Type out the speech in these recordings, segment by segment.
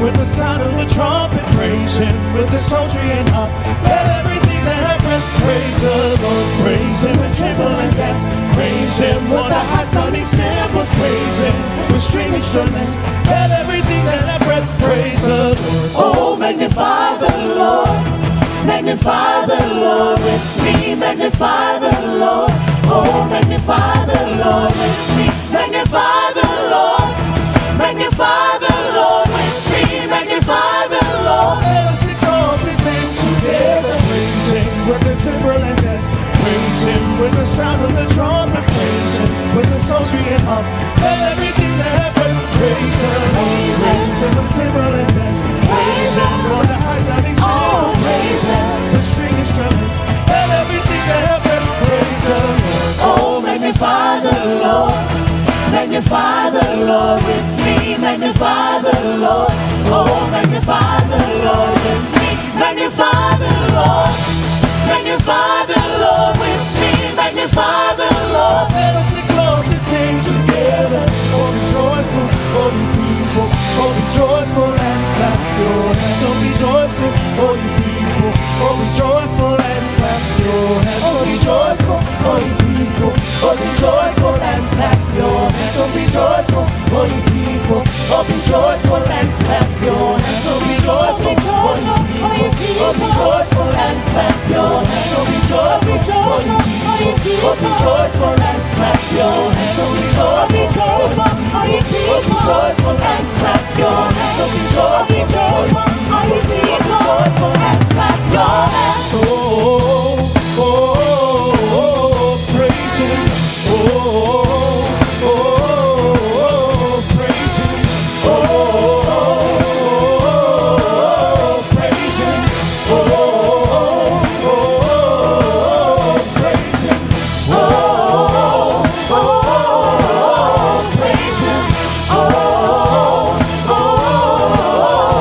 with the sound of the trumpet, praise him with the psaltery and harp. Let everything that hath breath praise the Lord. Praise him with timbrel and dance. Praise him with the high sounding cymbals. Praise him with string instruments. Let everything that hath breath praise the Lord. Oh, magnify the Lord. Magnify the Lord with me. Magnify the Lord. Oh, magnify the Lord with me. Magnify the Lord. Magnify the Lord with me. Magnify the Lord. Let us exalt his name together. Praise him with the timbrel and dance. Praise him with the sound of the trumpet. Praise him with the psaltery and harp. Let everything that hath breath praise the Lord. Praise him with timbrel and dance. Praise him on the high sounding cymbals. Praise him with string instruments. Let everything that hath breath praise the Lord. Oh, magnify the Lord. Magnify the Lord with me. Magnify the Lord. Oh, magnify the Lord with me. Magnify the Lord. Magnify the Lord with me. Magnify the Lord. Let us exalt his name together. Oh, be joyful, oh, you people. Oh, be joyful and clap your hands. Oh, be joyful, oh, you people. Oh, be joyful and clap your hands. Oh, be joyful, oh, you people. Oh, be joyful and clap your hands. Oh, be joyful, oh, you people. Oh, be joyful and clap your hands. Oh, be joyful, oh, you people. Oh, be joyful and clap your hands. Oh, be joyful, oh, you people. Oh, be joyful and clap your hands. Oh, be joyful, oh, you people. Oh, be joyful and clap your hands. Oh, be joyful, oh, you people. Oh, be joyful and clap your hands. Oh, oh, oh, praise him. Oh, oh, praise him. Oh,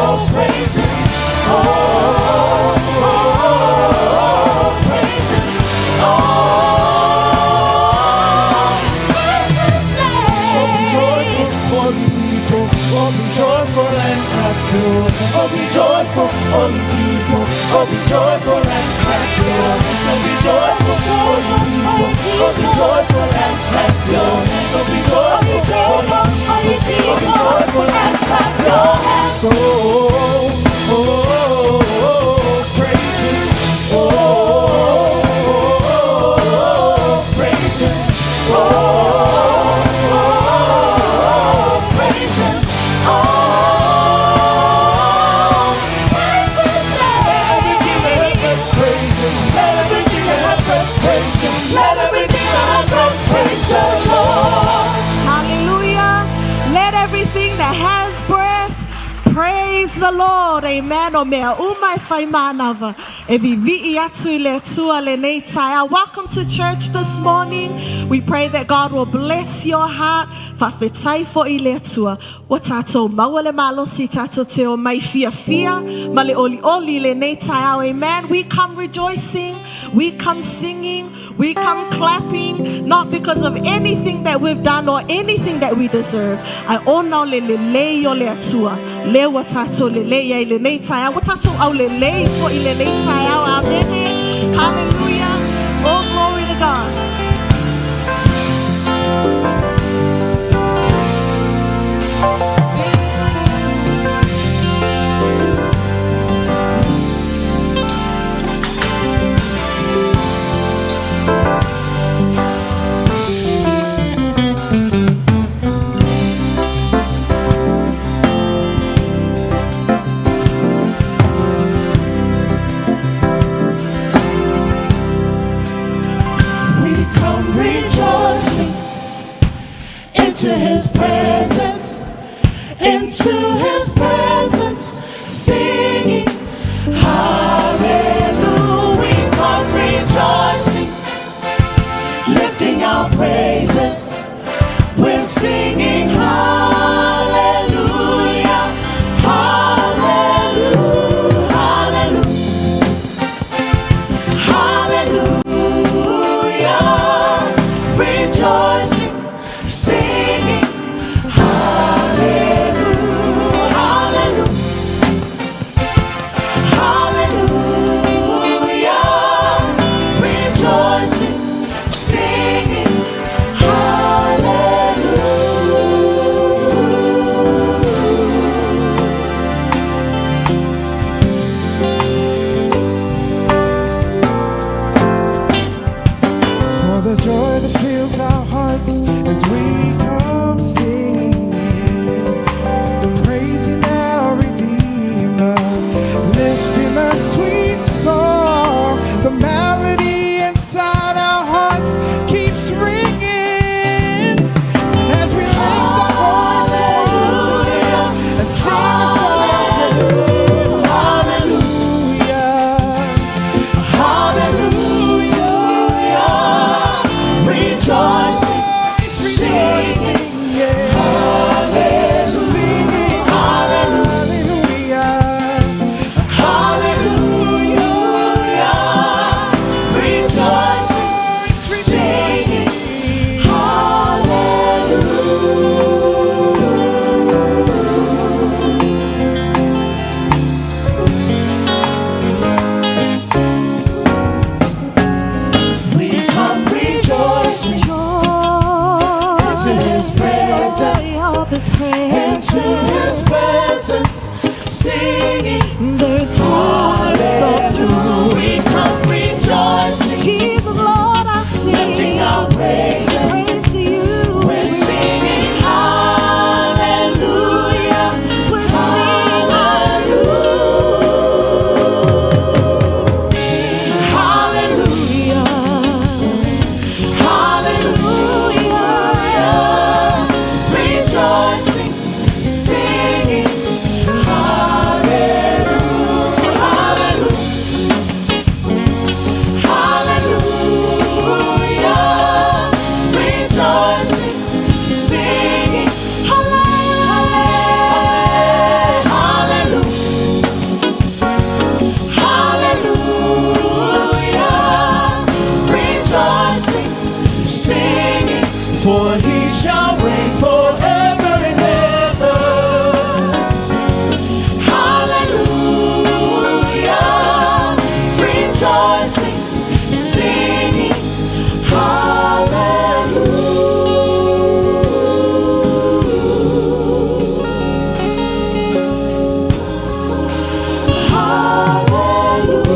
praise him. Oh, praise him. Oh, praise him. Oh, praise him. Oh, be joyful, all you people. Oh, be joyful and clap your hands. Oh, be joyful, all you people. Oh, be joyful and clap your hands. Oh, be joyful, all you people. Oh, be joyful and clap your hands. Oh, oh, oh, praise him. Oh, oh, praise him. Oh, praise him. Let everything that hath breath praise the Lord. Hallelujah. Let everything that has breath praise the Lord. Amen. Welcome to church this morning. We pray that God will bless your heart. Amen. We come rejoicing. We come singing. We come clapping. Not because of anything that we've done or anything that we deserve. Hallelujah. Oh, glory to God. Into his presence, singing hallelujah. We come rejoicing, lifting our praises. We're singing hallelujah, hallelujah, hallelujah, hallelujah. Rejoicing, singing hallelujah, hallelujah. the joy that fills our hearts as we come singing, praising our Redeemer, lifting a sweet song. The melody inside our hearts keeps ringing, and as we lift our voices once again and sing a song to you. Into His presence, singing, there's fullness of joy. We come rejoicing, Jesus, Lord, I sing, lifting our praises, praise to you. We're singing hallelujah, we're singing hallelujah, hallelujah, hallelujah, rejoicing, singing hallelujah, hallelujah, rejoicing, singing hallelujah, hallelujah, rejoicing, singing, for He shall reign forever and ever. Hallelujah, rejoicing, singing hallelujah, hallelujah.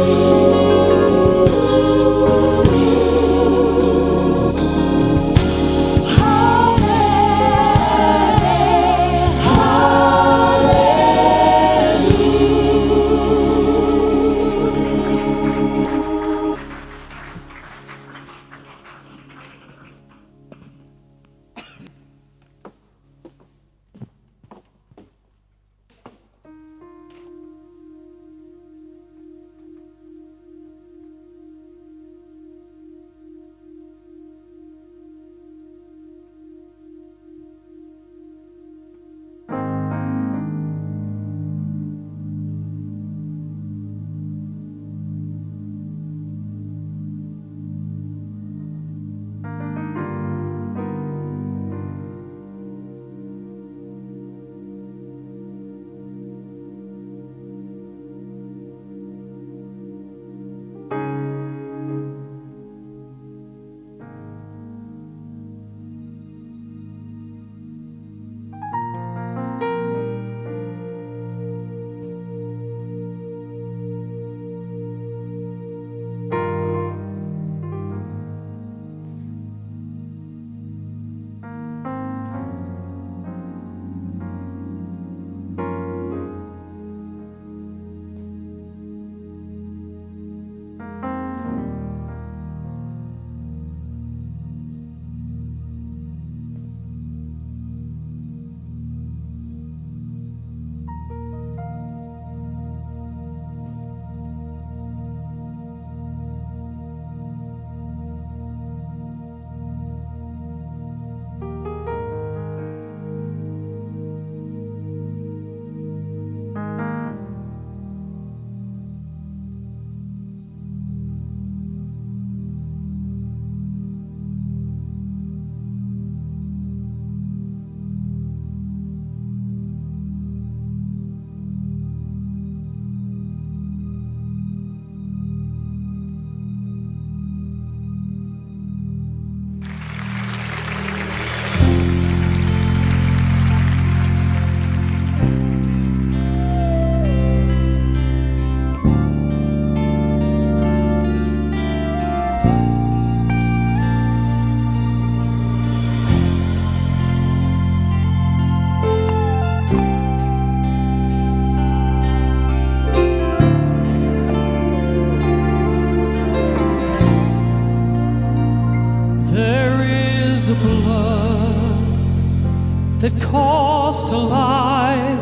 There is a blood that cost a life,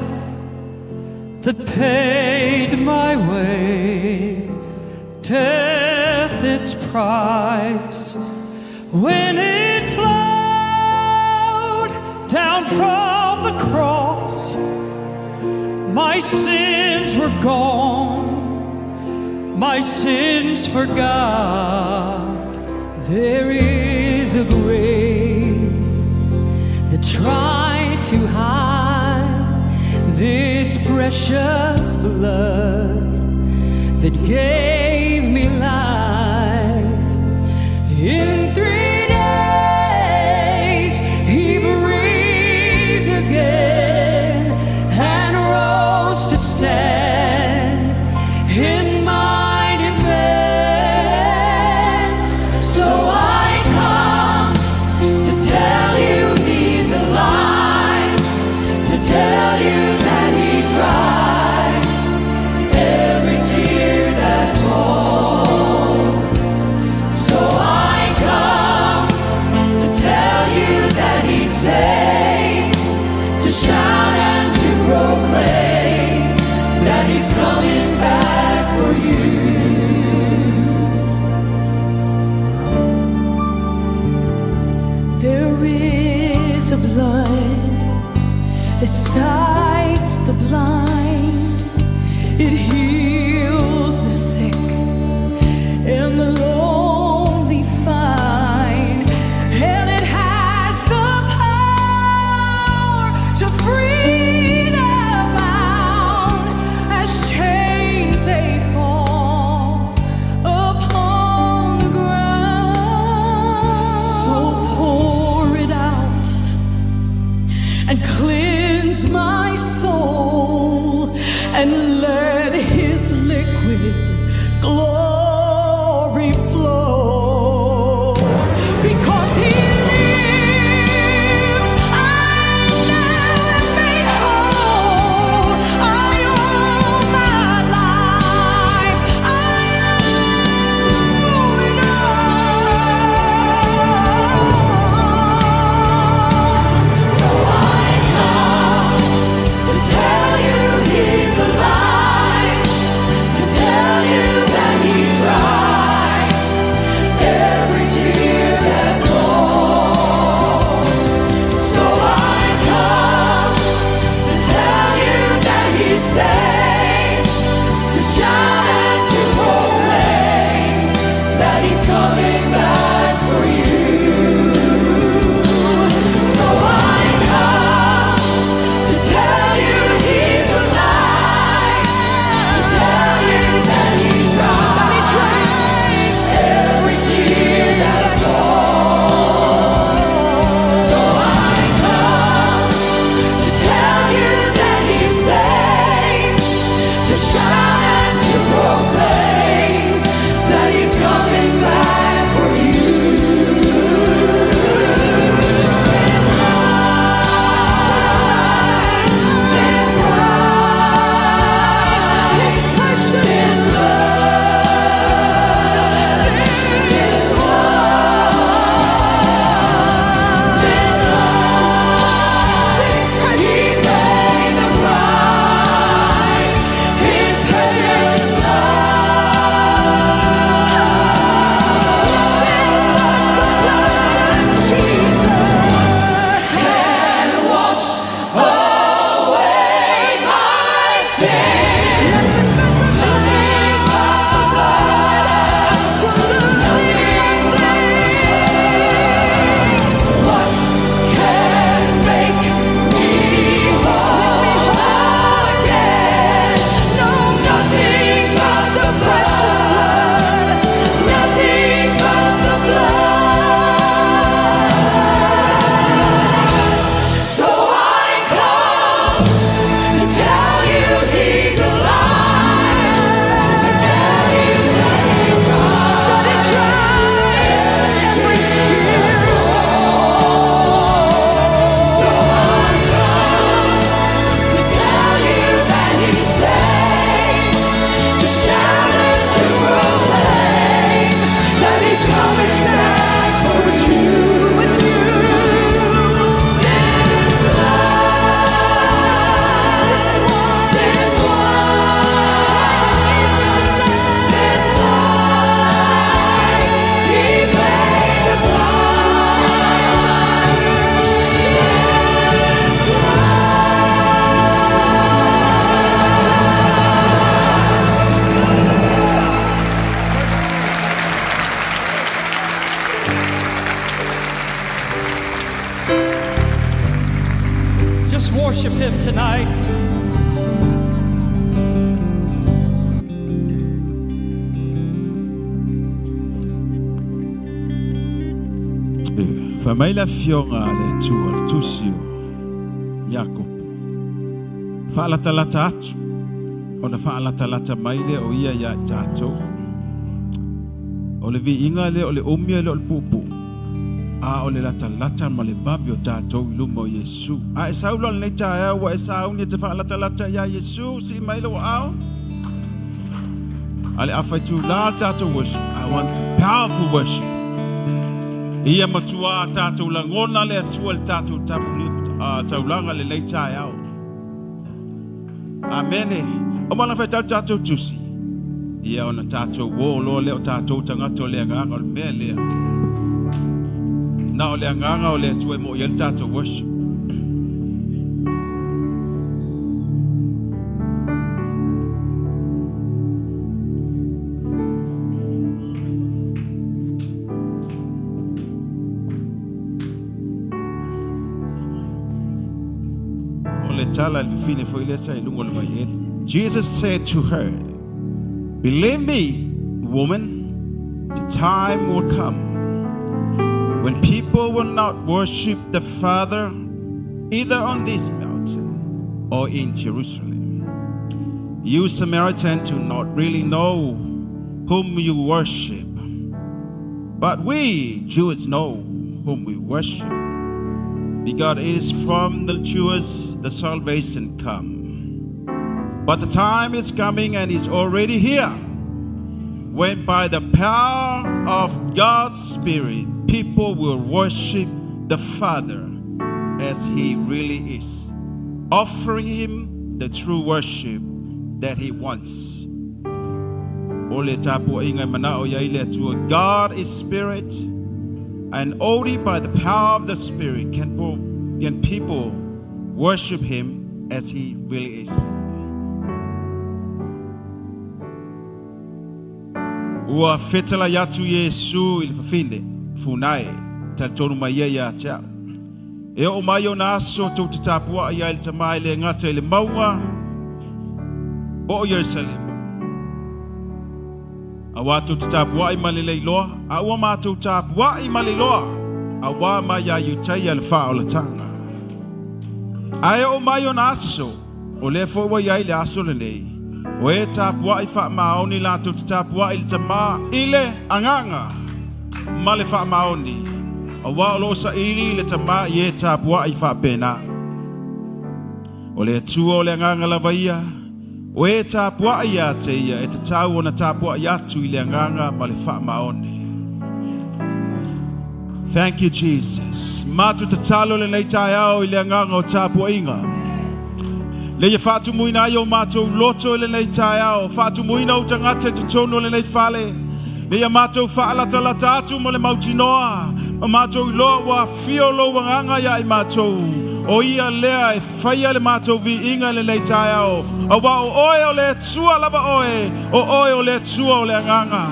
that paid my way, death its price. When it flowed down from the cross, my sins were gone, my sins forgot. There is a grave that tried to hide this precious blood that gave me life. In 3 days he breathed again and rose to stand in my defense. So I come to tell you he's alive, to tell you that he dries every tear that falls. So I come to tell you that he saves, to shout and to proclaim that he's coming back for you. There is a blood that sights the blind, it heals the sick and the lonely find, and it has the power to free the bound as chains they fall upon the ground. So pour it out and cleanse my soul, and let his liquid glory flow. Because he lives, I'm now made whole. I owe my life, I owe it all. So I come to tell you he's alive, worship Him tonight. Famaila fionga le tua tusio Jakob. Fa'alatalata atu. Ona fa'alatalata maile o ia ya tatou. O le viinga le o le omia le o le pupu. A o le latalata ma le vavi o tatou I luma o Yesu. A e saulo le taea wa e saunia te fa'alatalata ya Yesu si maile wa ao. Ale awhaitu la tatou worship. I want powerful worship. Ia matua tatou langona le atua le tatou taulanga le leitai au. Amene. O mana fai tatou tusi. Ia ona tatou wolo le o tatou tangata o le anganga o le mea lea. Na o le anganga o le atua mo ia le tatou worship. Jesus said to her, "Believe me, woman, the time will come when people will not worship the Father either on this mountain or in Jerusalem. You Samaritans do not really know whom you worship, but we Jews know whom we worship, because it is from the Jews the salvation comes. But the time is coming and is already here, when by the power of God's Spirit, people will worship the Father as He really is, offering Him the true worship that He wants." God is Spirit, and only by the power of the Spirit can people worship Him as He really is. Ua fetala yatu Yesu il fafinde funai taltonu maia ya cha. E o maio naso tu tatapua ya il tamai le ngata le maunga o Jerusalem. Awatu tatapua imalele loa, awa matu tatapua imalele awa maya yutaya le fa o tanga. Ai o maio naso o le fo wa ya ile aso le nei. O e tapua I wha maoni la tu tapua I tama ile anganga ma le wha maoni. O wa o sa ili le tama I e tapua I wha pena. O le tua o le anganga la vaia. O e tapua I a te ia e te tau o na tapua I atu I le anganga ma le wha maoni. Thank you, Jesus. Matu te talo le nei tai au I le anganga o tapua inga. Le ia fatu muina yo mato loto le nei tai au fatu muina o tangata te tono le nei fale le ia mato fa ala tala tatu mo le mautinoa mato lo wa fio lo wanga ya I mato o ia lea e faia le mato vi inga le nei tai au o wa o oe o le tua lava oe o le tua o le nganga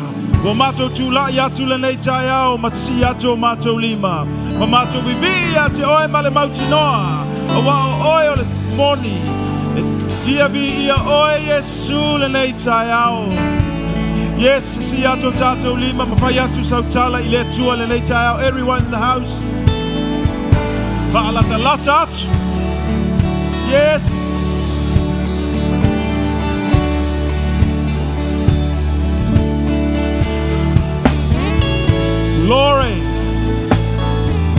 o mato tu la ya tu le nei tai au masia to mato lima o mato vi ya te oe ma le mautinoa o wa o oe o le moni Ia vi ia oe Yesu le nei tai au. Yes, si ato tato lima mawhai atu sautala I le tua le nei tai au. Everyone in the house. Whaalata lata atu. Yes. Glory.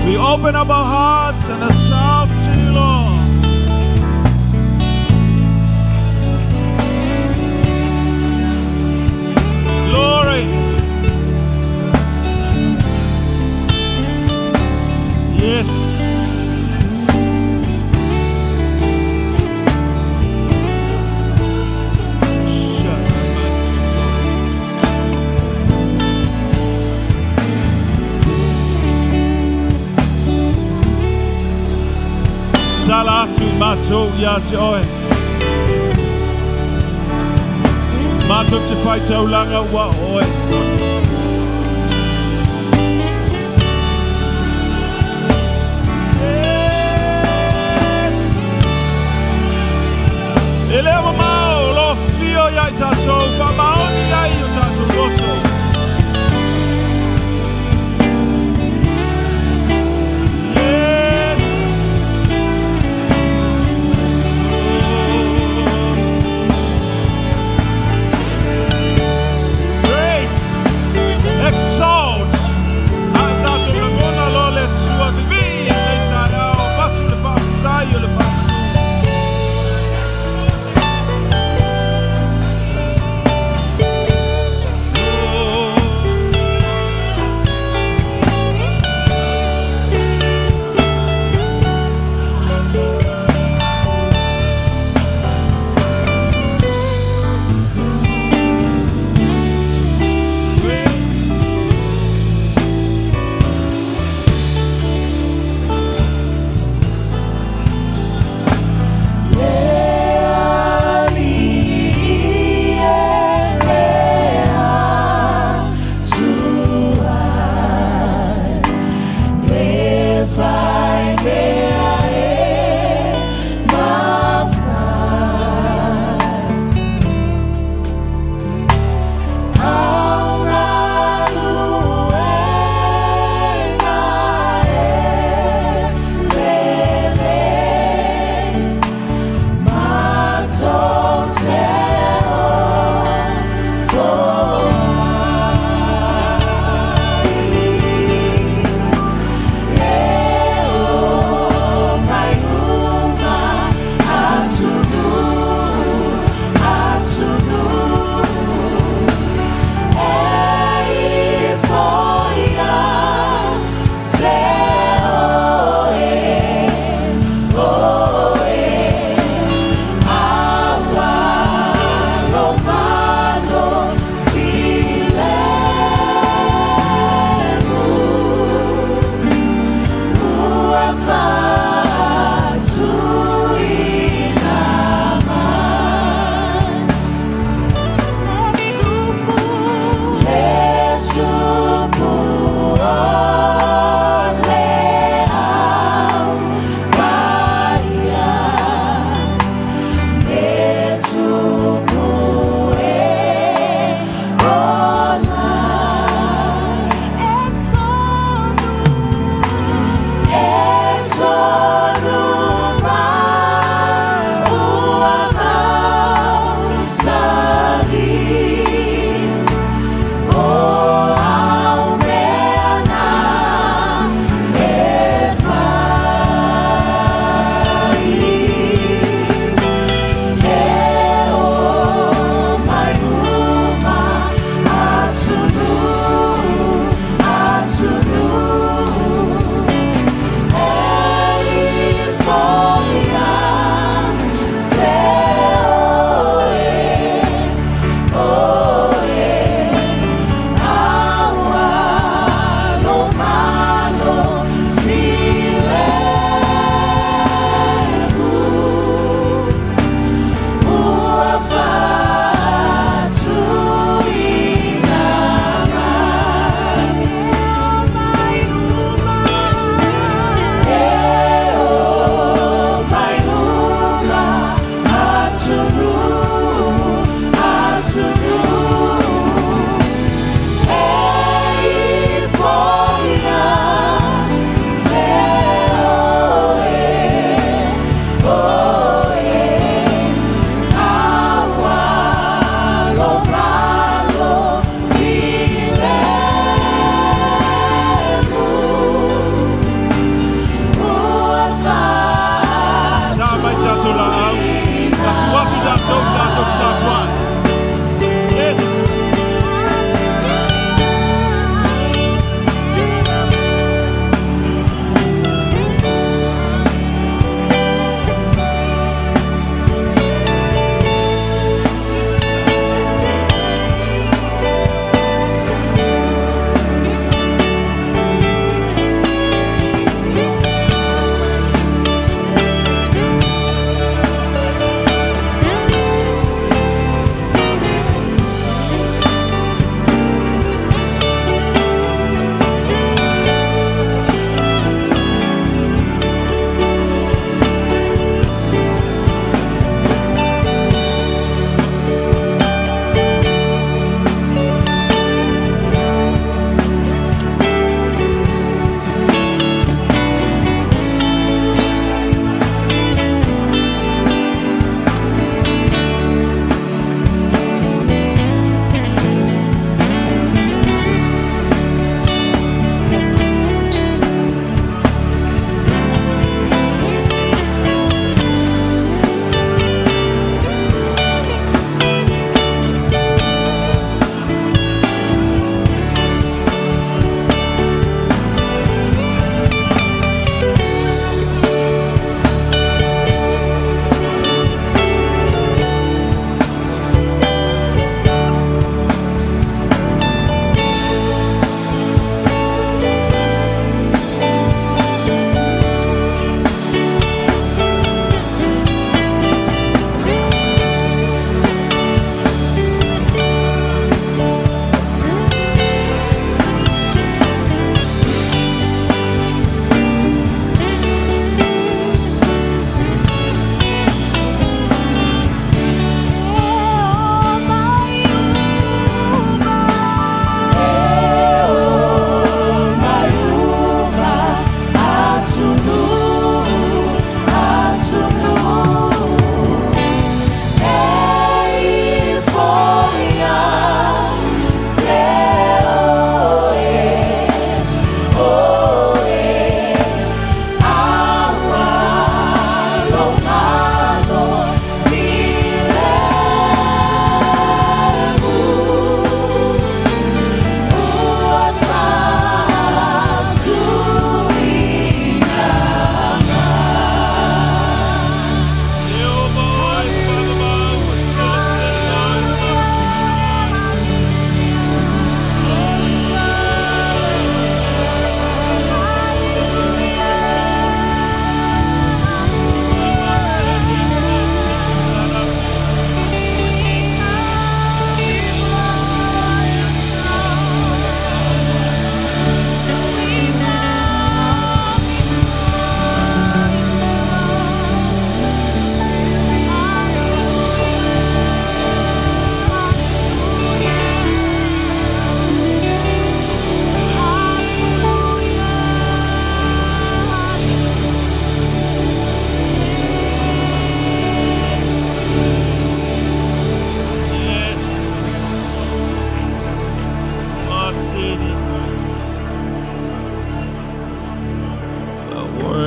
We open up our hearts and ourselves to you, Lord. Glory. Yes. Salatu mato ya te oe. Mato te whai taulanga wa oe. Yes.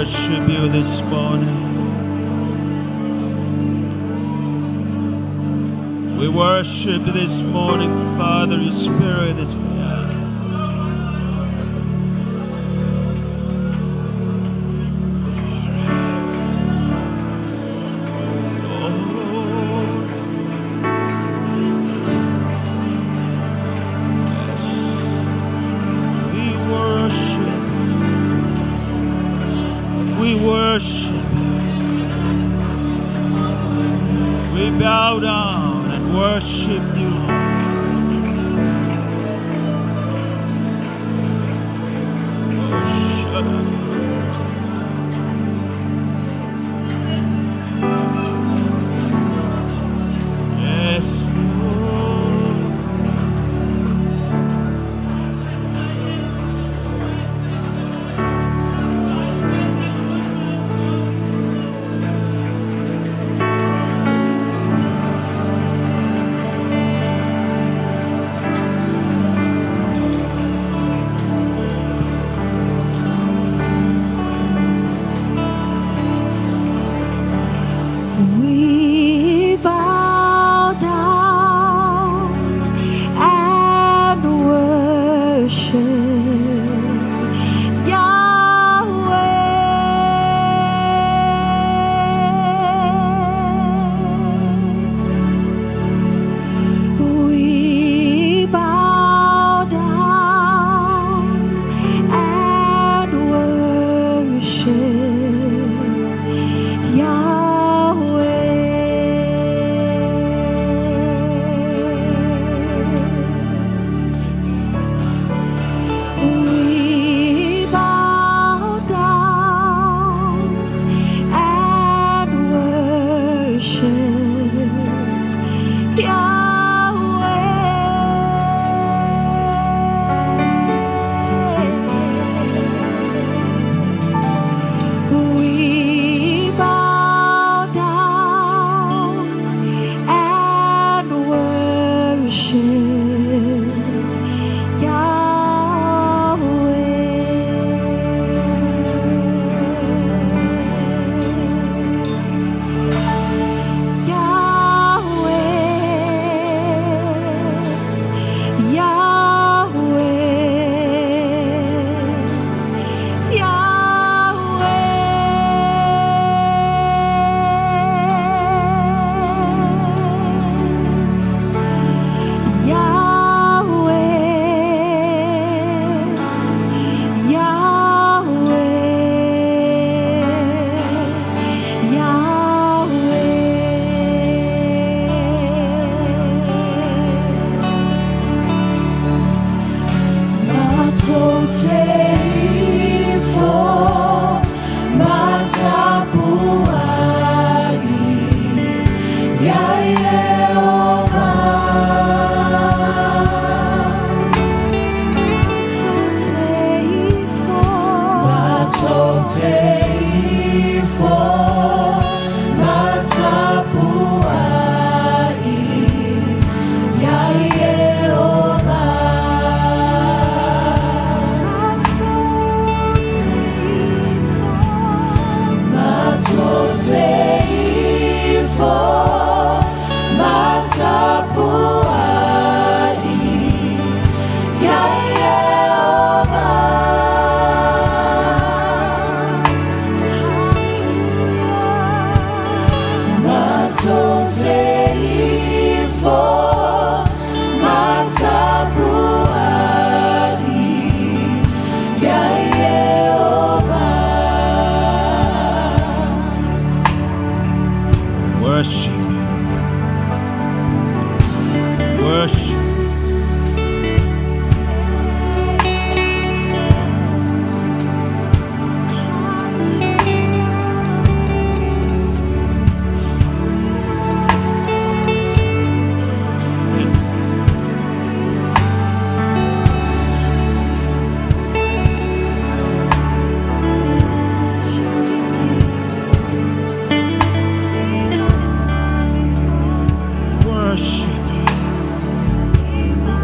worship you this morning. We worship you this morning, Father. Your Spirit is here. We worship you. We bow down and worship you, Lord. Oh, shut up. Yes, Lord. We bow down and worship Yahweh. We bow down and worship We bow down and worship Yahweh. We bow down and worship Worship. Worship.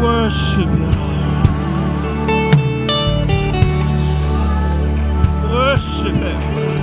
Worship you, Lord. Worship Him.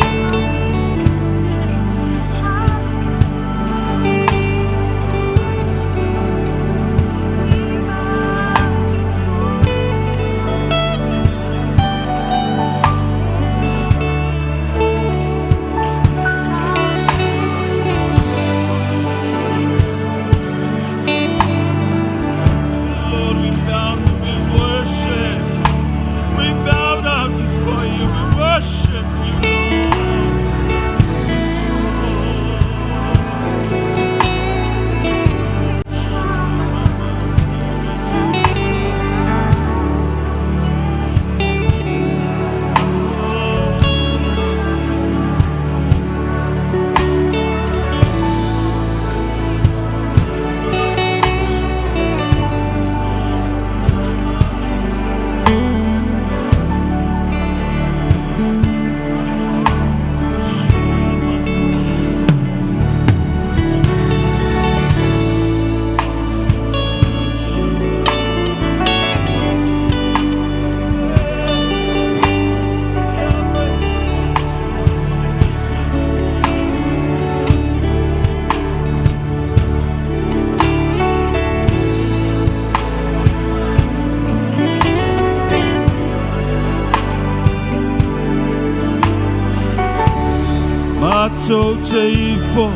Mato te ifo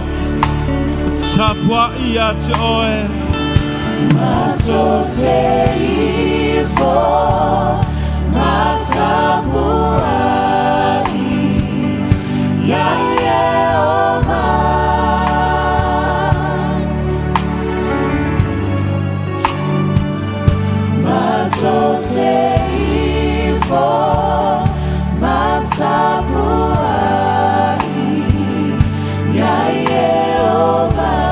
Tapwa ia te oe Mato te ifo Matapuai Ya Yehova Mato te ifo Matapuai Ya Yehova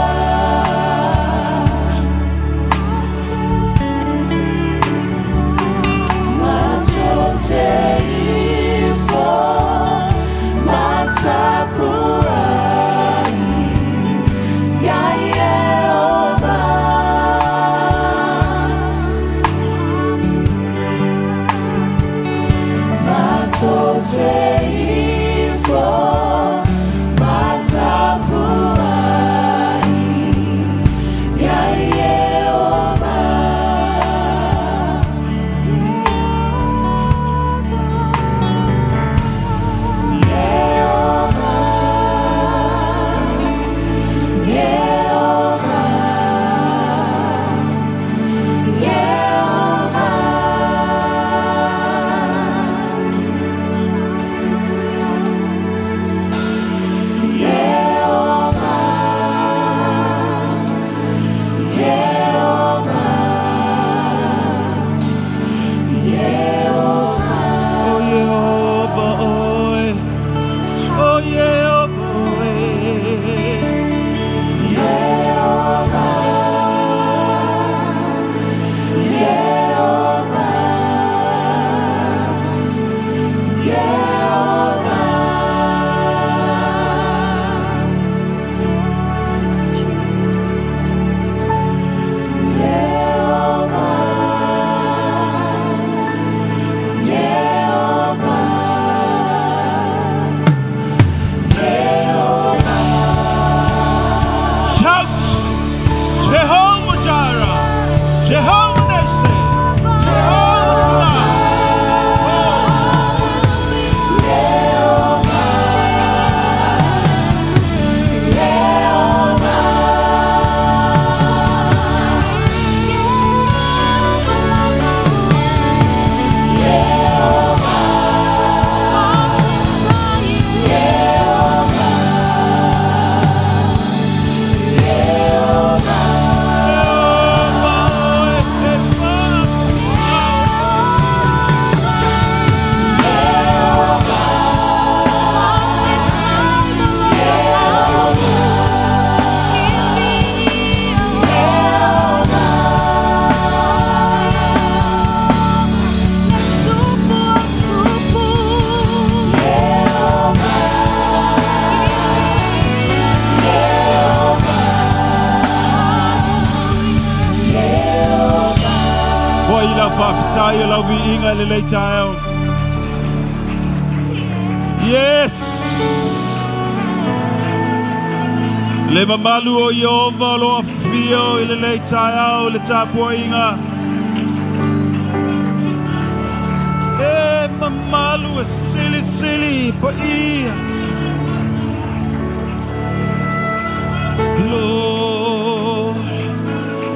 Yes. Le mamalu o Yehova lo afio ile le tayo le tapoinga. Mamalu silly pa ia. Lord.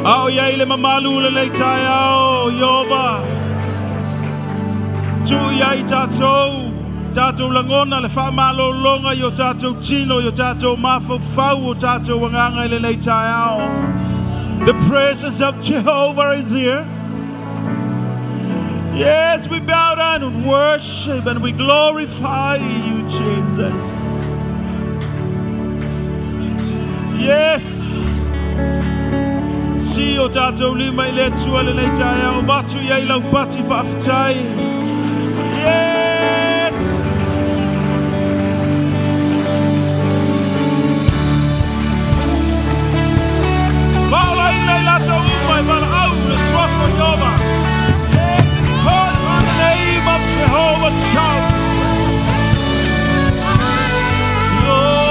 Ao ya ile mamalu le tayo Yehova. Tu ya itato. Tato langona le famalo longa yo tato chino yo tato mafo fau tato wanganga le tayao. The presence of Jehovah is here. Yes, we bow down and worship and we glorify you, Jesus. Yes. Si yo tato lima ile tua le tayao matu ya ila bati faftai. Yes. Jehovah shout. Lord.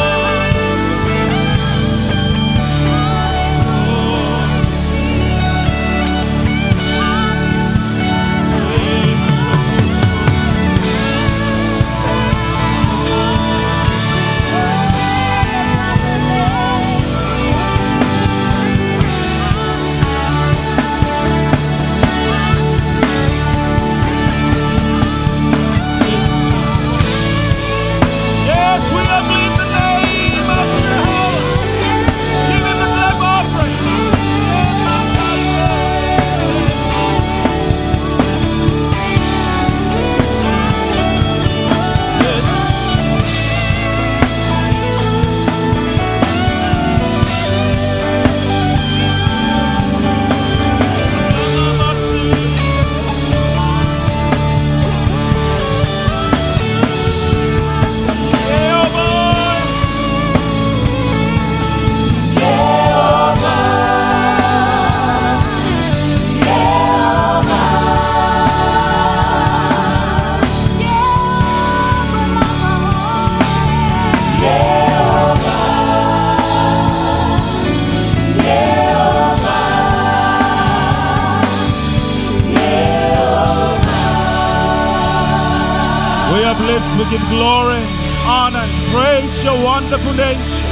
we give glory, honor, and praise your wonderful name, Jesus.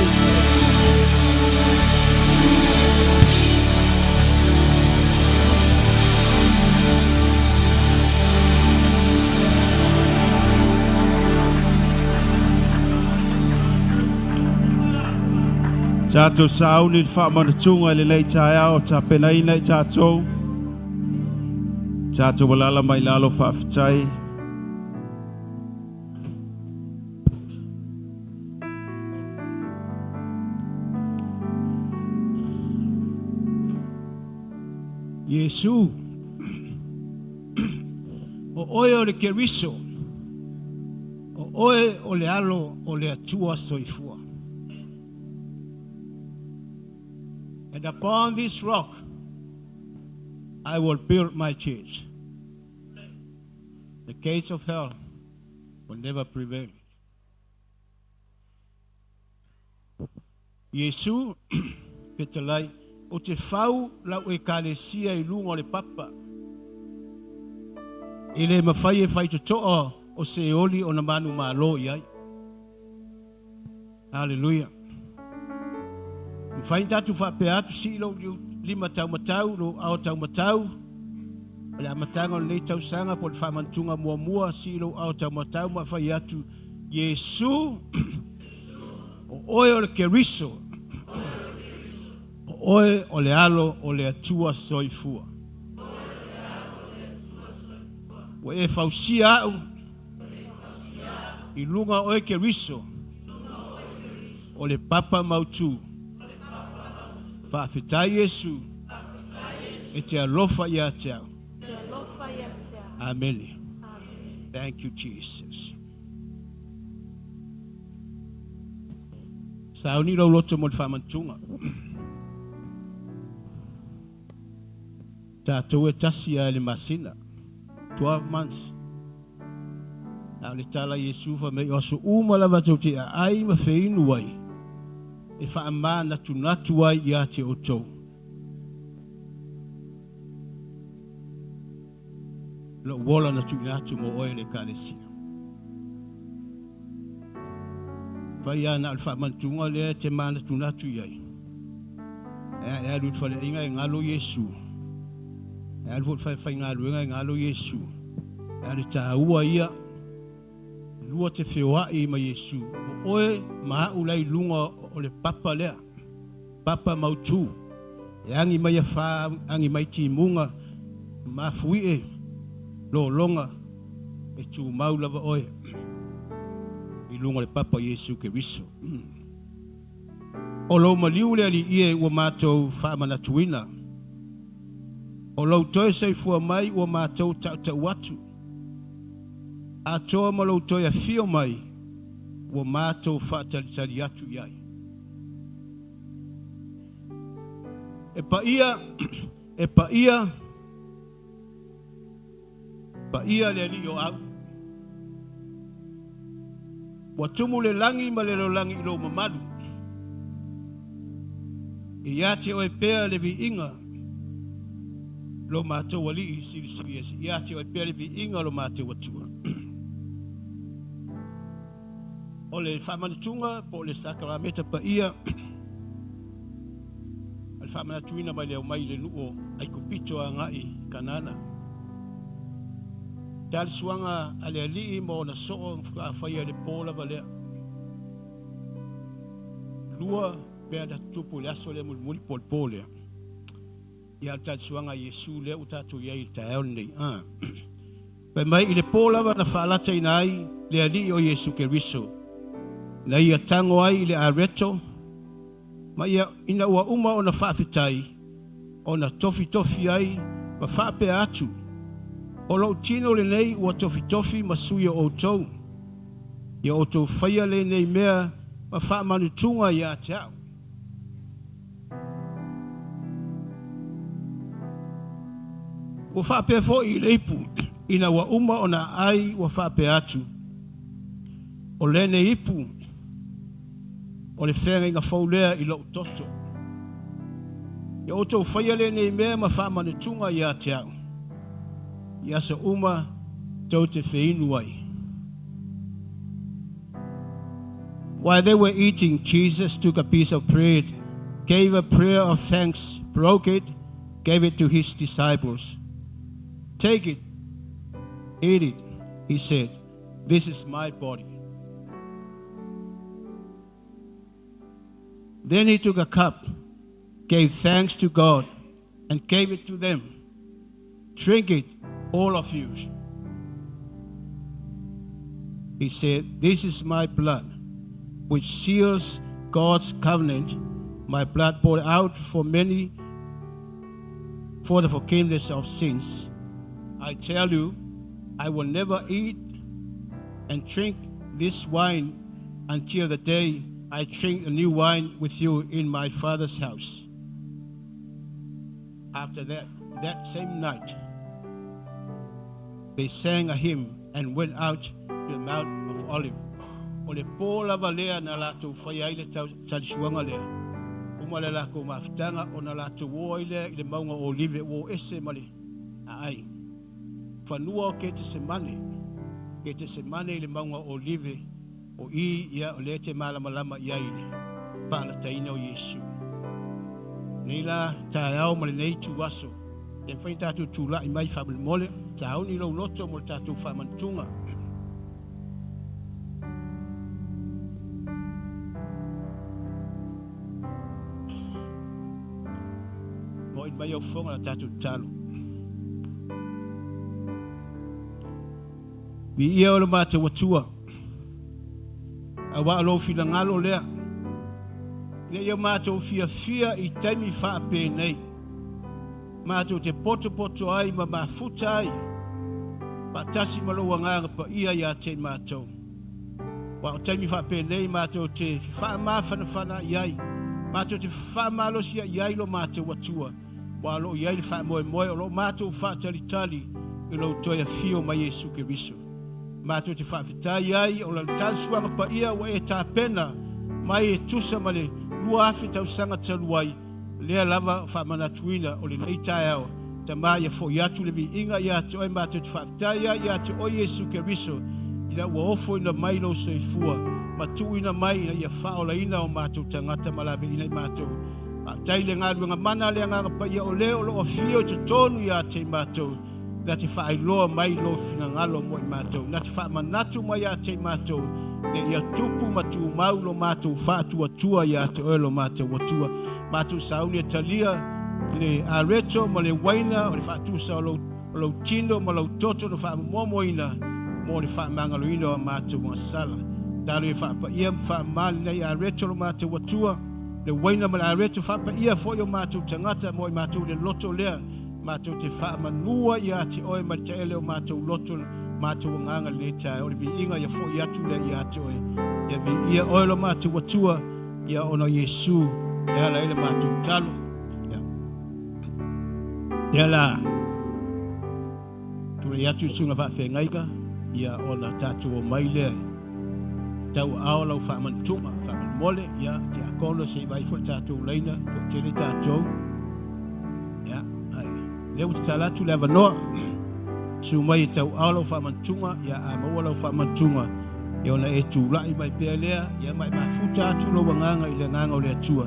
Tātou sauni whaamanatunga le nei tae ao ta penai nei tātou. Tātou walala mai lalo whaafitai. Yesu, o oe o le keriso, o oe o le alo o le atua soifua. And upon this rock, I will build my church. The gates of hell will never prevail. Yesu, petalai, o te whau lau e kalesia I lunga o le papa. E le mawhai e whai toa o se oli o na manu malo iai. Hallelujah. Whai tatu whape atu si lo lima tau matau, lo ao tau matau. Le amatanga o nei tau sanga po le whamantunga mua mua si lo ao tau matau ma whai atu. Yesu, o oe o le keriso, o oe o le alo o le atua soifua. O e whausia au, I lunga oe keriso, o le papa mautu. Whaafetai Yesu, e te alofa ia te au. Amen. Thank you, Jesus. Sauni rau loto mo le whamantunga. Tātou e tasi a le masina. 12 months. Nā le tala Yesu wha mei osu umala watou te a ai ma whiinu wai. E whaama natu ai ia te otou. Lo wola natu inatu mo oe le kalesia. Whai ana al whaamantunga lea te mana tunatu iai. E alut whale inga e ngalo Yesu. E alut whai ngalo inga e ngalo Yesu. E alut ta ua ia. Lua te whewa I ma Yesu. O oe maa ulai lunga o le papa lea. Papa mautu. E angi mai a wha, angi mai ti munga. Ma fui e. Lo longa. E tu maulava oe. I lunga le papa Yesu ke riso. O lo maliu le ali ie ua mātou whaamanatuina. O lo toi sei fua mai ua mātou tau watu. A toa ma lo toi a fio mai ua mātou whaatalitali atu iai. E pa ia le ali o au. Wa tumu le langi ma le lo langi I lo mamadu. E ia te oe pēa le vi inga. Lo mātou wali I siri siri esi. Ia te oe pēa le vi inga lo mātou watua. O le whamanatunga po le sakarameta pa ia. Al whamanatuina mai leo mai le nuo ai kupito a ngai kanana. Tal suanga ale ali mo na so whai le pola valea. Lua pea da tupu le aso le mulmuli pol polea. Ia tal suanga Yesu le utatu ia I taeo nei. Pai mai I le pola va na whaalata inai le ali o Yesu ke riso. Na ia tango ai le areto. Ma ia ina ua uma o na whaafitai. O na tofi ai ma whaape atu. O lau tino le nei ua tofi masuia o tau. Ia o tau whaia le nei mea ma whaamanutunga ia te au. Ua whaape fo I leipu. Ina ua uma o na ai ua whaape atu. O le ne ipu. O le whenga inga whaulea I lau toto. Ia o tau whaia le nei mea ma whaamanutunga ia te au. Ia sa uma tau te whiinu ai. While they were eating, Jesus took a piece of bread, gave a prayer of thanks, broke it, gave it to his disciples. Take it, eat it, he said. This is my body. Then he took a cup, gave thanks to God, and gave it to them. Drink it, all of you. He said, this is my blood, which seals God's covenant, my blood poured out for many for the forgiveness of sins. I tell you, I will never eat and drink this wine until the day I drink a new wine with you in my Father's house. After that same night, they sang a hymn and went out to the Mount of Olives. O le pola valea na lato whaiai le talisuanga lea. Umale la ko maftanga o na lato wo ile le maunga olive wo ese male. Ai. Whanua o ke te semane le maunga olive o I ia o le te malamalama ia ile. Pala taina o Yesu. Nila taeao male nei tuwaso. E whai tatu tula I mai whabal mole. Tāu ni lau loto mo tatu whamantunga. Mai au fonga na tatu talo. Mi ia o le mata watua. A wa alo fila ngalo lea. Ne ia mata o fia I taimi wha pe nei. Mata o te poto ai ma mafuta ai. Patasi maloa nganga pa ia te matou. Wa o taimi wha pe nei mata o te wha mawhana iai. Mata o te wha malosia iai lo mata watua. Wa lo iai fa moe o lo matou fa tali I lo toia fio mai Yesu Keriso. Matou te fa fitai ai o la talsuanga pa ia wa e ta pena mai e tusa male lua afi tau sanga taluai lea lava fa manatuina o le nei taeao ta mai e fo iatu le vi inga ia te oi matou te fa fitai ai ia te oi Yesu Keriso ina ua ofo ina mai lo soifua matu ina mai ina ia faola ina o matou tangata malave ina I matou tai le ngā mana le ngā pa ia o leo lo o fio te tonu ia te mātou. Na te whaai loa mai lo fina ngalo mo I mātou. Na te wha manatu mai ia te mātou. Ne ia tupu matu mau lo mātou whātua tua ia te oe lo mātou watua. Mātou sauni e talia le areto ma le waina o le whātua sa o lo tino ma lo toto no wha momoina mo le wha mangalo ino a mātou mga sala. Tālu e wha pa ia wha mali nei areto lo mātou watua. Le waina ma le areto whapa ia fo i o mātou tangata mo I mātou le loto lea. Mātou te wha manua ia te oe ma te ele o mātou loto mātou nganga le tae. O le vi inga ia fo I atu lea ia te oe. Ia vi ia oe lo mātou watua ia ono Yesu. Ia la ele mātou talo. Ia la. Tule i atu sunga wha whengaika. Ia ona tātou o mai lea. Tau ao lau whamantunga, whamanmole, ia, te akono se vai fo tātou leina, po tele tātou. Ia, ai. Leo te talatu le avanoa, su mai tau ao lau whamantunga, ia a maua lau whamantunga, ia ona e tūlai mai pēr lea, ia mai mafuta atu lau wanganga I le nganga o le atua.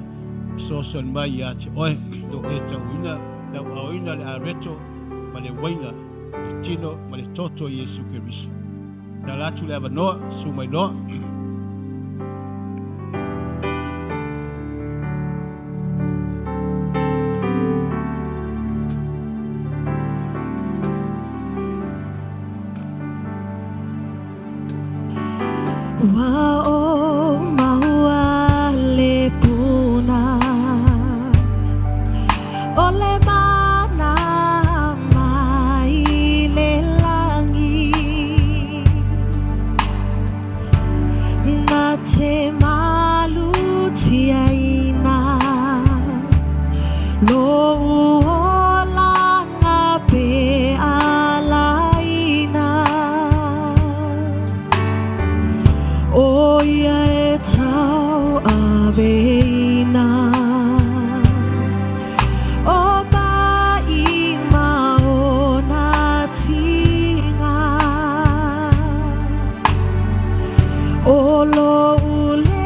Soson mai ia te oe, do e tau ina, lau ao ina le areto, ma le waina, le tino, ma le toto Yesu Keriso. Talatu le avanoa, su mai loa. Wao maua le puna ole mana mai le langi na te malu tiaina lo langa pe alaina o ia e tau aveina o mai maona tinga o lo ule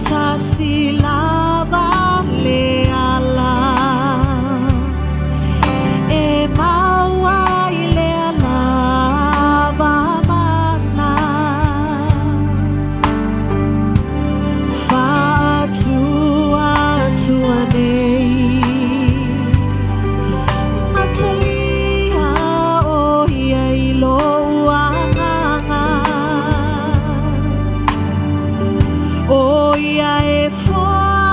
Tasilava leala e maua ile alava mana fatua tuanei matalia o ia iloanga o ia e foi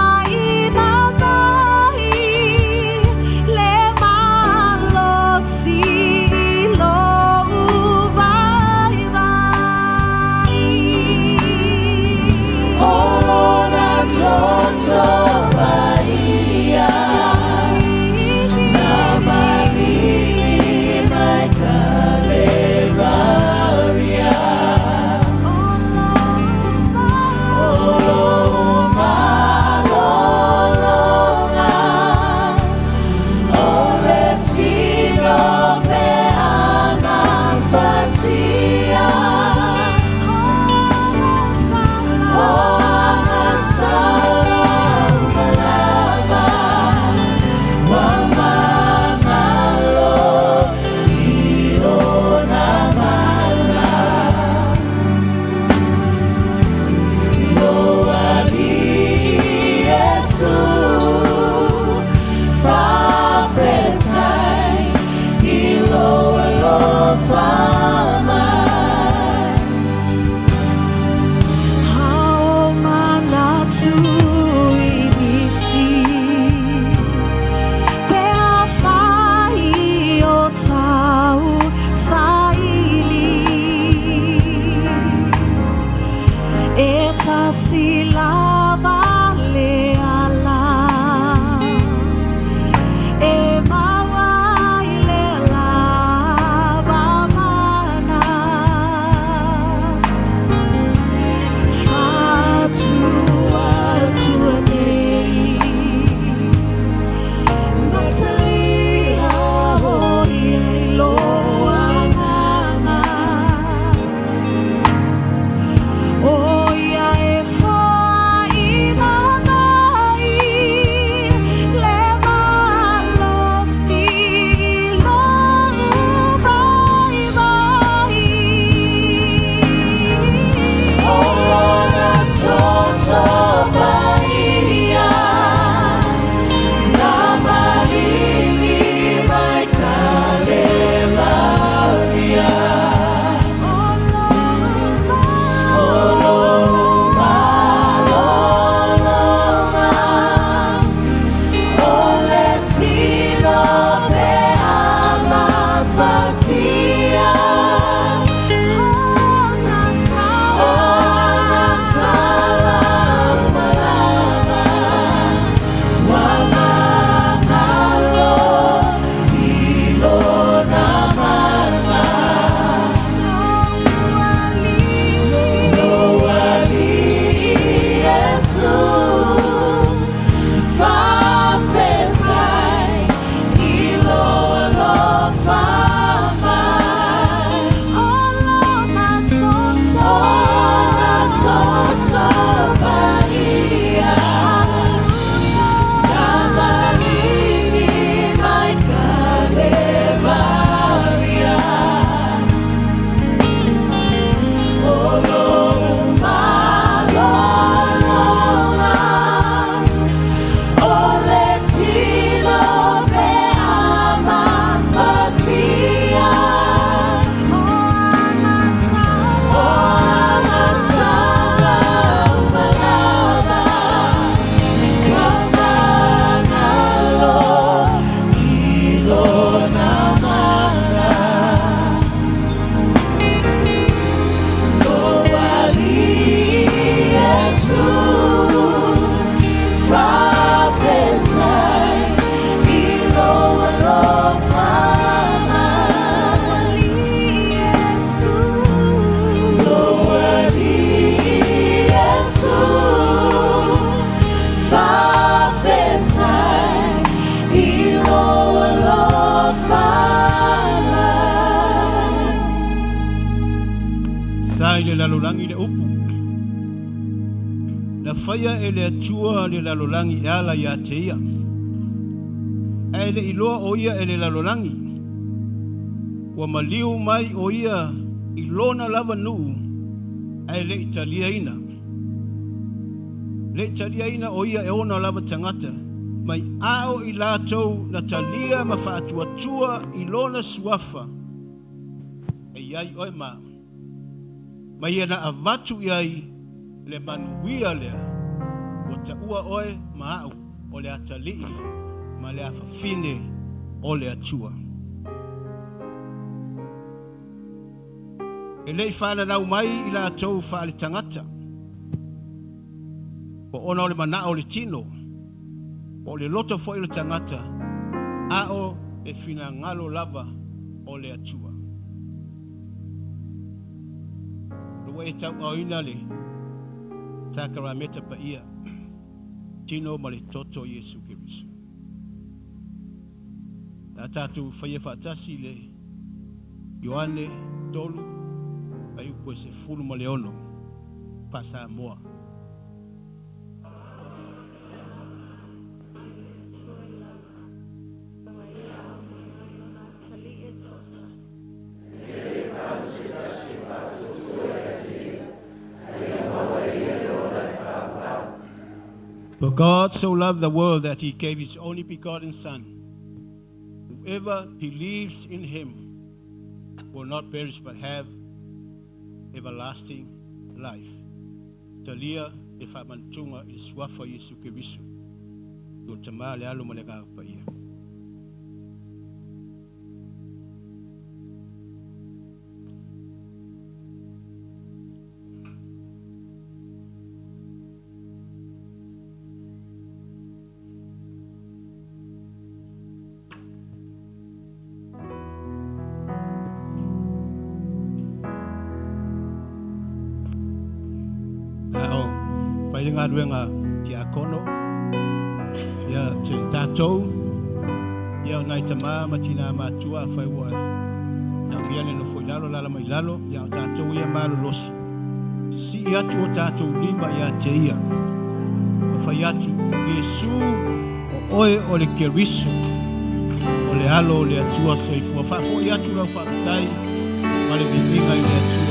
faia ele atua le lalolangi ala ia teia. Ele iloa o ia ele lalolangi. Wa maliu mai o ia ilona lava nuu. Ele italia ina. Le italia ina o ia e ona lava tangata. Mai ao i lātou na talia ma whaatuatua ilona suafa. E iai oe maa. Mai e na avatu iai le manuia lea. O ta ua oe maau o le atalii ma le afafine o le atua. E lei whana nau mai i lātou whaale tangata. Po ona o le mana o le tino. O le loto fo i le tangata. Ao e fina ngalo lava o le atua. Lua e tau au ina le takara meta pa ia. Tino ma le toto Yesu Kirisu. Na tatu whaia whaatasi le Ioane tolu ai upo se fulu ma le ono pasa moa. For God so loved the world that he gave his only begotten Son. Whoever believes in him will not perish but have everlasting life. Talia e whamantunga i swafa Yesu Kirisu. Nō tamā le alo malega pa ia. Ngā ruenga te akono ia te tātou ia nai tamā matina mātua whai wai na viane no foi lalo lala mai lalo ia o tātou ia mālo losi si atu o tātou lima ia te ia o whai atu Yesu o oe o le keriso o le alo o le atua soifua whafo i atu rau whaftai ma le vivinga i le atua.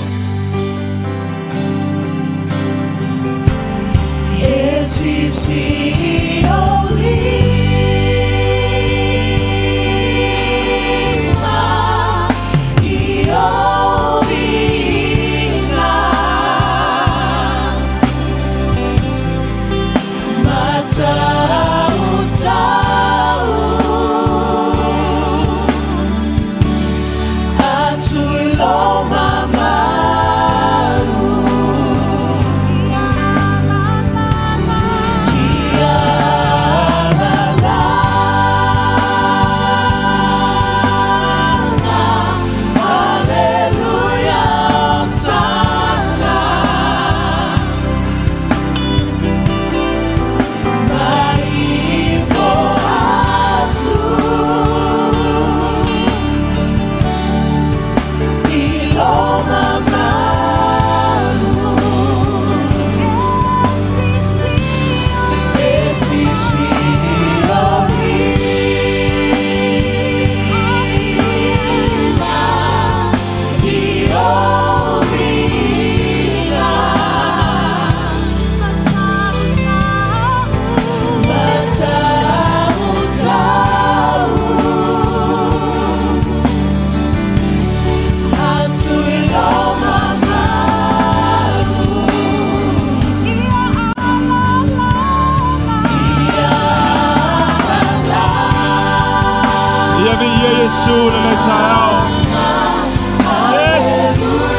Hallelujah.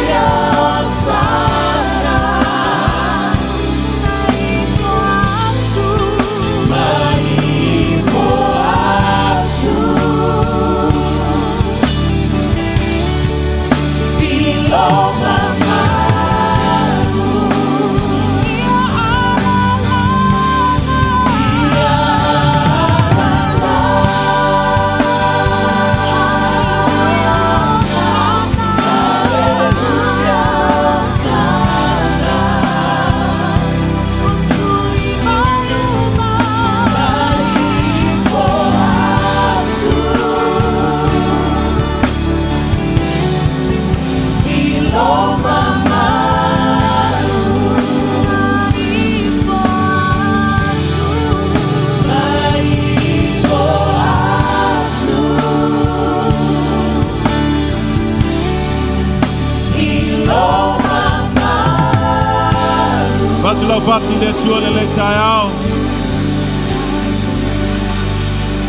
le tua le tai au.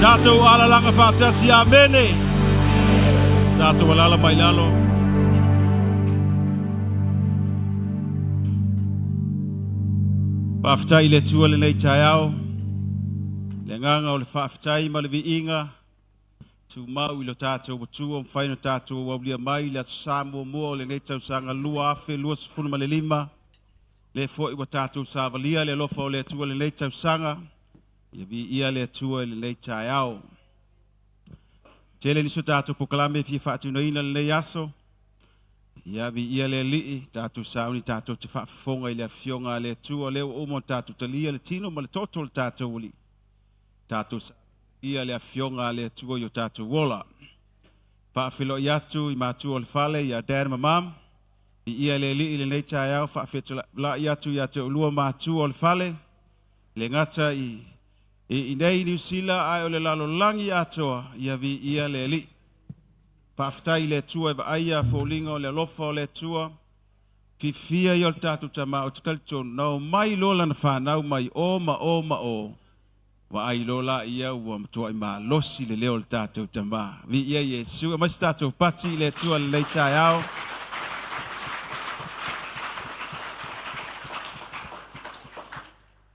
Tātou ala langa whātasi a mene. Tātou alala mai lalo. Whawhitai le tua le nei tai au. Le nganga o le whawhitai ma le vi inga. Tu mau ilo tātou watua mwhaino tātou waulia mai le sāmua mua le nei tau sanga lua afe lua sifunu ma le lima. Le fo iwa tātou sāvalia le lofa o le tua le nei tau sanga. Ia vi ia le tua le nei tai au. Tele niso tātou pokalame fia whaatu na ina le nei aso. Ia vi ia le lii tātou sauni tātou te whaafonga i le fionga le tua leo omo tātou talia le tino ma le toto le tātou uli. Tātou ia le fionga le tua yo tātou wola. Whaafilo i atu i mātua o le fale i a dad ma mam. I ia le lii le nei tai au whaafetu la i atu i ate ulua mātua o le fale. Le ngata i nei New Zealand ai o le lalolangi atoa ia vi ia le li. Whaaftai le tua eva aia fōlinga o le lofa o le tua. Fifia i o le tātou tama o tutali tonu. Nau mai lola na whanau mai o ma o ma o. Wa ai lola ia ua matua i maa losi le leo le tātou tama. Vi ia Yesu. E maisi tātou pati le tua le nei tai au.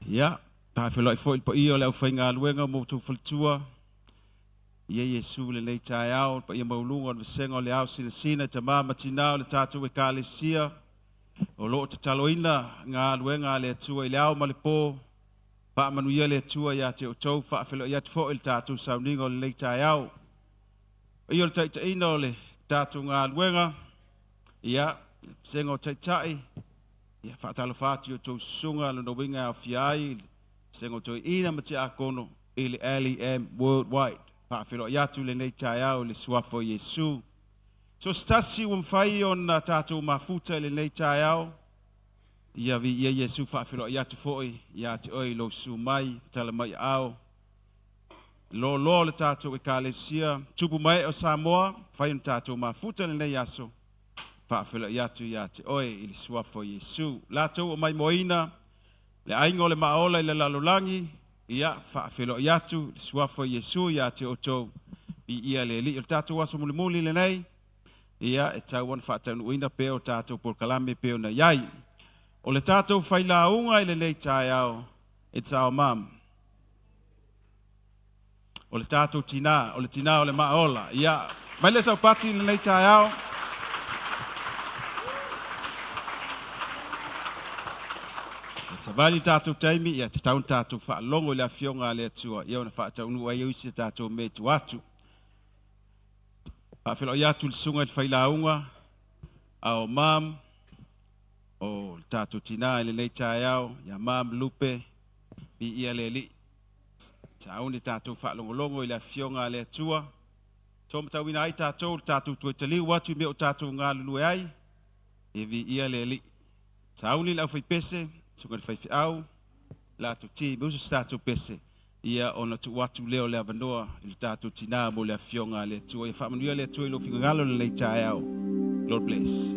Ia. Ta whelai fo il pa ia le au whainga aluenga mo tu whaltua. Ia Yesu le nei tai au, pa ia maulunga o visenga o le au sina ta mama tina o le tātou e kālesia. O loo te taloina ngā aluenga le tua i le au ma le pō. Pa manuia le tua ia te o tau, wha whelai ia te fo il tātou sauninga o le nei tai au. Ia le taitaina o le tātou ngā aluenga. Ia, visenga o taitai. Ia whaatalo whāti o tau sunga le no winga au fiai. Sengo toi ina mati akono ili LEM worldwide. Paafilo yatu le nei tai au le suafo Yesu. So stasi wamfai on tātou mafuta le nei tai au. Ia vi ia Yesu paafilo yatu foi. Yati oi lo su mai, tala mai au. Lo le tātou e kālesia. Tupu mai o Samoa, fai on tātou mafuta le nei aso. Paafilo yatu yati oi ili suafo Yesu. Lato o mai moina. Le aingo le maola i le lalolangi, ia whaafelo i atu, suafo Yesu ia te oto i ia le li. Il tātou waso mulimuli le nei, ia e tau wan whaatanu uina peo tātou por kalame peo na iai. O le tātou whaila unga i le nei tai au, it's our mom. O le tātou tina, o le tina o le maola, ia. Mai le sau pati le nei tai au. Savali tātou taimi, ia te taun tātou whaalongo le fionga le atua, ia ona whaataunu ai uisi tātou me tu atu. Whaafelo i atu le sunga i whailaunga, ao mam, o tātou tina i le nei tai au, ia mam Lupe, i ia le li. Tauni tātou whaalongolongo i le fionga le atua. Tō matawina ai tātou tue taliu watu me o tātou ngā lulue ai, e vi ia le li. Tauni lau whai pese, sunga le whaifi au, la tu ti, me usa tātou pese, ia ona tu watu leo le avanoa, ili tātou tina mo le fionga le tua, ia whamanuia le tua ilo whingangalo le tai au. Lord bless.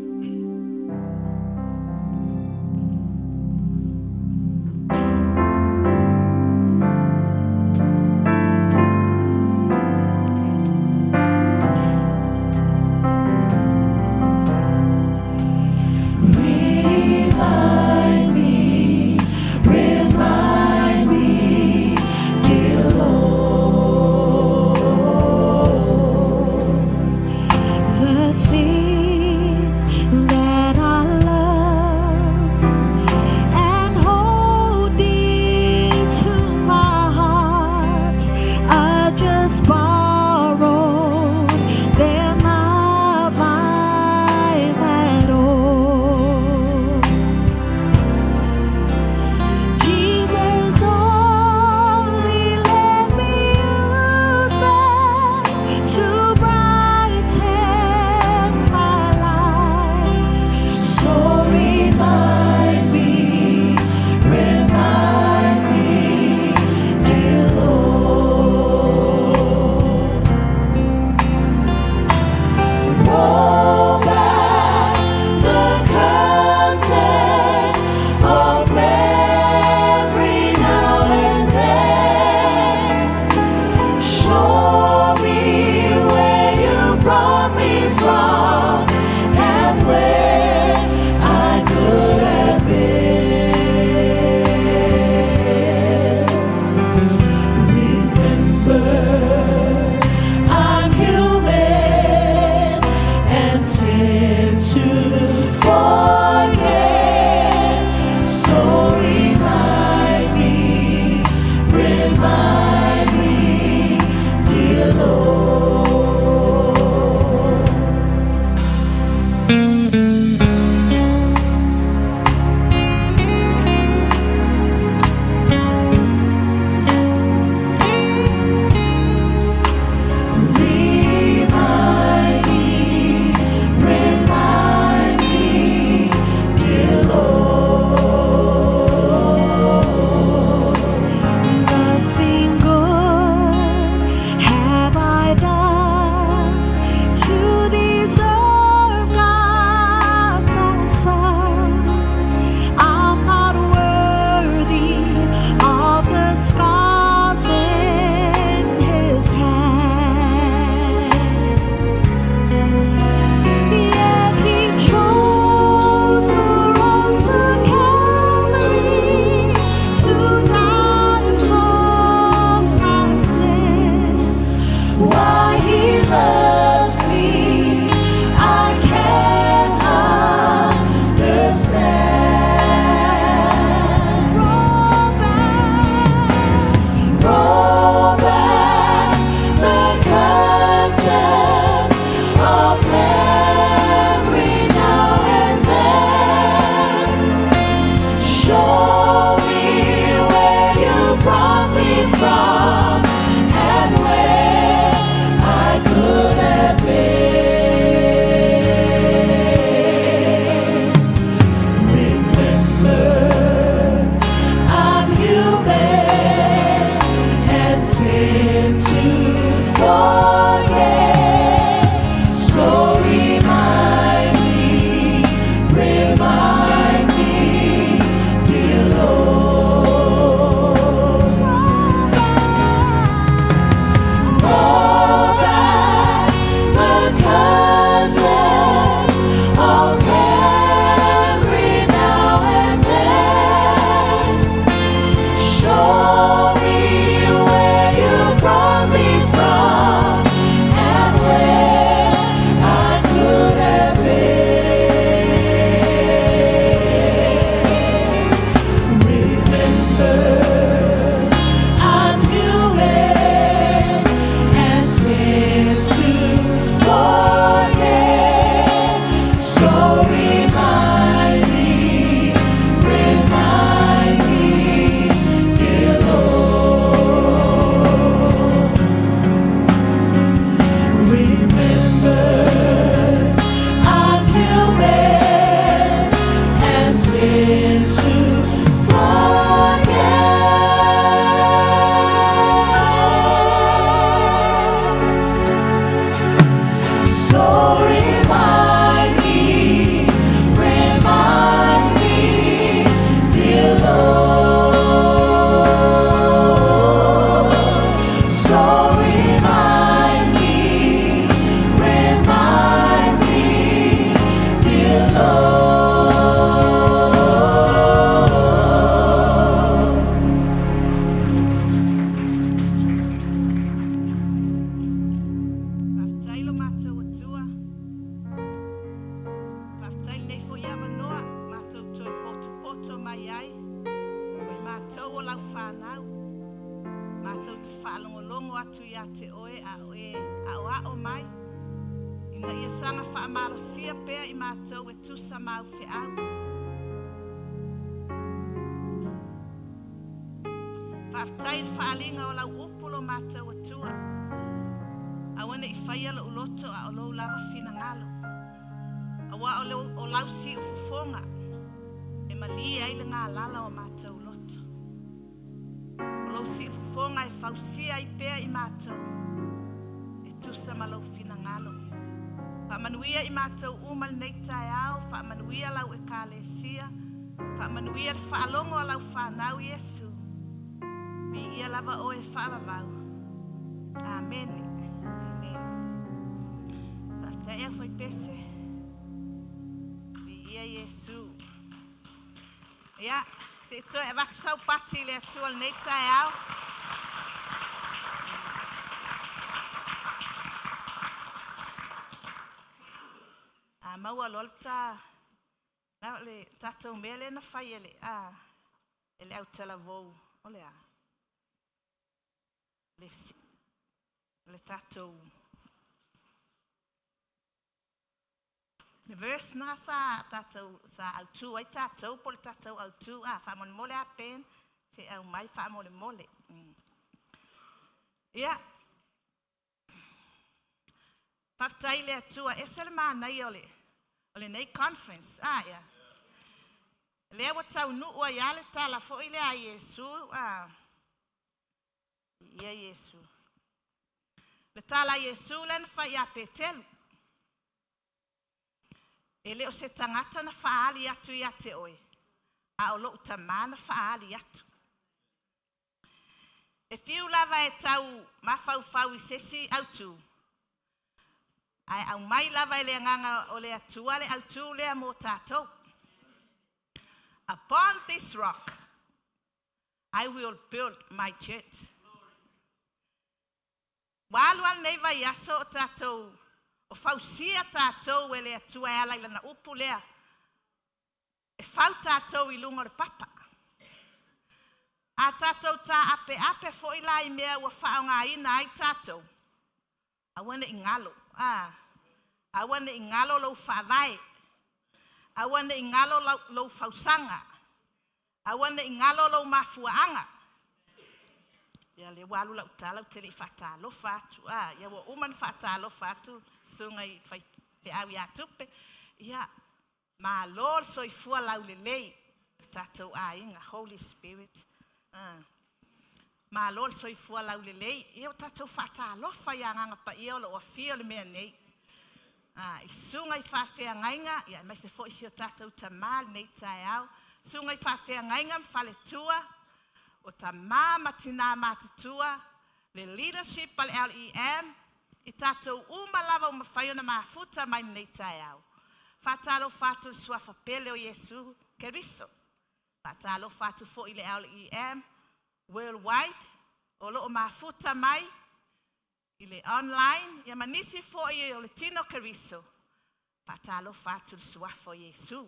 lau. Mātou te whaalongolongo atu ia te oe a o mai. Ina ia sanga whaamaro sia pēr I mātou e tusa mau whi au. Whaaftai whaalinga o lau upulo mātou atua. Awana I whaiala uloto a o lou lava whina ngalo. Awa o lau si ufufonga. E malia I le ngā lala o mātou loto. O lau si ufufonga e whausia I pēr I mātou. E tusa malau whina ngalo. Whaamanuia I mātou umal nei tai au. Whaamanuia lau e kālesia. Whaamanuia le whaalongo a lau whanau Yesu. Mi ia lava o e whaavavau. Amen. Amen. Whaatea whai pese. Mi ia Yesu. Ia, se to e watu sau pati le atua nei tai au. Maua lolta. Nau le tatou mele na whai ele. Ele au tala vou. Ole a. Le tatou. Le verse na sa tatou sa autu ai tatou po le tatou autu whamone mole a pen se au mai whamone mole. Ia. Paftai le atua esele mānai ole nei conference. Ia. Le wa tau nu o ia le tala fo ile a Yesu. Ia Yesu. Le tala Yesu len fa ia petelu. Ele o se tangata na faali atu ia te oe. A o lo utamana faali atu. E fiu lava e tau mafau I sesi autu. Ai au mai lava ele nganga o le atua le autu le mo tatou. Upon this rock, I will build my church. Walual nei vai aso o tatou. O fausia tatou ele atua e ala ilana upu lea. E fau tatou I lunga le papa. A tatou ta ape fo ila I mea ua whaonga ina ai tatou. Awane ingalo. Awane ingalo lau whaavai. Awane ingalo lau fausanga. Awane ingalo lau mafuaanga. Ia le walu lau tala te le whatalo whatu. Ia wa uman whatalo whatu. Sungai whai au ia tupe. Ia ma lor soi fua lau le lei. Tatou a inga Holy Spirit. Ma lor soi fua lau le lei. Ia tatou whatalo whai anganga pa ia o lo wafia le mea nei. I sungai whawhea ngainga. Ia mai se fo isi o tatou tamal nei tai au. Sungai whawhea ngainga mwhale tua. O ta mama tina matutua, le leadership al LEM, I tatou lava mawhaiona mafuta mai nei tai au. Whatalo whatu suafa pele o Yesu Keriso. Whatalo whatu fo I le LEM, worldwide, o loo mafuta mai, I le online, ia manisi fo I o le tino Keriso. Whatalo whatu suafa o Yesu.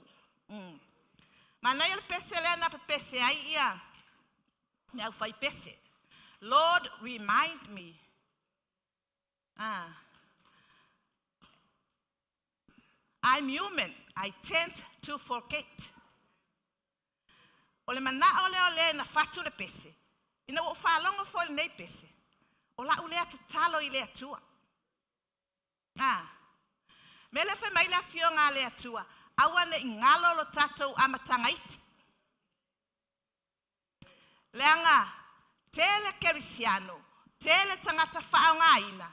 Manai o le pese lea na pese ai ia. Now fai pese. Lord, remind me. I'm human. I tend to forget. Ole mana ole na fatu le pese. Ina o whalongo fo le nei pese. Ola ulea te talo I le atua. Mele fe mai la fionga le atua. Awane ingalo lo tatou amatanga iti. Leanga, tele kerisiano, tele tangata whaonga ina.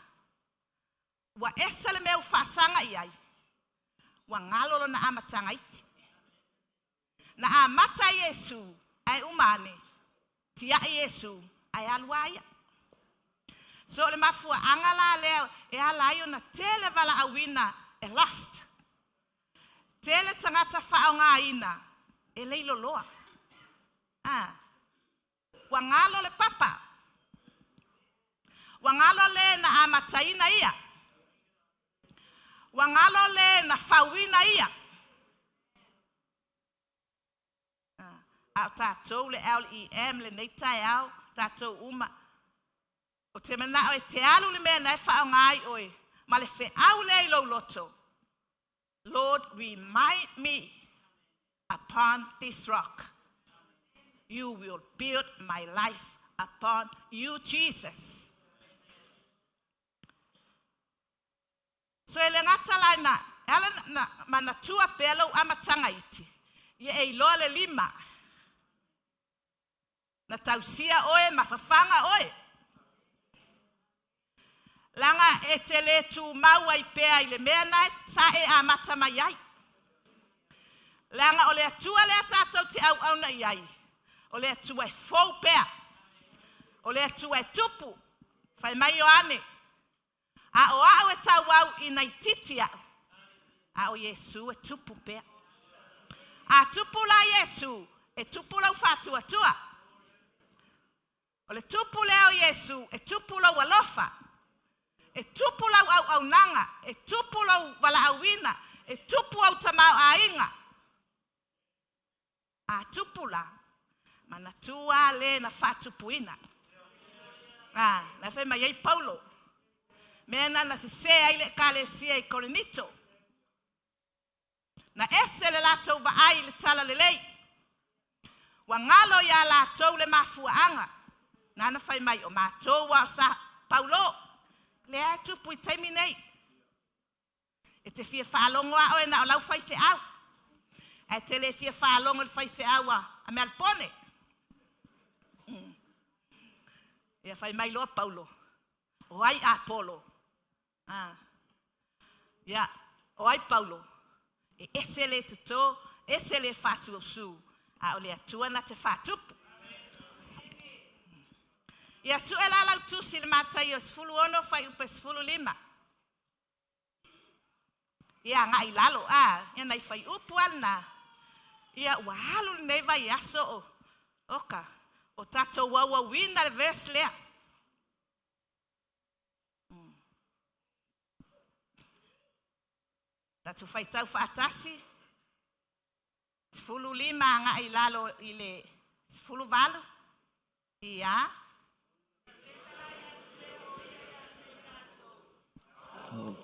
Wa esale meu whasanga iai. Wa ngalolo na amatanga iti. Na amata Yesu ai umane. Tia Yesu ai aluaya. So le mafua angala leo e alayo na tele vala awina e lost. Tele tangata whaonga ina e leilo loa. Wangalo le papa. Wangalo le na amataina ia. Wangalo le na fawina ia. A tātou le Aloalii le nei tai au, tātou uma. O te mana o te alu le mea nei whao ngai oe. Ma le whe au le ilo loto. Lord, remind me upon this rock. You will build my life upon you, Jesus. So ele ngata lai na, ele na manatua pelo amatanga iti. Ye e loa le lima. Na tausia oe, mafafanga oe. Langa e te le tu maua I pea I le mea nai, sa e amata mai ai. Langa o le atua le atatou te au au na iai. O le atua e fou pea. O le atua e tupu. Fai mai o ane. A o au e tau au I nei titia. A o Yesu e tupu pea. A tupu la Yesu. E tupu lau fatua tua. O le tupu leo Yesu. E tupu lau alofa. E tupu lau au nanga. E tupu lau wala auina. E tupu au tamau ainga. A tupu la. Mana tua le na fatupuina. Na fe mai ei Paulo. Mena na se ai le kalesia I Korinito. Na ese le latou va ai le tala le lei. Wa ngalo ya latou le mafuanga. Na na fai mai o matou wa sa Paulo. Le ai tupu I taimi nei. E te fia whalongo a oe na o lau fai fe au. E te le fia whalongo le fai fe au a me alpone. Ia fai mai loa Paulo. O ai Apolo. Ia, o ai Paulo. E ese le tuto, ese le fasu su. A o le atua na te whatupu. Ia su e la lau tu si le matai o sfulu ono fai upe sfulu lima. Ia ngai lalo, ia nai fai upu ana. Ia ua halu nei vai aso o. Oka. O tato wawa wina le verse lea. Tatu fai tau whaatasi. Sfulu lima ngai lalo I le sfulu valu. Ia.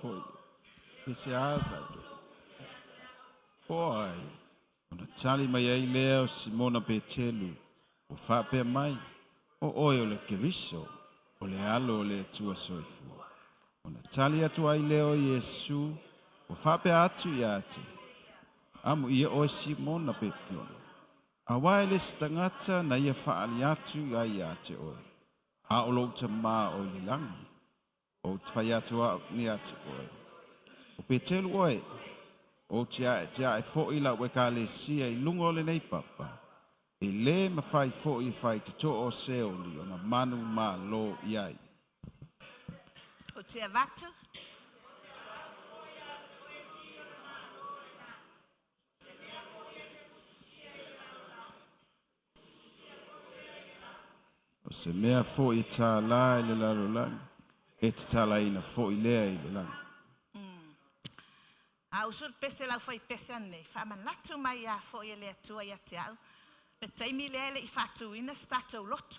Foi. Ese asa. Oi. Ona tali mai ai leo Simona Petelu. O whape mai. O oi o le keriso. O le alo o le tua soifu. Ona tali atu ai leo Yesu. O whape atu I ate. Amu ia o Simona Petelu. Awai le stangata na ia whaali atu ai ate oi. A o lo tama o li langi. O tfai atua ni ate oi. O Petelu oi. O tia e fo ila we ka le sia I lungo le nei papa. E le ma fai fo I fai te to o se o li o na manu ma lo iai. O tia vatu. O se mea fo I tā la I le laro lang. E te tā la ina fo I lea I le lang. A usur pese lau fai pese ane. Whaman latu mai a fo I lea tua I ate au. Le taimi lea le I fatu ina statou lotu.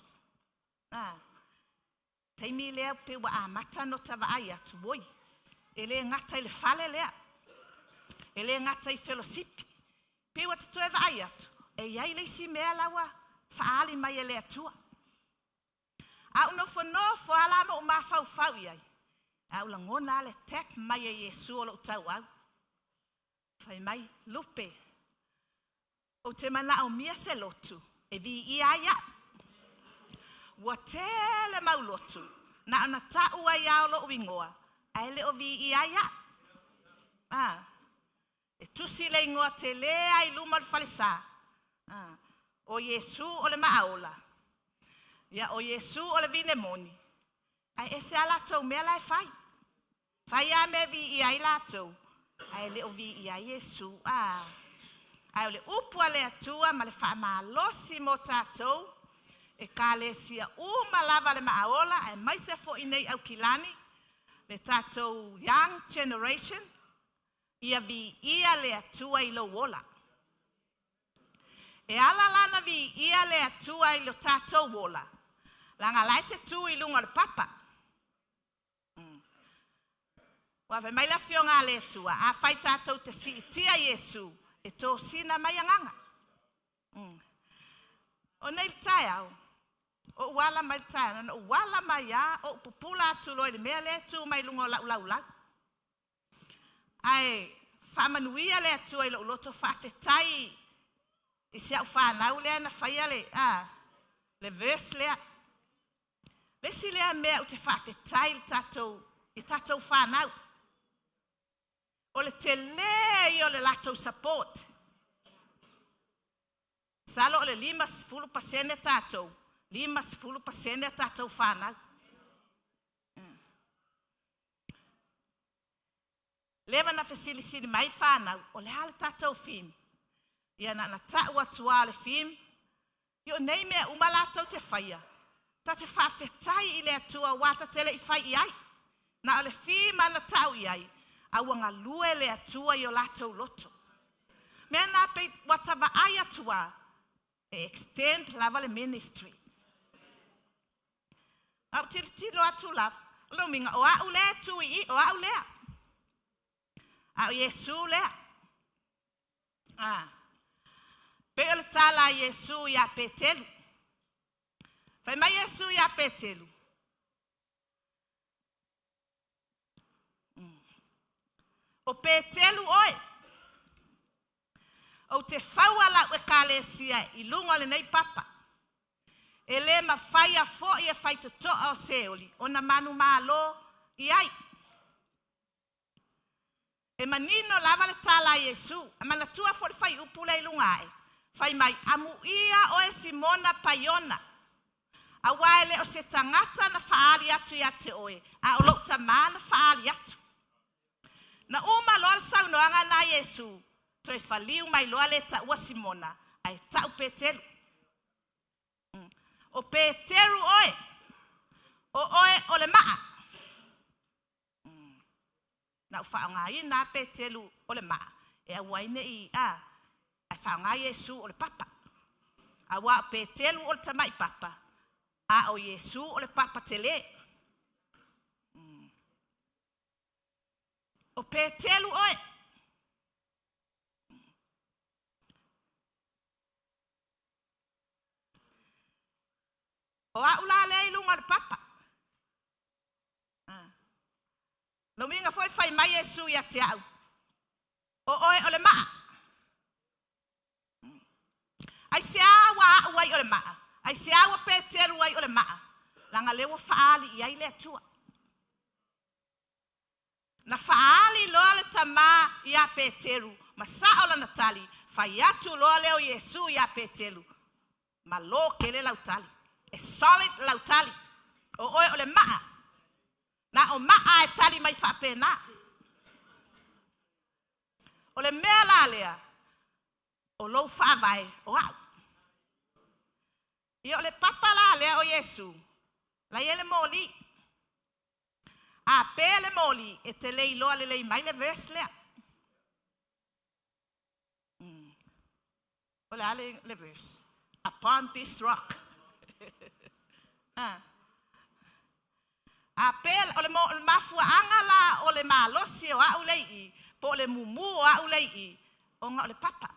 Taimi lea pe wa a mata no tawa ai atu woi. E le ngata I le fale lea. E le ngata I fellowshipi. Pe wa tatoe wa ai atu. E iai le si mea lawa. Faali mai e lea tua. Au no fo ala mo ma fau iai. Au la ngona le tek mai e Yesu o lo tau au. Fai mai Lupe. O te mana o mia se lotu. E vi ia ia. Wa tele mau lotu. Na ona tau ai au lo uingoa. Ai le o vi ia ia. E tusi le ingoa te le ai luma le falisa. O Yesu o le maaola. Ia o Yesu o le vine moni. Ai ese ala tau mea lai fai. Fai a me vi ia I latou. Ai le o vi ia Yesu. Ai o le upua le atua ma le wha maalosi mo tātou. E ka le sia uma lava le maaola. Ai mai se fo inei au kilani. Le tātou young generation. Ia vi ia le atua I lo wola. E ala lana vi ia le atua I lo tātou wola. Langa lai te tū I lunga le papa. Wa ve mai la fionga le atua. A whai tātou te si tia Yesu. E tō sina mai anganga. O nei tai au. O wala mai tai. O wala mai a. O pupula atu loi le mea le atu mai lunga lau lau lau. Ai, whamanuia le atua I lo loto whate tai. I se au whanau lea na whaia le, le verse lea. Le si lea mea o te whate tai I tātou whanau. O le te lea I o le latou support. Salo o le 5% tātou. 5% tātou whanau. Lewa na whesilisiri mai whanau. O le hale tātou fim. Ia na tau atua le fim. Io nei mea umalatou te whaia. Ta te whawhetai I le atua wata tele I whai I ai. Na o le fim ana tau I ai. Awanga lue le atua I o latou loto. Mea na pe watawa ai atua. E extend lava le ministry. Au tilo atu lava. Lo minga o au lea tu I o au lea. Au Yesu lea. Pe o le tala Yesu ia petelu. Fai mai Yesu ia petelu. O petelu oe. O te whauala ue kālesia I lunga le nei papa. E le ma whai a fo I e whai te toa o seoli. O na manu malo I ai. E manino lava le tala Yesu. A manatua fo le whai upule I lunga ai. Whai mai amu ia o e Simona Paiona. A waele o se tangata na whaali atu I ate oe. A o lota maa na whaali atu. Na uma loa saunoanga na Yesu. Toi whaliu mai loa le ta ua Simona. Ai tau Petelu. O Petelu oe. O oe o le maa. Na whaonga I na Petelu o le maa. E a waine I ai whaonga Yesu o le papa. A wa Petelu o le tamai papa. A o Yesu o le papa tele. O Petelu oe. O a ula le ilunga le papa. No minga foi fai mai Yesu ia te au. O oe o le maa. Ai se awa uai o le maa. Ai se awa Petelu uai o le maa. Langa lewa faali I ai le atua. Na faali loa le tama ia Petelu. Ma sao la natali. Fai atu loa leo Yesu ia Petelu. Ma lo kele lautali. E solid lautali. O oe o le maa. Na o maa e tali mai whapena. O le mea la lea. O lou whawai o au. I o le papa la lea o Yesu. La ele moli. A pele moli. E te lei loa le lei mai le verse lea. O le ale le verse. Upon this rock. A pel o le mafua angala o le malosi o au lei po le mumu o au lei o nga o le papa.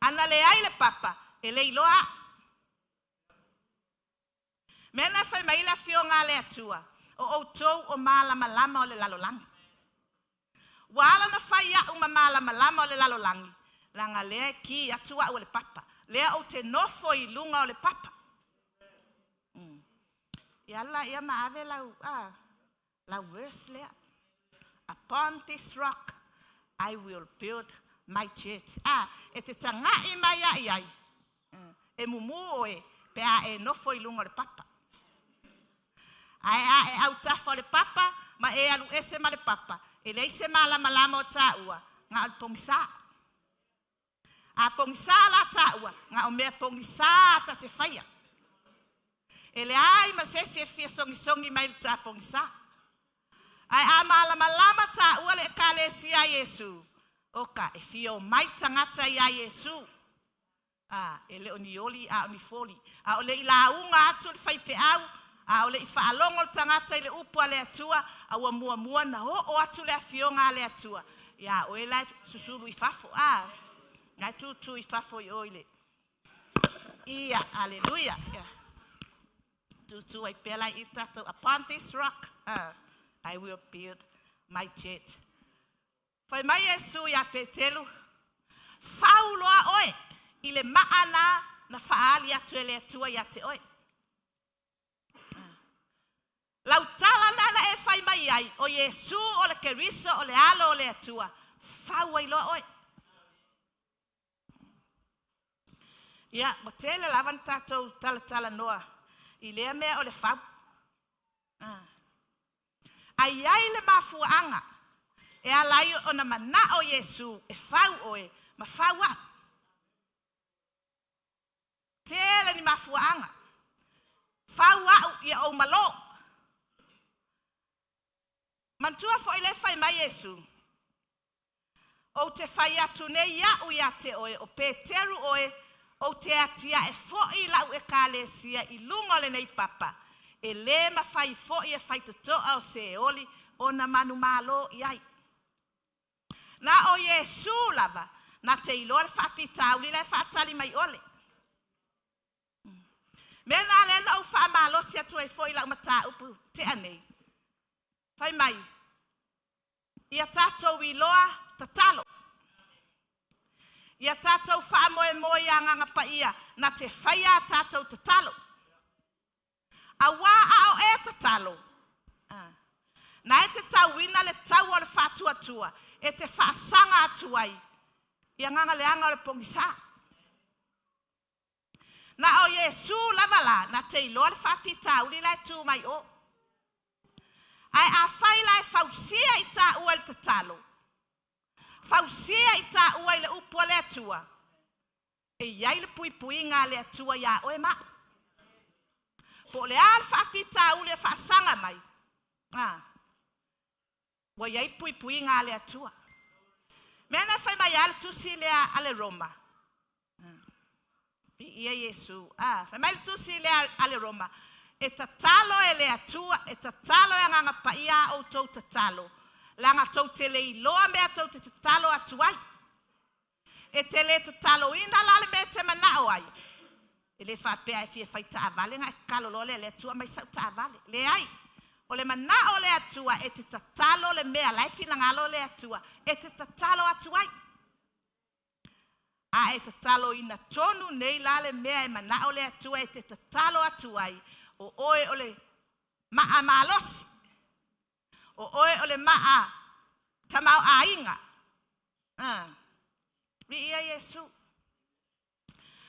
Ana le ai le papa e lei loa. Mena fai mai la fionga le atua o tou o malama lama o le lalolangi. Wala na fai a uma malama lama o le lalolangi. Langa lea ki atua o le papa. Lea o te nofo I lunga o le papa. Iala ia maave lau verse lea. Upon this rock I will build my church. E te tangai mai ai. E mumu oe pea e nofo I lunga o le papa. Ai e au tafo le papa ma e alu ese ma le papa. E le ise malama lama o taua nga al pongisa. A pongisa la taua nga o mea pongisa ta te whaia. Ele ai ma se fia songi mai ta pongisa. Ai a malama lama taua le kalesia Yesu. Oka e fio mai tangata ia Yesu. Ele oni oli a oni foli. Ole I launga atu le fai feau. Ole I whaalongo le tangata I le upua le atua. Aua mua na o atu le afionga le atua. Ia o elai susuru I fafo. Ngai tu I fafo I oile. Ia, hallelujah. Tu I pela I tato. Upon this rock, I will build my church. Fai mai Yesu ia petelu. Fauloa oe. I le maana na faali atu ele atua ia te oe. Lautala nana e fai mai ai. O Yesu o le keriso o le alo o le atua. Fau ai loa oe. Ia, mo tele lavan tatou tala noa. I lea mea o le fau. Ai le mafuanga. E alai o na mana o Yesu. E fau oe. Ma fau a. Tele ni mafuanga. Fau a ia o malo. Mantua fo ile fai mai Yesu. O te fai atu ne ia u ia te oe. O Peteru oe. O te atia e fo'i lau e kālesia I lunga le nei papa. E le ma fai fo'i e fai tutoa o se oli o na manu malo iai. Na o Yesu lava, na te ilo le whapitau li le whatali mai ole. Mena le lau wha malo si atu e fo'i lau mata upu te anei. Fai mai. Ia tatou iloa tatalo. Ia tātou wha moe a nganga pa ia, na te whaia tātou tatalo. A wā ao e tatalo. Na e te tauina le tau o le whatua tua, e te whaasanga atuai. Ia nganga le anga o le pongisa. Na o Yesu lavala, na te ilo le whapita uri lai tū mai o. Ai a whai lai whausia I tā ua le tatalo. Fausia I tā ua I le upua le atua. E iai le pui ngā le atua ia oe ma. Po le al whapita u le whaasanga mai. Wa iai pui ngā le atua. Mena whai mai ale tusi lea ale Roma. Ia Yesu. Whai mai tusi lea ale Roma. E tatalo e le atua. E tatalo e nganga pa ia o tau tatalo. Langa tau te le iloa mea tau te tatalo atuai. E te le tatalo ina lale me te manao ai. E le whapea e fia whai taavale. Nga e kalolo le atua mai sau taavale. Le ai. O le manao le atua e te tatalo le mea laifi na ngalo le atua. E te tatalo atuai. E tatalo ina tonu nei lale mea e manao le atua e te tatalo atuai. O oe o le maa malosi. O oe o le maa tamau a inga. Vi ia Yesu.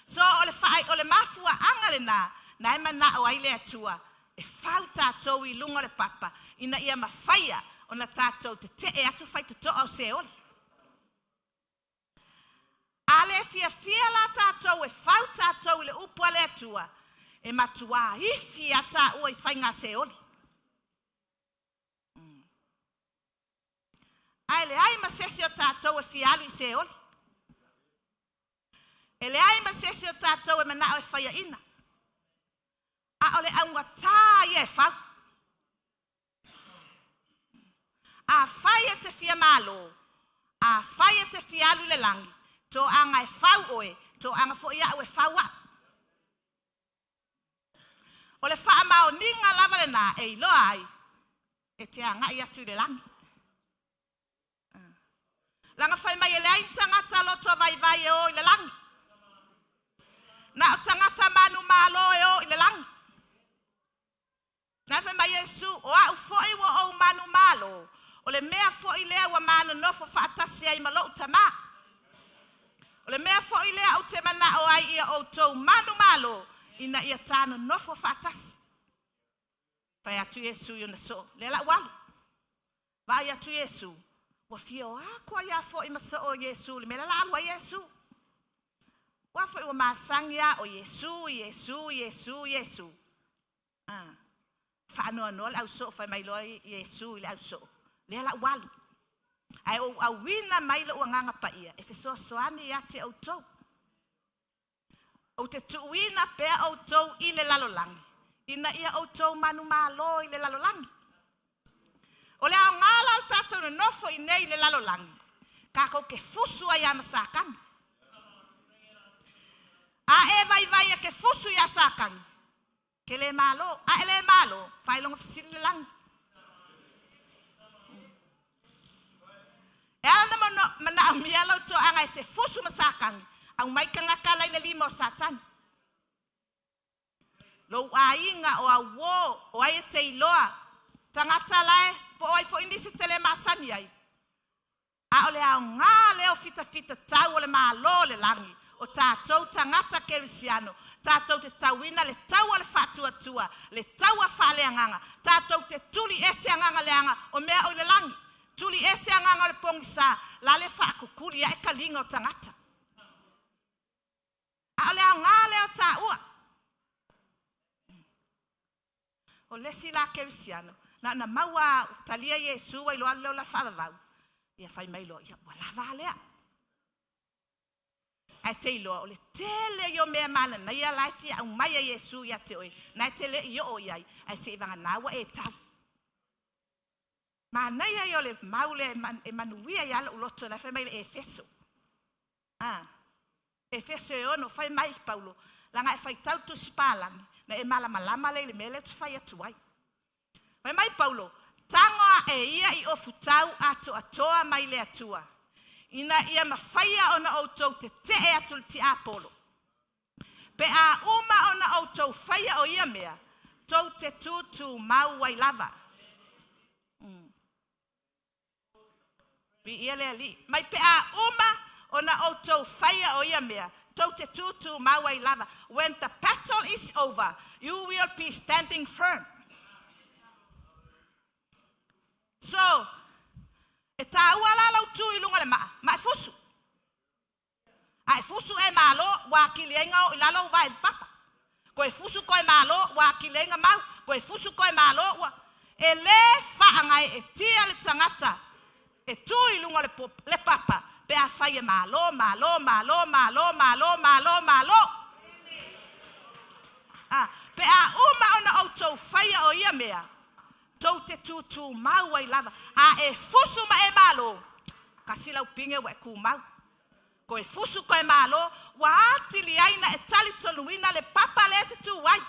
So o le whaai o le mafua anga le nā. Na e mana o ai le atua. E whau tātou I lunga le papa. Ina ia mawhaia o na tātou te e atu whai tuto au se oli. Ale fia la tātou e whau tātou I le upua le atua. E matua ifi ata ua I whai ngā se oli. Ai le ai masesi o tātou e fialu I se oli. E le ai masesi o tātou e manao e whaia ina. A o le aunga tā I e whau. A whaia te fia malo. A whaia te fialu le langi. Tō anga e whau oe. Tō anga fo ia o e whau a. O le wha mao ninga lava le nā e iloa ai. E te anga I atu le langi. Langa whai mai e le ai tangata loto vai e o I le langi. Na o tangata manu malo e o I le langi. Na whai mai Yesu o au foi wa o manu malo. O le mea foi lea wa manu nofo whaatasi ai malo utama. O le mea foi lea au te mana o ai ia o tau manu malo. Ina ia tāna nofo whaatasi. Whai atu Yesu I ona so. Le la walu. Vai atu Yesu. Wa fio kwa ia fo I masa o Yesu. Le mela la alwa Yesu. Wa fo I wa masangia o Yesu. Whanoa noa le au so. Whai mai loa Yesu I le au so. Le la walu. Ai o awina mai le uanganga pa ia. E fesoa soani ia te autou. O te tuina pea autou i le lalolangi. Ina ia autou manu malo i le lalolangi. O le au ngala o tatou na nofo i nei le lalolangi. Kako ke fusu ai ana sakang. A e vai ke fusu ia sakang. Ke le malo, a ele malo, fai longa fisili le langi. E ala mana mia lau to anga e te fusu masakang. Au mai ka ngaka lai le lima o satan. Lo a inga o a wo, o ai te iloa. Tangata lai, po oi fo indisi tele masani ai. A ole au ngā leo fita tau ole malo le langi. O tātou tangata kerisiano. Tātou te tauina le tau ale whātua, le tau a whāleanganga. Tātou te tuli ese anganga leanga o mea o le langi. Tuli ese anganga le pongisa, la le whaakukuri a eka linga o tangata. A ole au ngā leo tā ua. O lesi la kerisiano. Na maua talia Yesu wa iloa leo la whaavavau. Ia whai mai loa, ia wala valea. Ai te iloa, o le tele yo mea mana, na ia laifi au mai a Yesu ia te oi. Na tele i o iai, ai se iwanga nawa e tau. Ma na ia yo le maule e manuia ia la uloto, na whai mai le Efeso. Efeso e ono, whai mai Paulo. Langa e whai tau tu sipalangi, na e malama le mele tu whai atuai. Whai mai Paulo, tangoa e ia i ofu tau ato atoa mai le atua. Ina ia mawhaia ona outou te e atu ti Apolo. Pe a uma ona outou whaia o ia mea, tou te tutu mau wai lava. Ia le ali. Mai pe a uma ona outou whaia o ia mea, tou te tutu mau wai lava. When the battle is over, you will be standing firm. So, e tā ua la lau tū i lunga le maa, ma e fusu. A e fusu e malo, wa ki leenga o ilalo vai papa. Ko e fusu ko e malo, wa ki leenga mau, ko e fusu ko e malo, wa e le whaangai e tia le tangata, e tū i lunga le papa, pe a whai e malo. Pe a uma ona outou whaia o ia mea, tou te tutu mau ai lava. A e fusu ma e malo. Kasi lau pinge wa e ku mau. Ko e fusu ko e malo. Wa ati li aina e tali toluina le papa le te tu wai.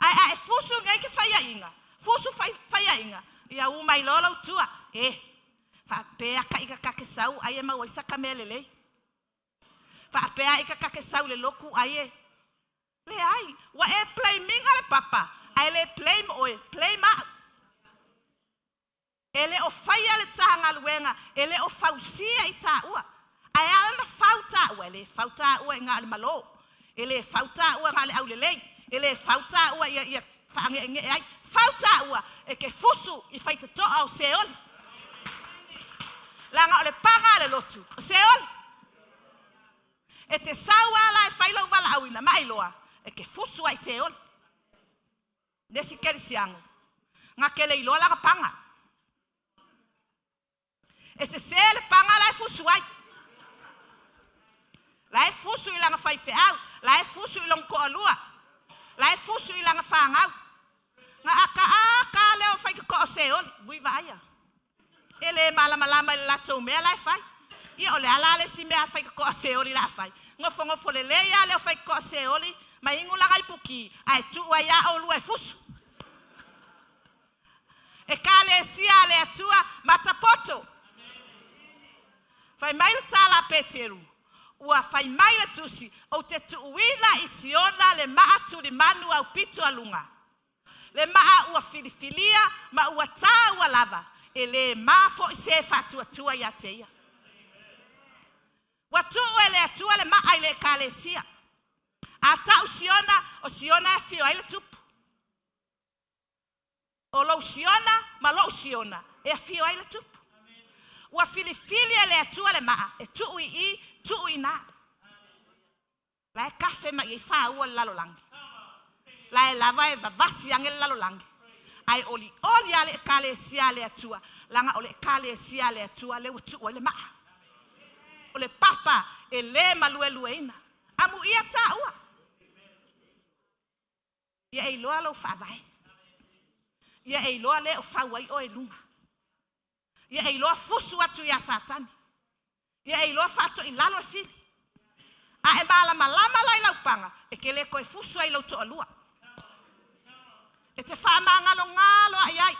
A e fusu ngai ke whaia inga. Fusu whaia inga. Ia umai lolo tua. Fa pea ka ika kake sau. Ai e mau isa kamelelei. Fa pea ika kake sau le loku ai e. Le ai. Wa e play minga le papa. Ai le play mo oe, play ma. Ele o whaia le tanga luenga, ele o whausia i tā ua. Ai ala na whauta ua, ele whauta ua i ngā le malo. Ele whauta ua ngā le aulelei. Ele whauta ua ia whaange nge ai. Whauta ua e ke fusu i whaita toa o seoli. Langa o le panga le lotu, o seoli. E te sau ala e whailau wala auina, mailoa, e ke fusu ai seoli. Nesi kerisiango. Nga kele iloa la panga. E se le panga la e fusu ai. La e fusu i langa whai whiau. La e fusu i longo alua. La e fusu i langa whangau. Nga aka leo whai ko o seoli. Bui vaia. Ele malama le lato mea la e whai. Ia ole ala le si mea whai ko o seoli la whai. Ngofo le leia leo whai ko o seoli. Ma ingu la gai puki. Ai tu wa ia o lua e fusu. E ka le sia le atua matapoto. Fai mai le tala Peteru. Ua fai mai le tusi. O te tuuina i siona le maa turi manu au pitu alunga. Le maa ua filifilia ma ua taa ua lava. E le maa fo i se fatua tua ia te ia. Watu e le atua le maa i le ka le sia. A ta o siona e fio ai le tupu. O lo siona, ma lo siona. E fio ai le tupu. Ua filifili e le atua le maa. E tuu i na. La e kafe ma i wha ua lalolangi. La e lava e vavasi ange lalolangi. Ai oli ale kale siale atua. Langa ole kale siale atua le utu ole maa. Ole papa e le maluelueina. Amu ia taua. Ia e loa lo whawai. Ia e loa le o whawai o e lunga. Ia e loa fusu atu ia satani. Ia e loa whato I lalo e whiri. A e malama lai laupanga. E ke le koe fusu ai lau to alua. E te whamangalo ngalo ai ai.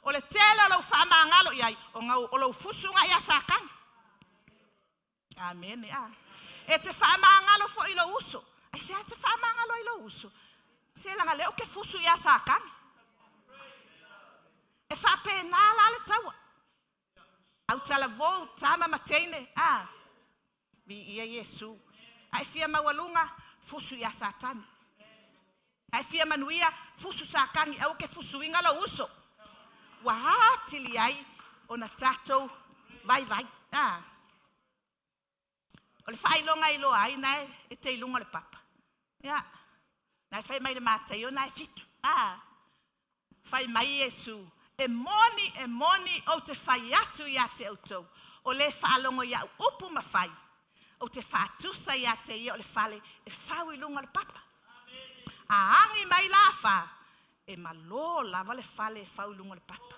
O le tele lau whamangalo ai. O lau fusu nga ia sakani. Amen. E te whamangalo fo I lo uso. Ai se te whamangalo I lo uso. Se langa leo ke fusu ia sakani. E whapena le taua. Au tala vou, tama mateine. Vi ia Yesu. Ai fia mawalunga, fusu ia satani. Ai fia manuia, fusu sakani. Au ke fusu inga lo uso. Wahatili ai, ona tatou, vai. O le whailonga ilo ai, nai, e te ilunga le papa. Ia. Nai whai mai le mātai o nai fitu. Whai mai Yesu. E moni o te whai atu ia te autou. O le whaalongo ia upu ma whai. O te whaatusa ia te ia o le whale. E whau ilunga le papa. A angi mai la wha. E malo lava le whale e whau ilunga le papa.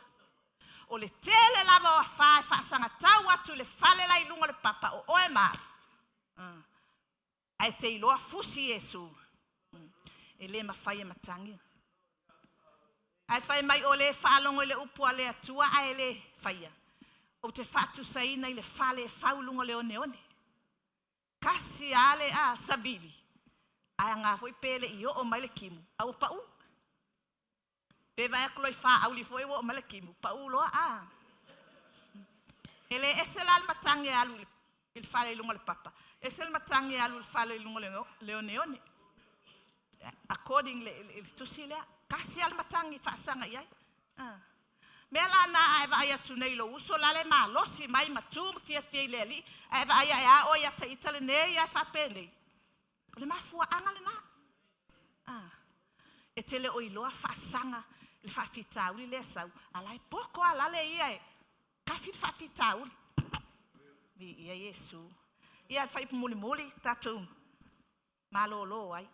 O le tele lava o wha e whaasanga tau atu le whale la ilunga le papa. O oe maa. Ai te iloa fusi Yesu. E le mawhai e matangi. Ai whai mai o le whaalongo le upua le atua ai le whaia. O te whatu saina I le whale e whaulungo le one. Kasi ale a sabili. Ai ngā foi pele I o mai le kimu. Au pau. Pe vai akloi wha au li foi o mai le kimu. Pau loa a. Ele eselal matangi alu il whale ilungo le papa. Esel matangi alu il whale ilungo le one. According le tusi lea. Kasi al matangi whaasanga iai. Mea la na ai vai atu nei lo uso lale ma losi mai matum fia le ali. Ai vai ai a o ia te itale nei ai whapene. O le mafua anga le na. E tele o iloa whaasanga le whawhitauri le sau. Alai poko a lale iai. Kafi whawhitauri. Vi ia Yesu. Ia whai muli tatu. Malolo ai.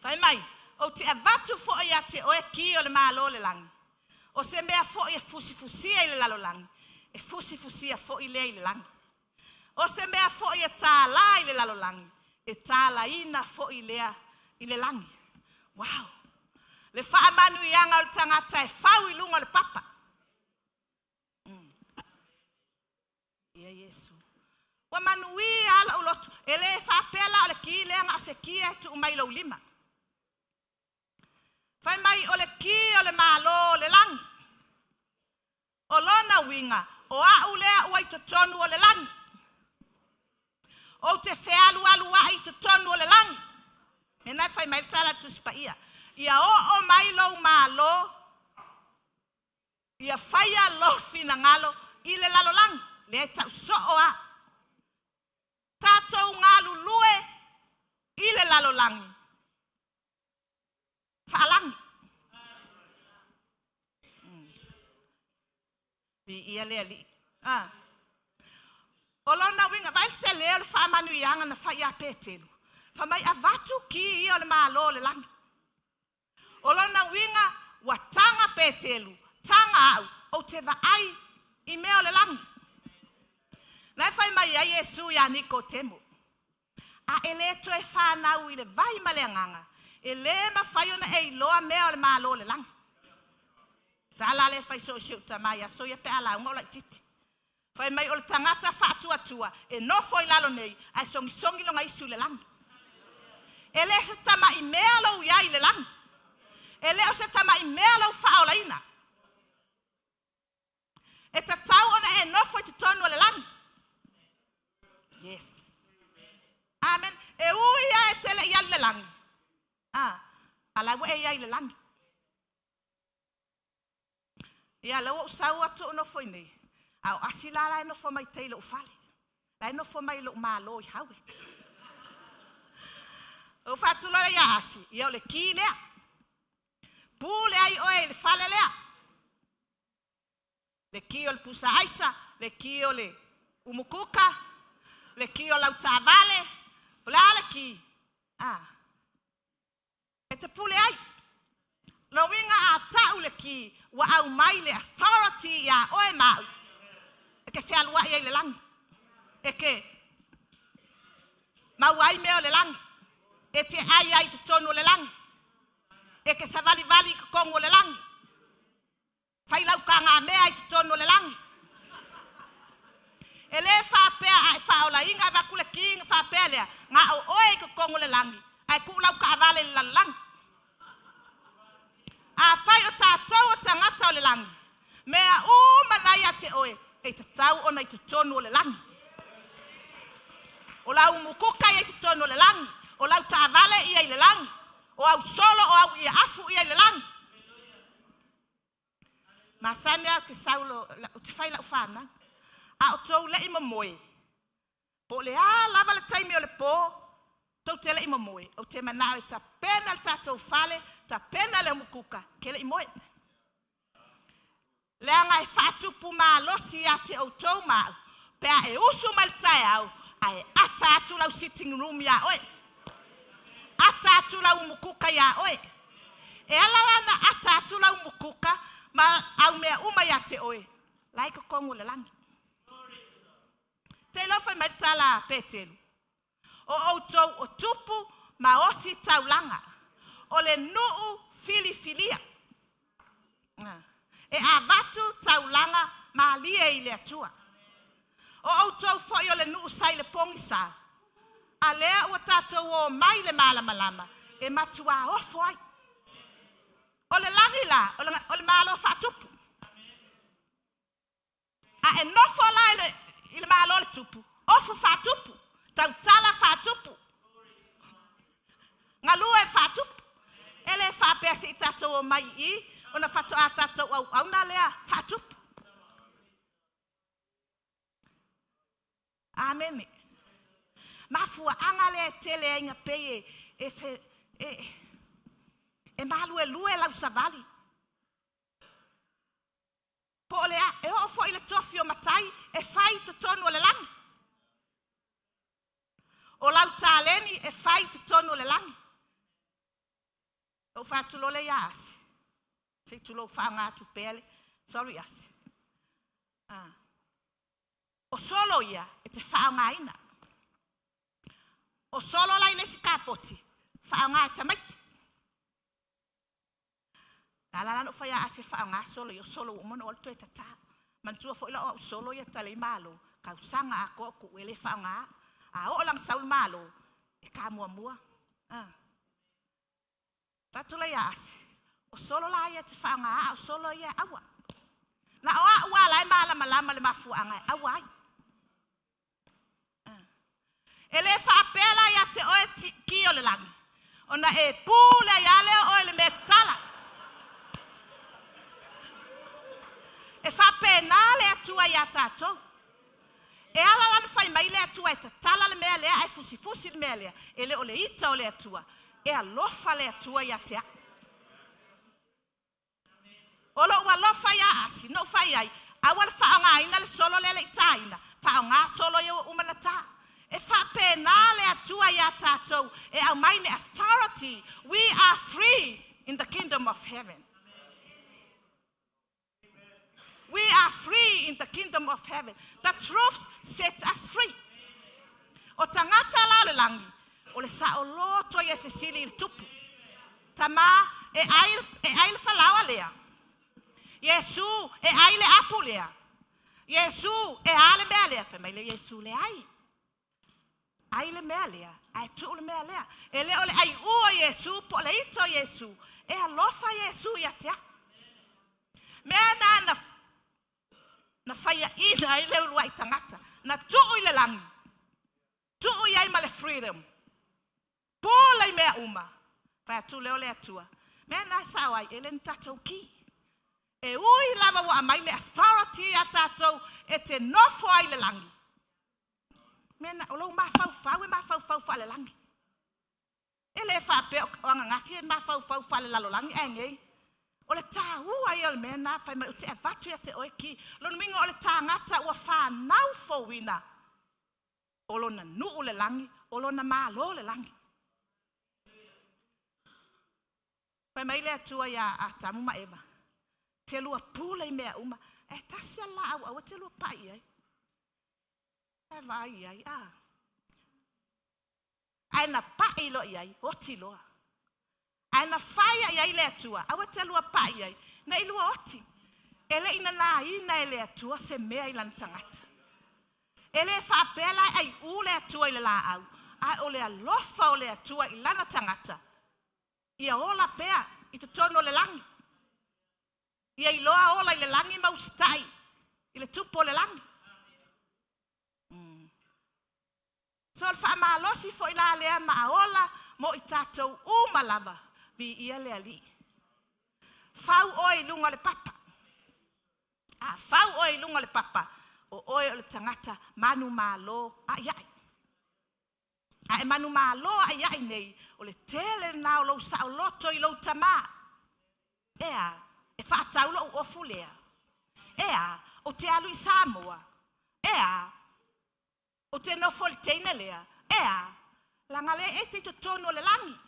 Whai mai, o te avatu fo ia te oe ki o le malo le langi. O se mea fo ia fusifusia I le lalo langi. E fusifusia fo I le langi. O se mea fo ia tāla I le lalo langi. E tāla ina fo I le langi. Wow. Le whaamanu ianga o le tangata e whau I lunga le papa. Ia Yesu. Wa manui ala ulotu. E le whapela o le ki leanga o se ki e tu umai lau lima. Whai mai o le ki o le malo le langi. O lona winga, o au lea ua I totonu o le langi. O te whealu alu wa I totonu o le langi. Mena whai mai tala tuspa ia. Ia o mai lau malo. Ia whaia lo fina ngalo I le lalo langi. Le tau so o a. Tatou ngalu lue I le lalo langi. Whaalangi. Ia le ali. O lona winga, vai te leo le whamanu ianga na whaia petelu. Whamai avatu ki I o le malo le langi. O lona winga, wa tanga petelu, tanga au, o te vaai I meo le langi. Nai whai mai ai Yesu ia niko temo. A eleto e whanau I le vai maleanganga. E le mawhaiona e iloa mea o le malo le langi. Tala le whai so siu tamai a soia pe ala unga o lai titi. Whai mai o le tangata whaatua e no foi lalo nei ai songi longa isu le langi. E le se tama I mea lau iai le langi. E le o se tama I mea lau whaolaina. E ta tau ona e no foi te tonu o le langi. Yes. Amen. E uia e tele ia le langi. Ala wa e ia le langi. Ia lau o sau atu no foi nei. Au asila la no fo mai teilo ufale. La no fo mai lo malo I hawe. O fatulora ia asi, ia o le ki lea. Pule ai oe le fale lea. Le ki o le pusa aisa, le ki o le umukuka, le ki o lau tāvale, pula le ki. E te pule ai. Lo winga a tau le ki, wa au mai le authority ia oe mau. E ke whialua ia i le langi. E ke mau ai meo le langi. E te ai te tonu le langi. E ke sa vali ka kongo le langi. Fai lau ka ngā mea ai te tonu le langi. E le whapea ai whaola inga waku le ki inga whapea lea. Ngā o oe ka kongo le langi. Ai ku lau ka avale le langi. A whai o tātou o tangata o le langi. Mea manai a te oe. E te tau ona i te tonu o le langi. O lau mukuka i te tonu o le langi. O lau tāvale ia i le langi. O au solo o au ia afu ia i le langi. Masane au ke saulo, o te whaila u whana. A o tau le ima moe. Po le lava le taimi o le po. Tau te le ima moe. O te manao e ta pena le tātou whale, ta pena le mukuka. Ke le imoe. Le anga e whatupu maa losi a te o tau maa. Pea e usu mai tai au. A e ata atu lau sitting room ya oe. Ata atu lau mukuka ya oe. E alalana ata atu lau mukuka. Ma au mea uma ya te oe. Laiko kongo le langi. Te lofa mai tala petelu. O tau o tupu ma osi taulanga. O le nuu filifilia. E avatu taulanga ma lia i le atua. O tau foi o le nuu sai le pongisa. A lea ua tātou o mai le malama. E matua ofo ai. O le langi la, o le malo whatupu. A e nofo la i le malo le tupu. Ofo whatupu. Tau tala whatupu. Ngalua e whatupu. Ele whapesi i tātou o mai i. Ona whatu a tātou au na lea whatupu. Amen. Mafua angale tele inga peye e malu e lue lau savali. Po lea e o fo ile tofi o matai e fai te tonu o le langi. O lau tāleni e fai te tonu o le langi. O whatulo le iasi. Se tulo whanga tu pele. Sorry asi. O solo ia e te whaonga ina. O solo lai nesi kapoti. Whaonga e tamaiti. Nalala no whaia ase whaonga solo. Yo solo umono olto e tata. Mantua fo ila o solo ia tale malo. Kausanga a koku ele whaonga. A o lang saul malo. E ka mua mua. Fatula ia ase. O solo la ia te whaonga. O solo ia awa. Na oa ua lai malama le mafuanga. Awa ai. Ele whapela ia te oe ki o le langi. Ona e pūle ia leo oe le metala. E whapena le atua ia tātou. E ala lana whai mai le atua e tatala le mea lea, e fusi le mea lea. E le o le ita o le atua. E alofa le atua ia te a. Olo ua lofa ia asi, no whai ai. Awa le whaonga ina le solo le ita ina. Whaonga solo ia umanata. E whapena le atua ia tātou. E au mai le authority. We are free in the kingdom of heaven. We are free in the kingdom of heaven. The truth sets us free. O tangata la le langi. O le sa o loto ia fesili il tupu. Tama e aile falawa lea. Yesu e aile apu lea. Yesu e ale mea lea. Femaile Yesu le ai. Aile mea lea. Ai tu le mea lea. E le ole ai ua Yesu po le ito Yesu. E alofa Yesu ia tea. Mea na whaia ina i leo lua i tangata. Na tuu i le langi. Tuu i ai ma le freedom. Pōla i mea uma. Whaia tu leo le atua. Mea na sawai e le ntatou ki. E ui lava wa mai le authority a tātou e te nofo ai le langi. Mea na o lau mawhau e mawhau le langi. E le fa pe o nga fie ma fa fa le lalolangi engei. O le tā ua i ole mena, whai mai o te avatu ia te oeki. Lona minga o le tā ngata ua whanau fōwina. O lona nuu le langi, o lona mālo le langi. Whai mai le atua ia a tamu ma eva. Te lua pūle i mea uma. E tasi ala au te lua pai ai. E vai ai, Ai na pai lo i ai, oti loa. Ai na whaia i ai le atua, awa te lua pai ai, na ilua oti. Ele ina nā ina e le atua se mea i lan tangata. Ele whapela ai u le atua i le la au. Ai o le alofa o le atua i lana tangata. Ia ola pea, i te tono le langi. Ia i loa ola i le langi maustai. I le tupo le langi. So le whaamalosi fo i la lea maaola mo i tātou umalava. Vi ia le ali. Fau oi lunga le papa. Fau oi lunga le papa. O oi o le tangata manu malo a iai. E manu malo a iai nei. O le tele nao lau sao loto i lau tama. Ea, e whaatau lau ofu lea. Ea, o te alu i Samoa. Ea, o te nofo le teine lea. Ea, langa le e te tono le langi.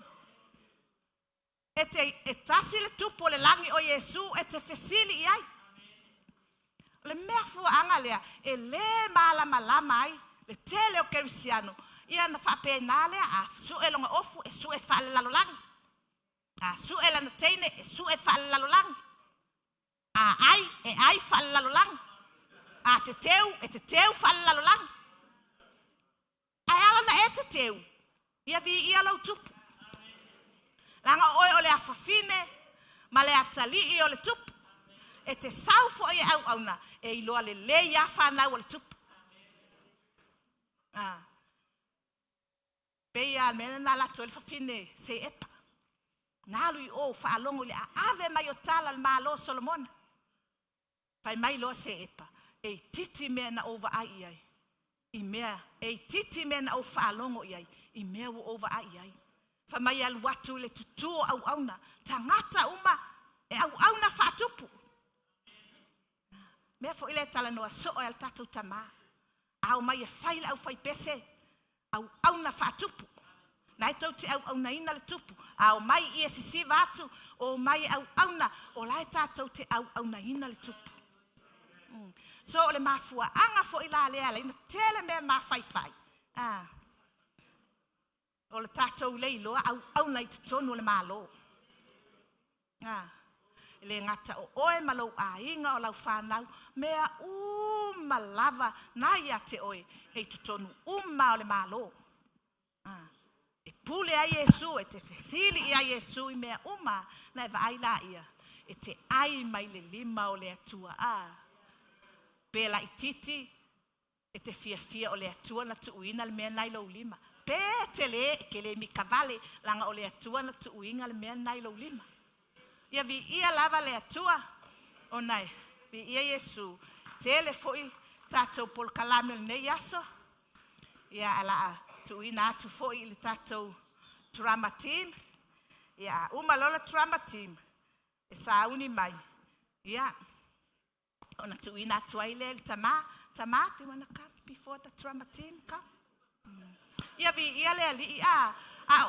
E tasi le tupo le langi o Yesu e te fesili i ai. Le mea fua anga lea, e le malama ai, le tele o kerisiano. Ia na whapena lea, a su e longa ofu, e su e whale lalo langi. A su e lana teine, e su e whale lalo langi. A ai, e ai whale lalo langi. A te teu, e te teu whale lalo langi. Ai ala na e te teu, ia vi ia lau tupu. Langa oi o le afafine, ma le atali i o le tupu. E te saufo i au auna, e iloa le ia whanau o le tupu. Peia mena na lato le fafine se epa. Nalu i o whaalongo le ave mai o tala le malo Solomona. Pai mai lo se epa. E titi mea na ova ai ai. I mea, e titi mea na o whaalongo i ai. I mea o ova ai ai. Whamai alu watu le tutuo au auna. Tangata uma e au auna whaatupu. Mea fo ile tala noa so o al tatou tama. Au mai e whaile au whai pese. Au auna whaatupu. Nai tau te au auna ina le tupu. Au mai i e sisi vatu. O mai au auna. O lai tatou te au auna ina le tupu. So o le mafua anga fo ila lea le. Ina tele mea ma whai whai. O le tatou leiloa au auna i te tonu le malo. Le ngata o oe malau a inga o lau whanau. Mea malava nai a te oe. E te tonu o le malo. E pule a Yesu, e te fesili a Yesu i mea na e vaaila ia. E te ai mai le lima o le atua. Pela i titi, e te fia o le atua na tuuina le mea nai lau lima. Petele ke le mikavale langa o le atua na tuuinga le mea nai lau lima. Ia vi ia lava le atua o nai. Vi ia Yesu. Tele foi tatou pol kalame le nei aso. Ia ala tuuina atu foi le tatou trauma team. Ia umalola trauma team. E sa uni mai. Ia ona tuuina atu ai le tama. Tama, do you want to come before the trauma team come? Ia vi ia le ali ia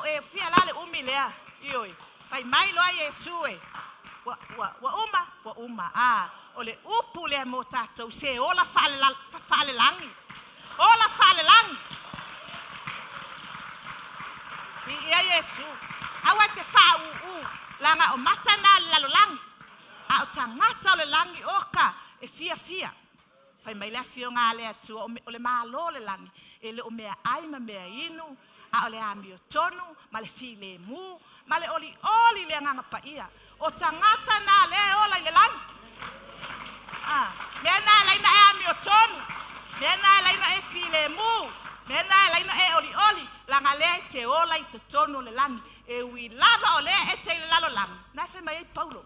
e fia la le umi lea ioi pai mai loa Yesu e wa uma o le upu le mo tatou se ola fale langi vi ia Yesu awa te fau langa o matana lalo langi o tangata o le langi oka e fia fai mai le fio ngā le atu o le malo le langi e le o mea ai ma mea inu a o le ami o tonu ma le fi le mu ma le oli le nganga pa ia o tangata na le ola i le langi mea na laina e ami o tonu mea na laina e fi le mu mea na laina e oli langa le te ola i te tonu le langi e ui lava o le e te le lalo langi na fai mai e Paulo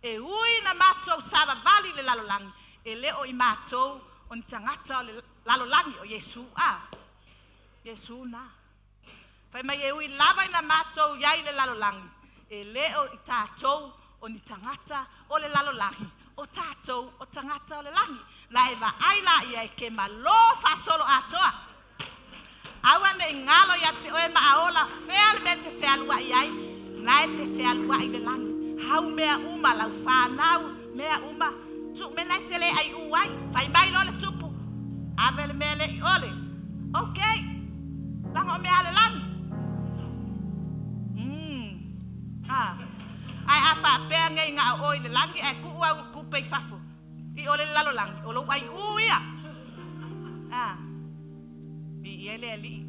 e ui na matou sava vali le lalo langi e leo i mātou o ni tangata o le lalolangi o Yesu Yesu na Pai mai e ui lava ina mātou iai le lalolangi. E leo I tātou o ni tangata o le lalolangi. O tātou o tangata o le langi. Na e wa aina ia e ke malo whasolo atoa. Awa ne ngalo ia te oe maaola whea me te whea lua iai. Na e te whea lua I le langi. Hau mea uma lau whanau. Mea uma. Tu me nai te le ai uai. Whai mai lo le tupu. Ave le mea le I ole. Okay. Lango mea le langi. Ai afa pea ngai ngā oi le langi ai kuua kupei fafo. I ole lalo langi. O lo ai uia. I ele ali.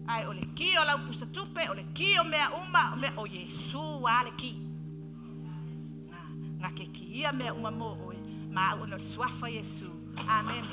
Ai ole ki o lau pusa tupe, ole ki o mea uma, o mea o Yesu ale ki. Ngā ke ki ia mea uma mo oe. Ma au no swafa Yesu. Amen.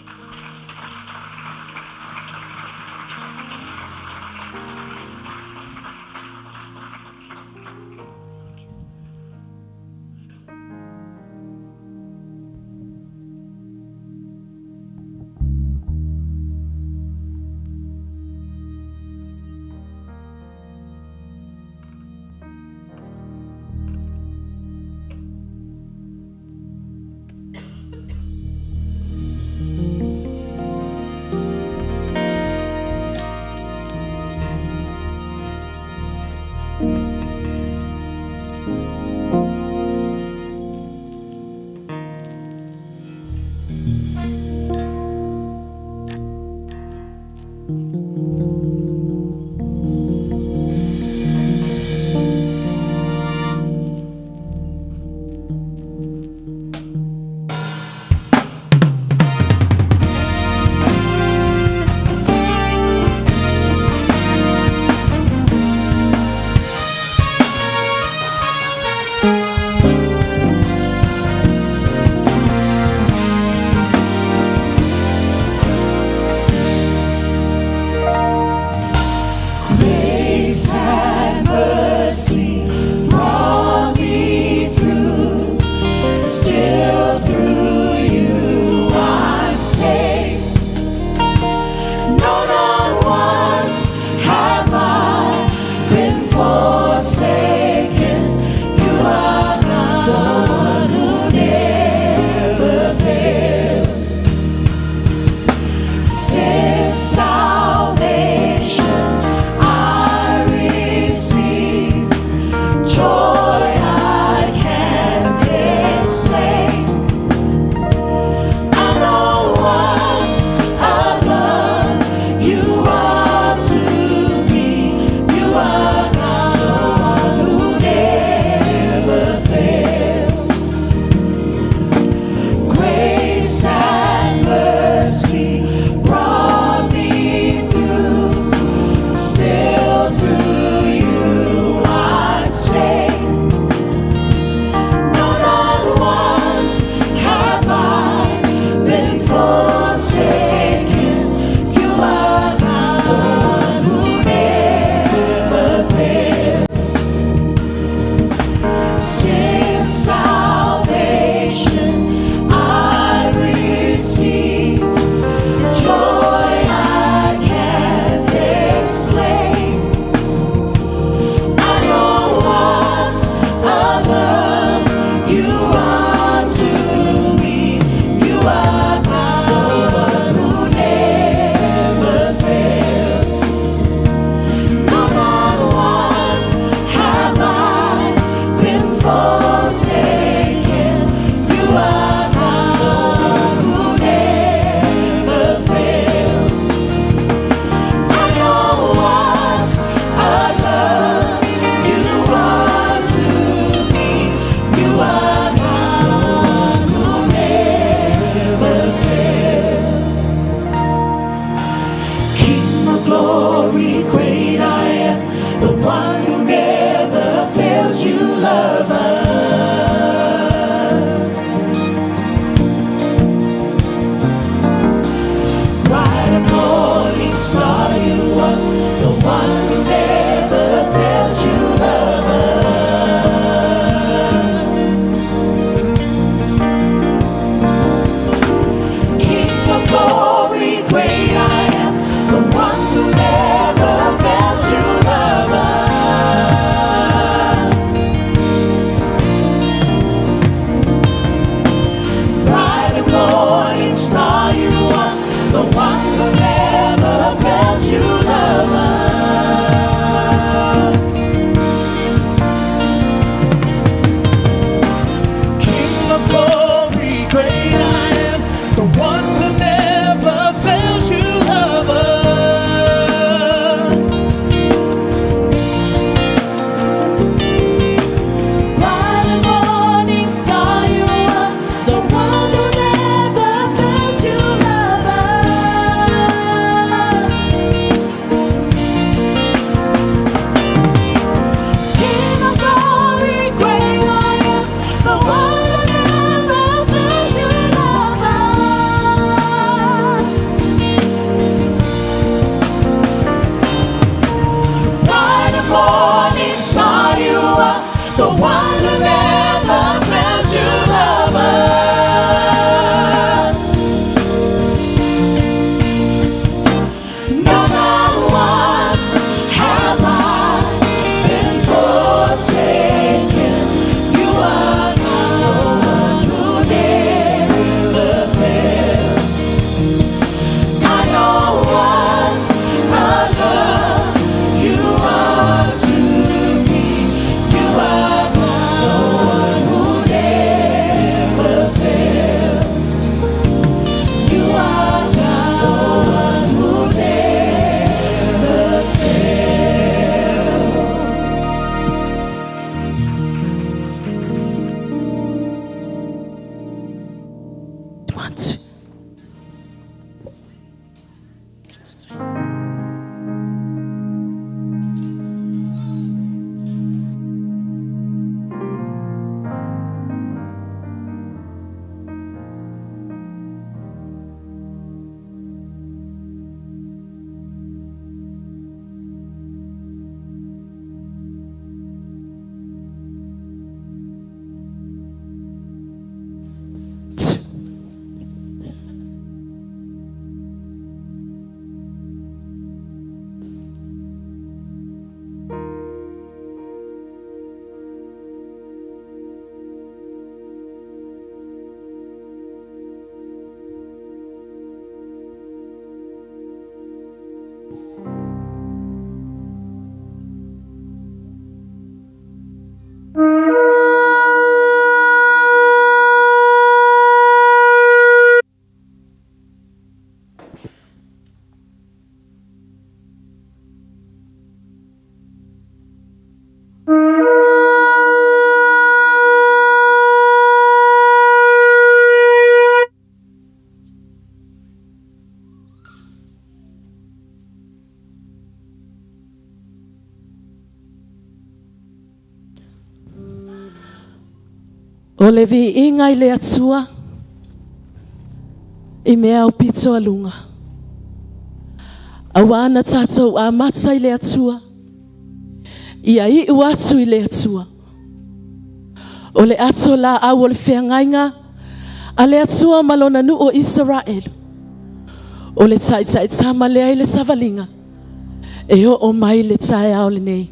the one who never fails to love us. No matter what, have I been forsaken, you are the one who never fails. I know what a love you are to me. You are the one who never fails. You are the one who never fails. 1, 2. O le vi inga I le atua I mea o pito alunga. Awana tatou a mata I le atua. Ia I uatu I le atua. O le ato la au o le whiangainga a le atua malona nu o Israel. O le tai tama lea I le savalinga. E o mai le tai ao le nei.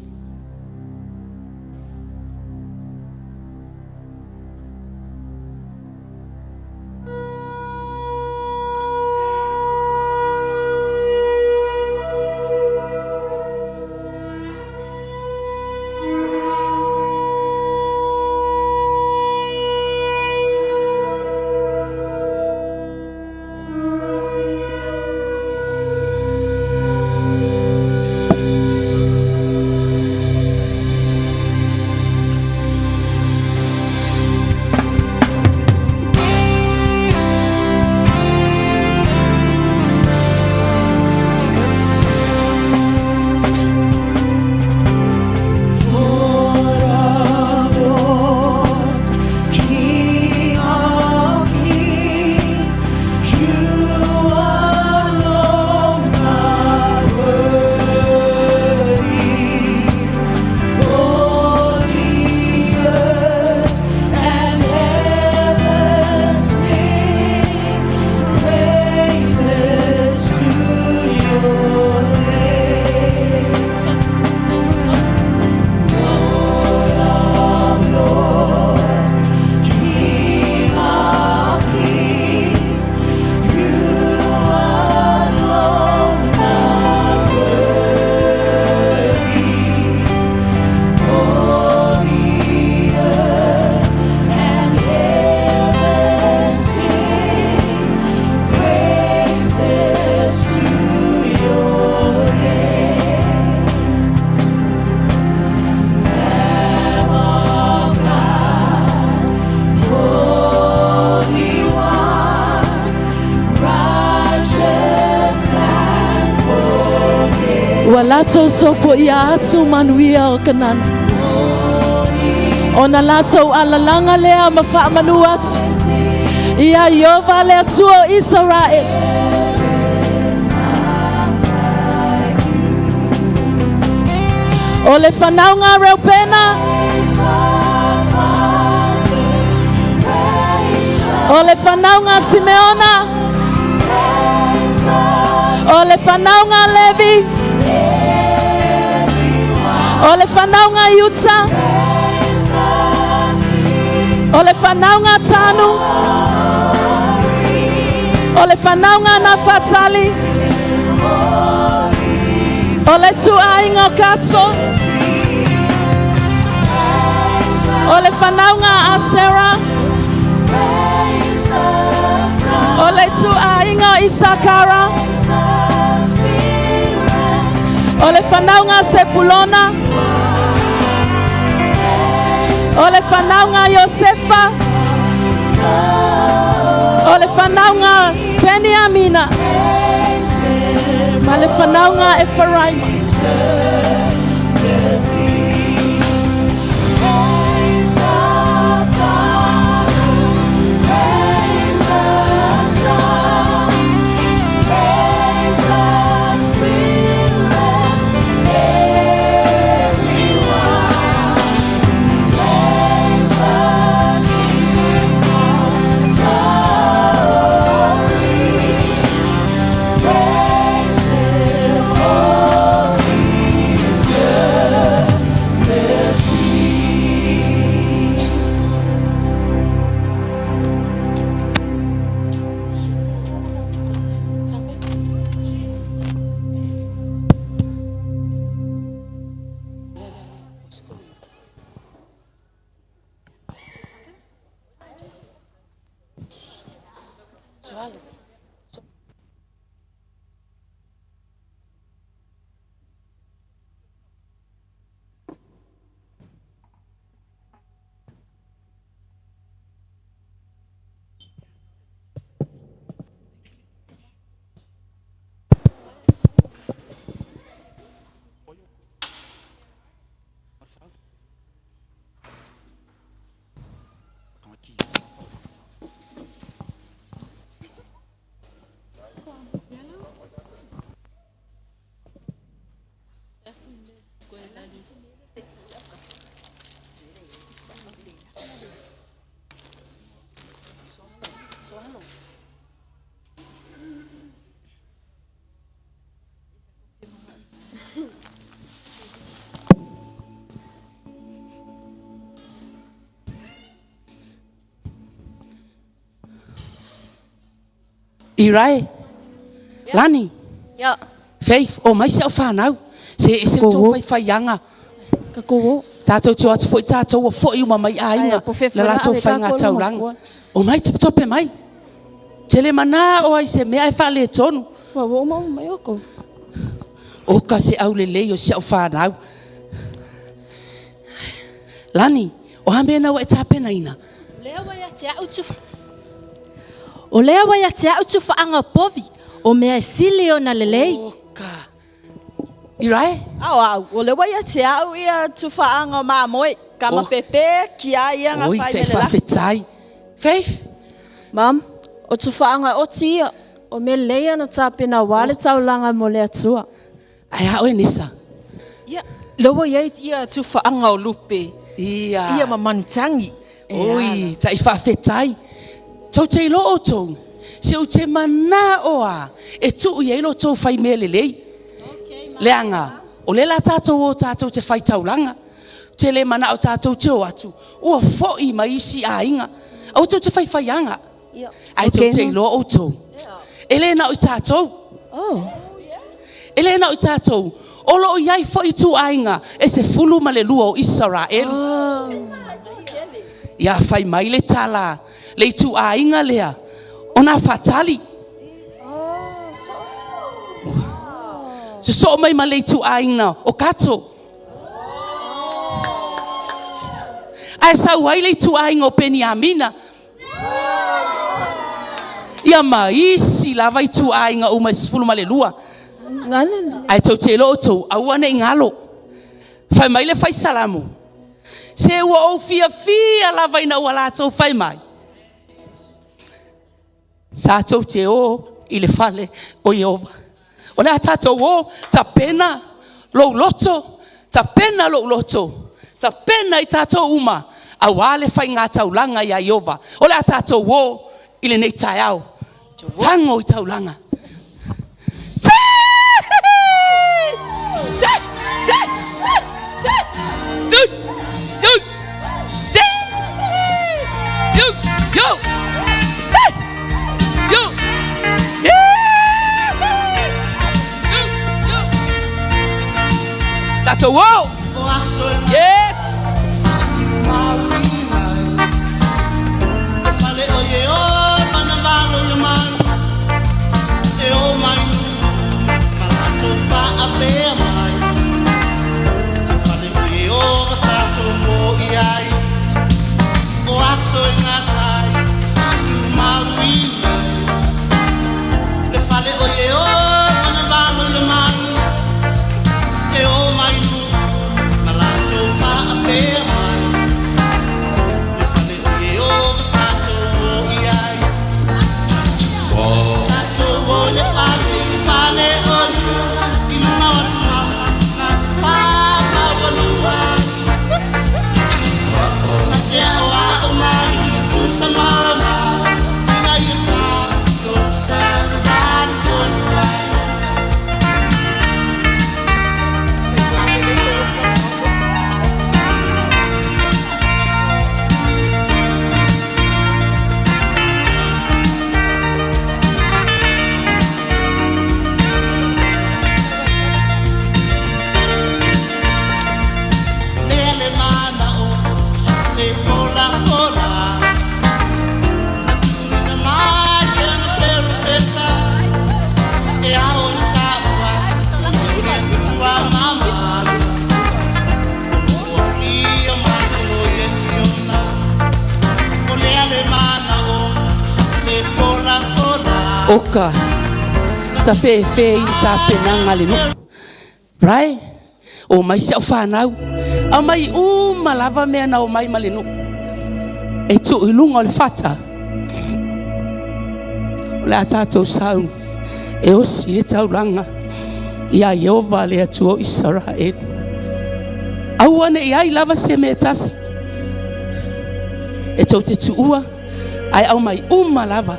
Walato sopo ia atu manuia o kanana. Ona lato alalanga lea mafa manu atu. Ia Yehova le atu o Israel. O le whanaunga reo pena. O le whanaunga Simeona. O le whanaunga Levi. O le whanaunga Yuta. O le whanaunga Tanu. O le whanaunga Nafatali. O le tuainga Kato. O le whanaunga Asera. O le tuainga Isakara. O le whanaunga Sepulona. O le whanaunga Yosefa. O le whanaunga Peniamina. Ma le whanaunga Ephraima. Irai, Lani, Ja. Faith, o mai se o whanau, se tō whai whaianga. Ka kowo. Tātou tō atu fwoi tātou o fwoi uma mai ainga, le lato whai ngā tauranga. O mai tope mai. Te le mana o ai se mea e whale tonu. Wa wo mau mai oko. O ka se au le lei o se o whanau. Lani, o hame na wa e tāpena ina. Lea wa ya te au tufa. O lea wa ya te au tufa anga povi. O mea e sili o na lelei. O ka. Irai? Au, o le wai te au ia tufaanga mā moe. Kama pepe, kia ia ngā Oi, whai te mele la. whawhetai. Faith? Mam, o tufaanga o tia. O me leia na tāpena wale taulanga mo lea tua. Ai hao e nisa. Ia, lewa ia tufaanga o Lupe. Ia. Ia mamantangi. Oi, tai whawhetai. Tau te ilo o tau. Se o te mana oa. E tu i eilo tau whai mea lelei. Leanga. O le la tātou o tātou te whai taulanga. Te le mana o tātou te o atu. Ua fōi ma isi a inga. Au tau te whai whaianga. Ai tau te ilo o tau. Ele na o tātou. Oh. Ele na o tātou. Olo o iai fōi tu a inga. E se fulu ma le lua o Israel. Ia whai mai le tala. Le tu a inga lea. Ona fatali. Se so mai ma le tu a inga. O kato. Ai sa wai le tu a inga o Peniamina. Ia maisi lava i tu a inga o mai sifulu ma le lua. Ai tau te lo tau. Au ane ingalo. Whai mai le whai salamu. Se ua o fia lava ina ua la tau whai mai. Sa tau te o i le fale o Iova. O lea tātou o, ta pena lou loto, ta pena lou loto, ta pena i tātou uma, a wale whai ngā taulanga i a Iova. O lea tātou o, I le nei tai au. Tango I taulanga. That's a wall. Yes. Oka ta fe ta penanga le no right o mai se fa nau a mai malava me na o mai male no e tu ilunga le fata la tato sau e o si e taulanga ia Yehova le atu o Israel au ane ia I lava se me tasi e tau te tuua ai au mai malava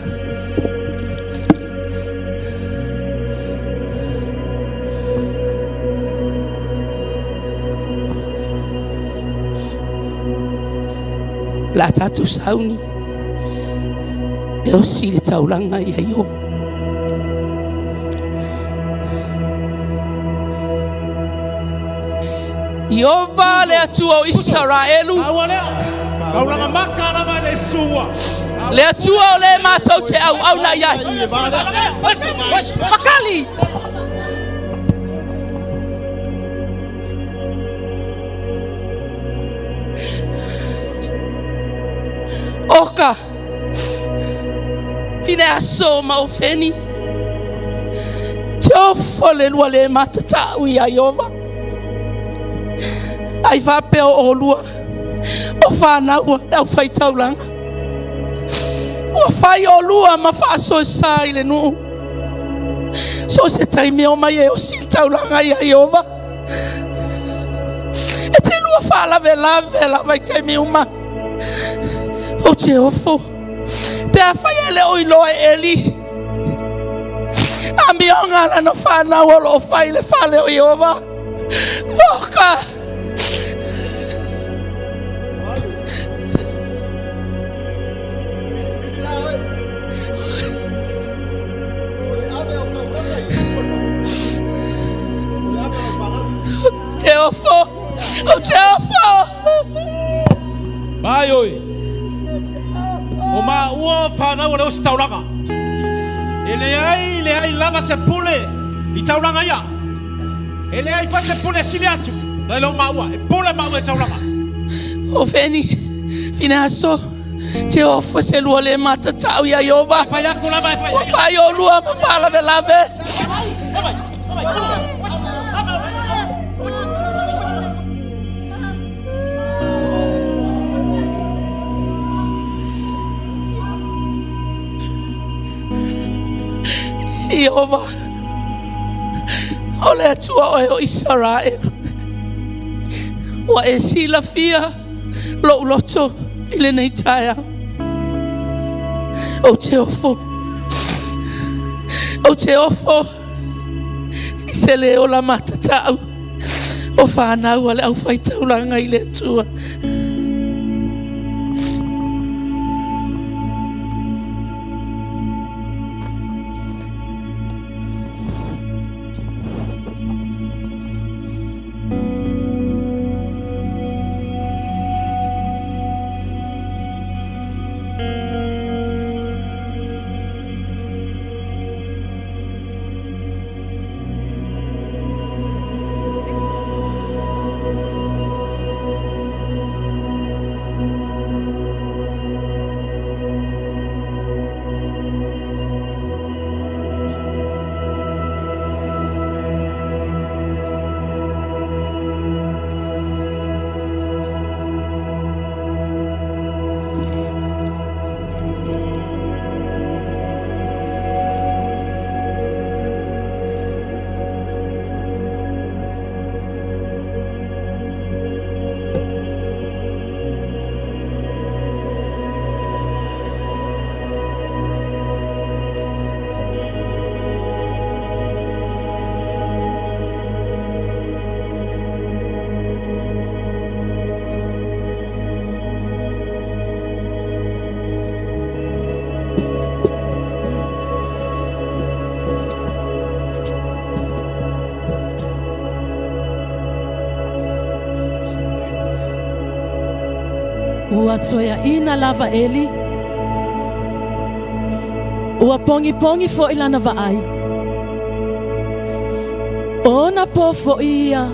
la tatu sauni e o si le taulanga I a Yehova Yehova le atu o Israelu Kaulanga makana ma le sua. le atu o le matou te au na ia Makali Oka fine aso ma ofeni te ofo le lua le matatau I a Yehova ai vape o lua o whanau au whai taulanga o whai o lua ma whaaso sa I le nuu so se taimi o mai e o si taulanga I a Yehova e te lua whaalawe la vai taimi o ma o te ofo pe a whai ele o iloa eli a mi o ngala no whanau o lo whai le whale o Yehova moka Teofo, o Teofo. Mai oi. O ma ua whana ua leo si tauranga. E le ai lava se pule I tauranga ia. E le ai fa se pule sili atu. Na leo ma ua, e pule ma ua e tauranga. O feni, fina aso. Teofo se lua le matatau ia Yehova. Fai aku lava e fai. O fai o lua ma whalave lave. Yehova o le atua o Israel wa e sila fia lo loto I le nei taia O te ofo. O te ofo. I se le o la matatau. O whanau ale au whaitaulanga I le atua. Ua toia ina lava eli. Ua pongi pongi fo ilana vaai. Ona po fo ia.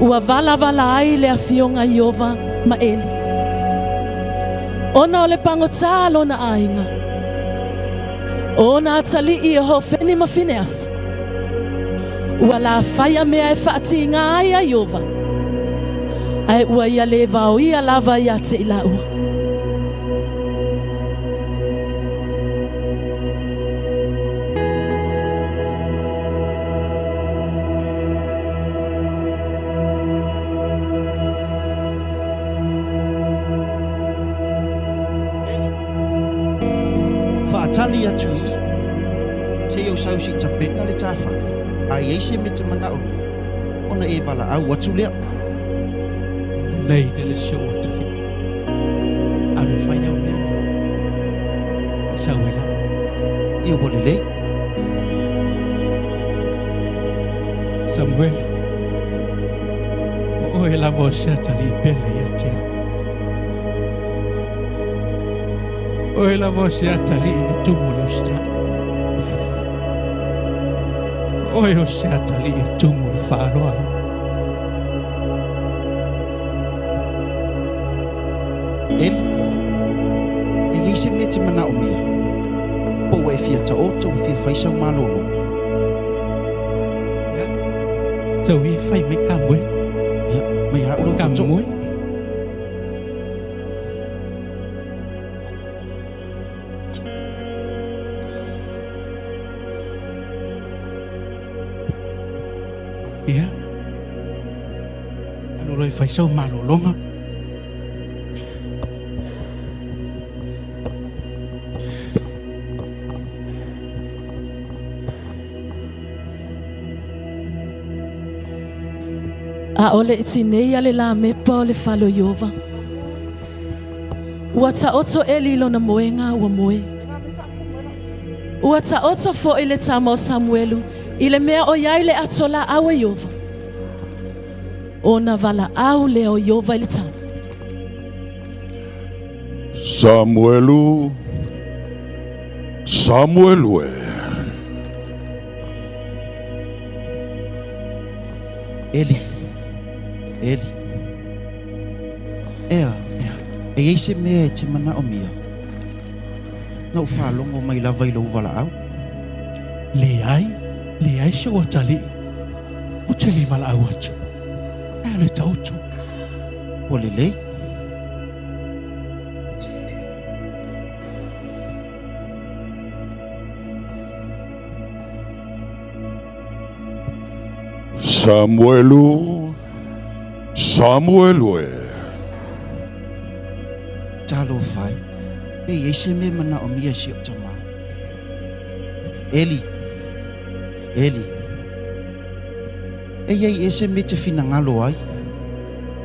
Ua vala vala ai le afionga Iova ma eli. Ona ole pango talo na ainga. Ona atali ia ho feni ma fineas. Ua la faya mea e faati nga ai a Iova. Ai ua ia le vau ia lava ia te ila ua. Whaatali atu I te iau sausi tapena le tāwhani. Ai eise me te mana o mea. Ona e wala au atu lea. Lei dele show atali. Anu whaia o mea. Sauela. Ia wale lei. Samuel. O e lava o se atali pele ia te au. O e lava o se atali e tumule o sta. O e o se atali e tumule whaaroa. Eli, e eise me te mana o mea. Po e fia ta oto o fia whaisau malolo. Ia. Tau I whai me ka mwe. Ia, mai hau lo Ka tato. mwe. Ia. Anu roi whaisau malolonga. A ole iti nei ale la mepa ole falo Iova. Ua ta oto eli lo na moenga ua moe. Ua ta oto fo ile tamo Samuelu. Ile mea o iai le atola awe Iova. Ona vala au le o Iova ile tamo. Samuelu, Samuelu Eli, Eli. Ea, e eise mea e te mana o mea. Na u whalongo mai lava I lau wala au. Le ai se o atali. O te le wala au atu. E le tautu. O le lei. Samuelu, Samuelu Talo whai. Ei ese me mana o mia si o tama. Eli. Ei ese me te fina ngalo ai.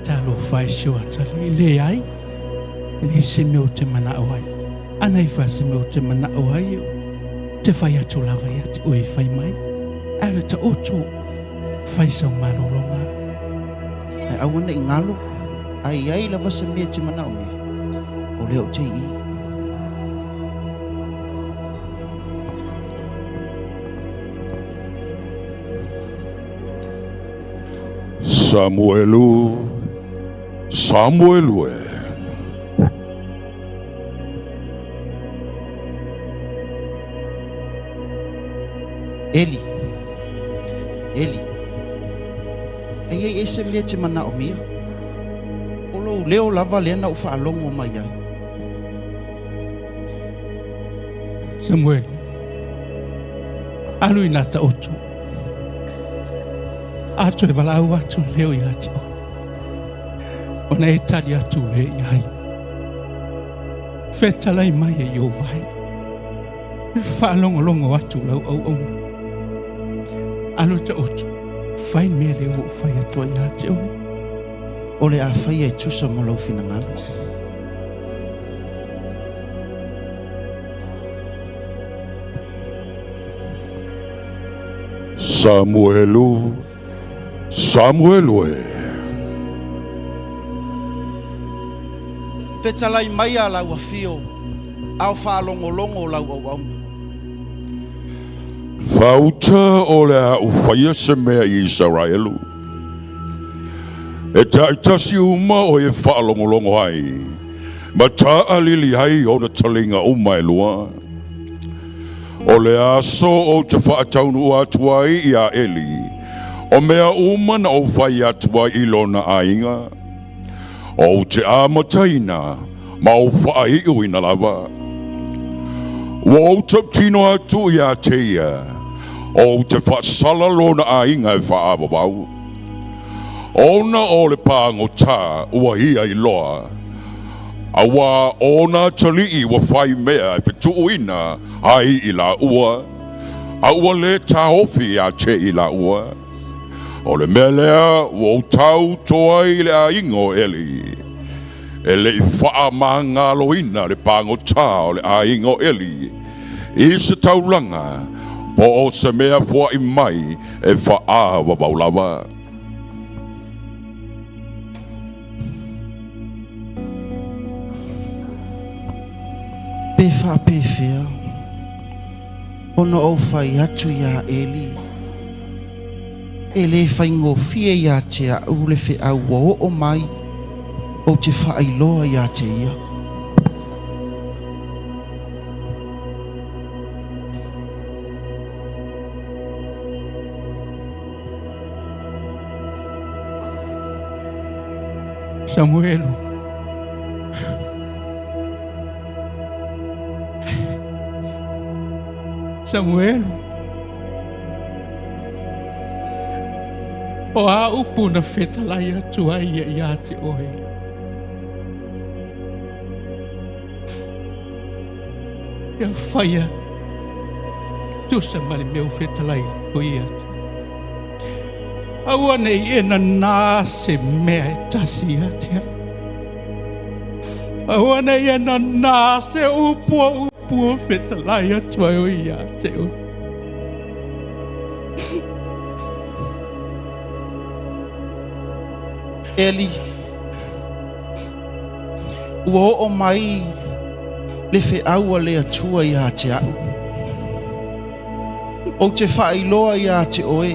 Talo fai shua tali le ai. Le se me o te mana o ai. Anai fa se me o te mana o ai. Te fai atu lava ia te oi fai mai. Ale ta oto fai sa malolonga. Ai awana i ngalo. Ai lava se me te mana o me. O leo te i. Samuelu e. Eli. Ai ese me te mana o mia. O lo leo lava lena o fa alongo mai ai. Samuel. Alu ina ta oto. Ato e walau atu leo i ati o. Ona e tali atu le i hai. Fetala i mai e yo vai. Fa longo atu lau au. Alu ta oto. Fai me leo fai atu i ati o. O le a fai e tusa mo lau fina ngalo. Samuelu e. Fetalai mai a lau a fio. Au fa longo lau au. Fauta o le a ufaya se mea i Israelu. E taitasi uma o e whaalongolongo hai. Ma taa lili hai o na talinga uma e lua. O le aso o te whaataunu atuai i a Eli. O mea uma na o whai atuai i lona ainga. O te amataina ma o whai uina lava. O te tino atu i a teia. O te whaasala lona ainga e whaabawau. Ona o le pāngo tā ua hia i loa. Awa ona tali i wa whai mea e petuuina ai i la ua. Aua le tā ofi a te i la ua. O le mea lea o tau toa i le a ingo Eli. E le i wha maanga loina le pāngo tā o le a ingo Eli. I se taulanga po o se mea fua i mai e wha a wabaulawa. Pefea ona o fai atu ia Eli ele fai ngofia ia te au le fe au o mai o te whaailoa ia te ia Samuel. O a upu na fetalai atu ai ia te oe. Ia whaia. Tusa mali meu fetalai o ia te. Aua nei e na nā se mea e tasi ia te. Aua nei e na nā se upua pua fetalai atu ai o ia te o. Eli ua o mai le fe aua le atua ia te au o te whaailoa ia te oe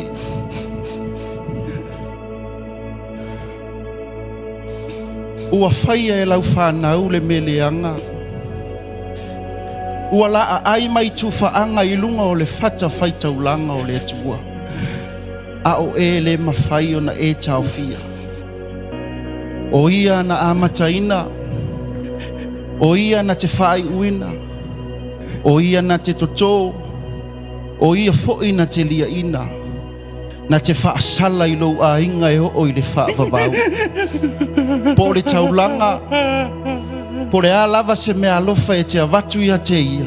ua whaia e lau whanau le meleanga ua laa ai mai tu whaanga i lunga o le whata whaitaulanga o le atua a o e le mawhai o na e tau fia o ia na amataina o ia na te whai uina o ia na te toto o ia fo'i na te lia ina na te whaasala i lou a inga e o i le whaavavau po le taulanga Po le a lava se mea alofa e te avatu ia te ia.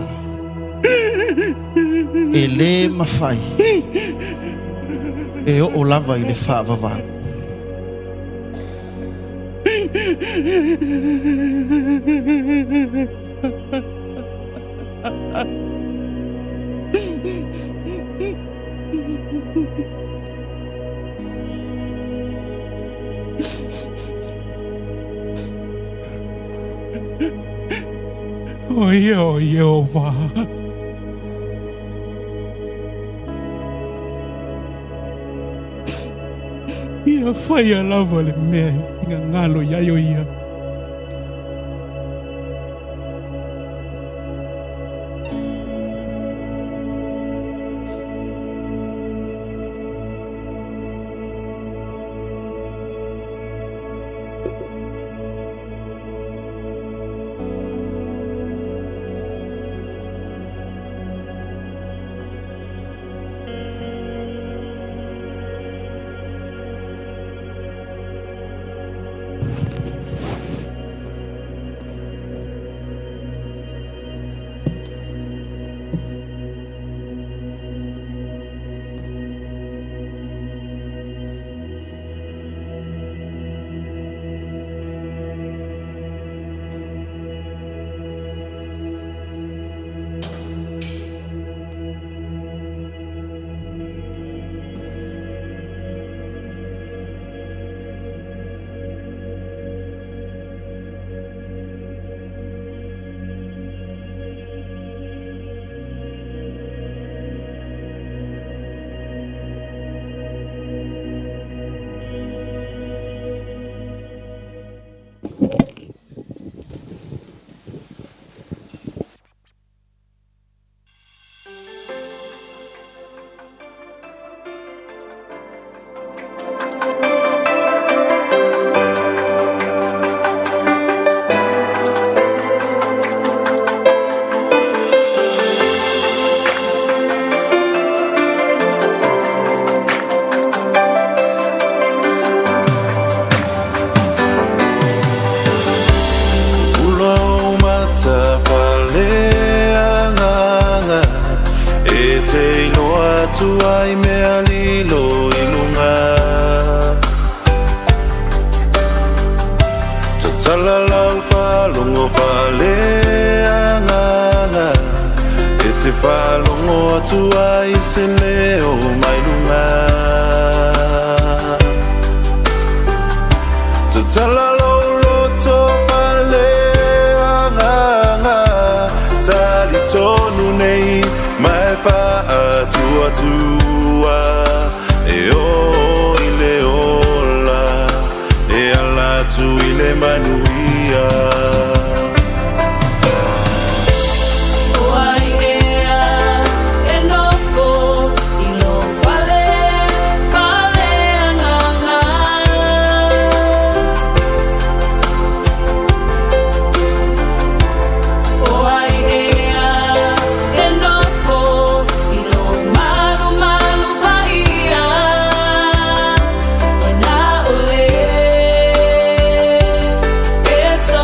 E le mawhai. E o lava i le whaavavana. O Jehova. Ia whaia lava le mea inga ngalo iaio ia. Tuai mea lilo ilunga Tatala lau whalongo whale anganga E te whalongo tuai se leo mai lunga Tatala lau loto whale anganga Tali tonu nei mai whaatua tua E o ile ola E ala tu ile manuia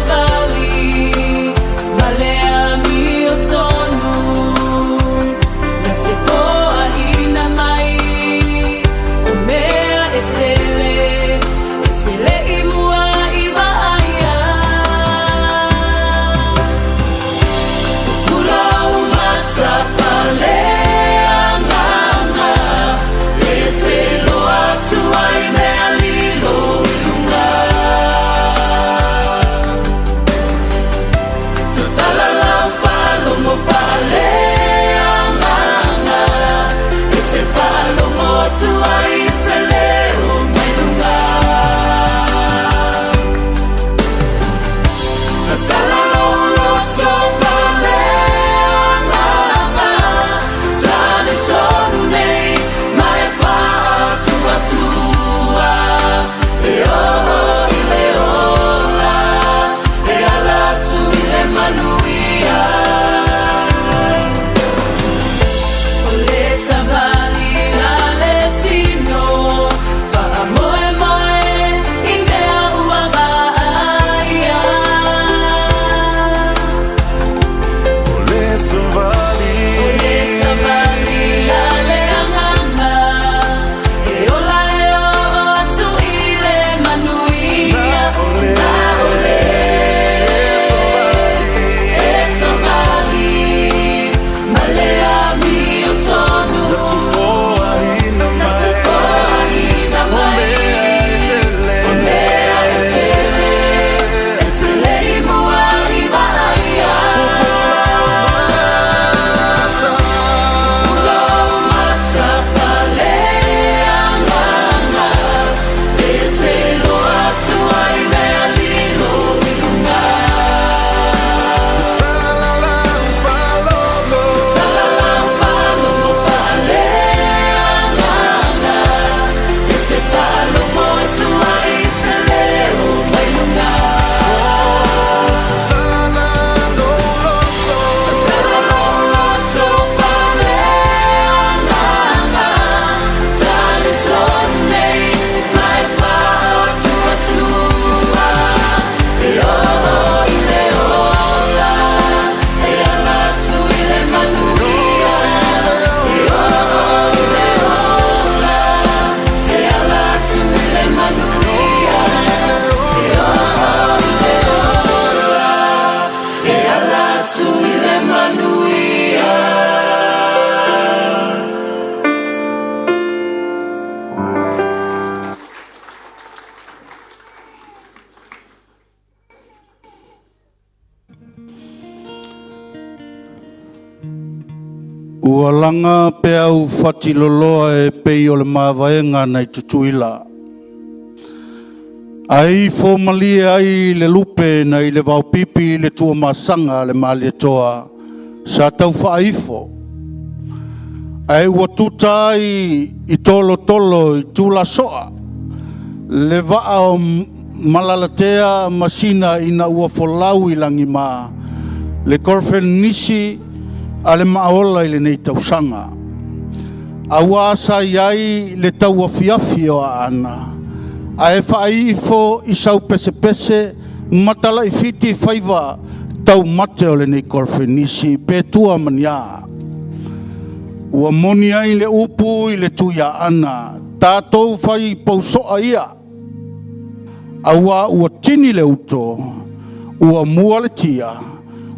Valley Ua langa pe au whatiloloa e pei o le mawaienga nei tutuila. Ai fo malia ai le lupe nei le vaupipi le tua masanga le malia toa sa tau whaifo. Ai ua tutai I tolo tolo I tula soa. Le vaa o malalatea masina ina ua folau I langi maa. Le korfen nisi ale maola I le nei tausanga. Awasa iai le tau afiafi o ana. Ae whaifo I sau pese pese matala I fiti whaiva tau mate o le nei korfen nisi pe tua mania. Ua moni ai le upu I le tuia ana. Tātou whai pausoa ia. Awa ua tini le uto. Ua mua le tia.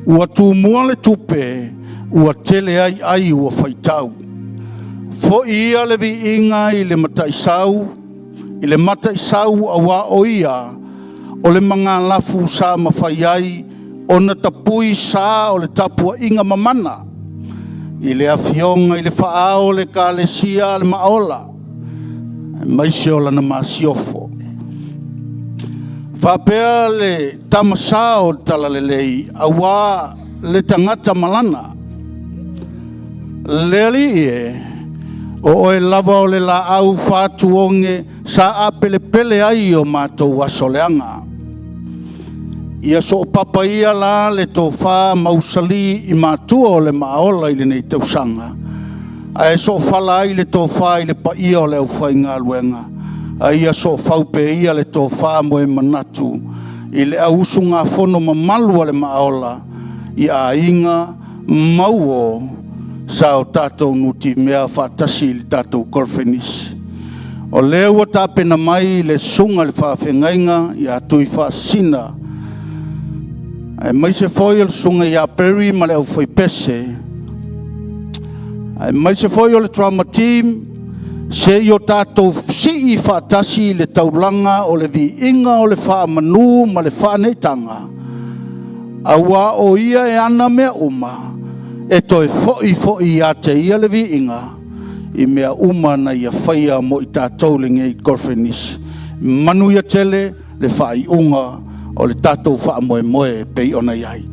Ua tu mua le tupe. Ua tele ai ua whaitau. Fo ia le vi inga I le mataisau. I le mataisau awa o ia. O le mga lafu sa mawhai ai. O na tapui sa o le tapua inga mamana. I le afionga I le whaao le kālesia le maola. Maise o lana masiofo. Whapea le tamasa o talalelei. Awa le tangata malana. Le ali o e lava o le la au whātuonge sa a pele pele ai o mātou asoleanga. Ia so papa ia la le tō whā mausali I mātua o le maola I le nei tausanga. A e so whala ai le tō whā I le pa ia o le au whai ngā luenga. A ia so whaupe ia le tō whā moe manatu. I le au usu ngā whono mamalu le maola. I a inga mauo sa o tātou nuti mea whātasi le tātou korfenisi. O leo ta pena mai le sunga le whawhengainga I a tui whasina. Ai mai se foi o sunga I a peri ma le au whai pese. Ai mai se foi o le trauma team se I o tātou si I whātasi le taulanga o le vi inga o le whaamanu ma le whāneitanga. Awa o ia e ana mea uma. E toi foi a te ia le vi inga. I mea uma na ia whaia mo I tātou le ngei korfenis. Manu ia tele le whai unga o le tātou wha moe moe pei ona iai.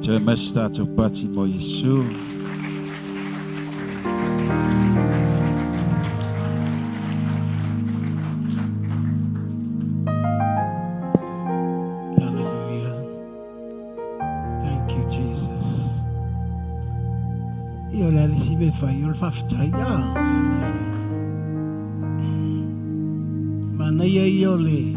Te mesta to pati mo Yesu. Hallelujah. Thank you, Jesus. Io la lisi me fa, io fa fitaya. Mana io le.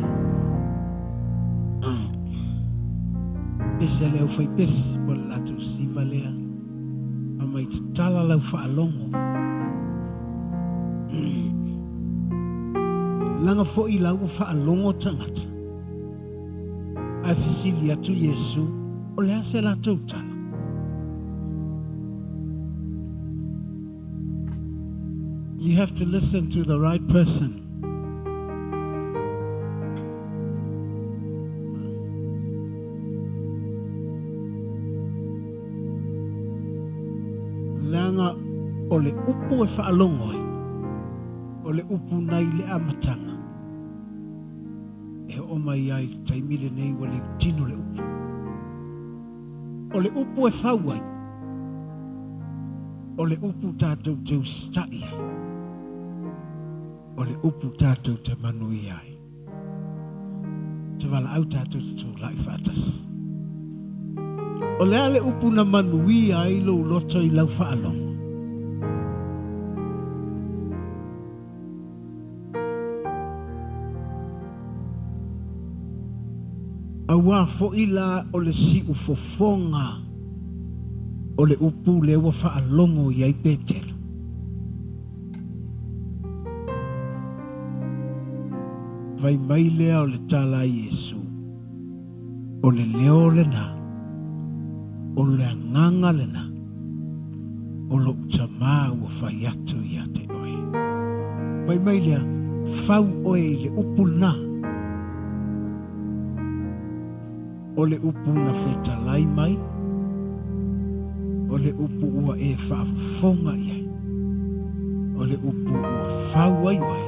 Pese leo fai pese po latu si valea ama i tala lau whaalongo langa fo i lau whaalongo tangata ai fisili atu Yesu o lea se la tautala you have to listen to the right person. Langa ole upu e whaalongo ole upu nai le amatanga e o mai ai taimile nei wale tino le upu ole upu e whauai ole upu tātou teu stai ole upu tātou te manui ai te wala au tātou te tū lai whātas o lea le upu na manui ai lo loto i lau whaalong. Awa fo ila o le si ufofonga o le upu le wa whaalongo i ai petelo. Vai mai lea o le tala Yesu o le leo le na o le anganga lena o lo utama ua whai atu i a te oe. Pai mai lea whau oe le upu na o le upu na whetalai mai o le upu ua e whaafonga i ai o le upu ua whau ai oe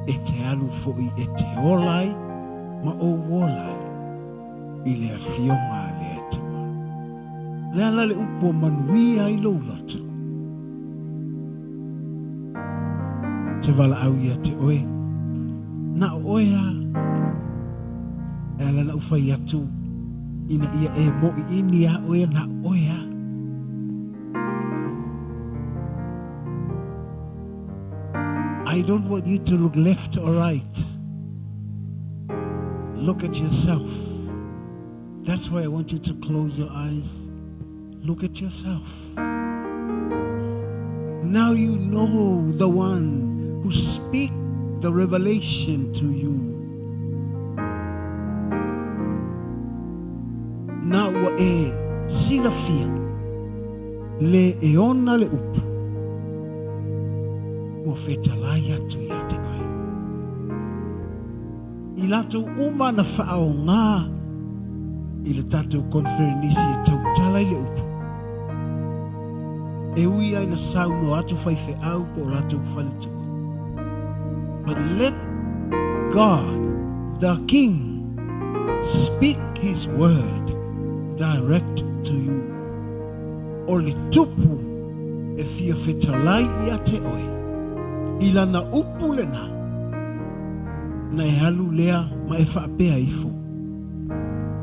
e te alu foi e te olai ma o wolai i le awhionga le le ala le upo manui ai lo loto. Te wala au ia te oe. Na oea. E ala na ufai atu. Ina ia e mo I ini a oea na oea. I don't want you to look left or right. Look at yourself. That's why I want you to close your eyes. Look at yourself. Now you know the one who speaks the revelation to you. Now what e silafia le eona le upu. Mo fetalaya tu ya te ai. Ilato uma na fao nga ile tatou konferenisi e tau talai le upu. E ui ai na sau no atu fai fe au po latou whalitua. But let God, the King, speak His word direct to you. O le tupu e fia fetalai ia te oe. Ila na upu le na e halu lea ma e whaapea ifo.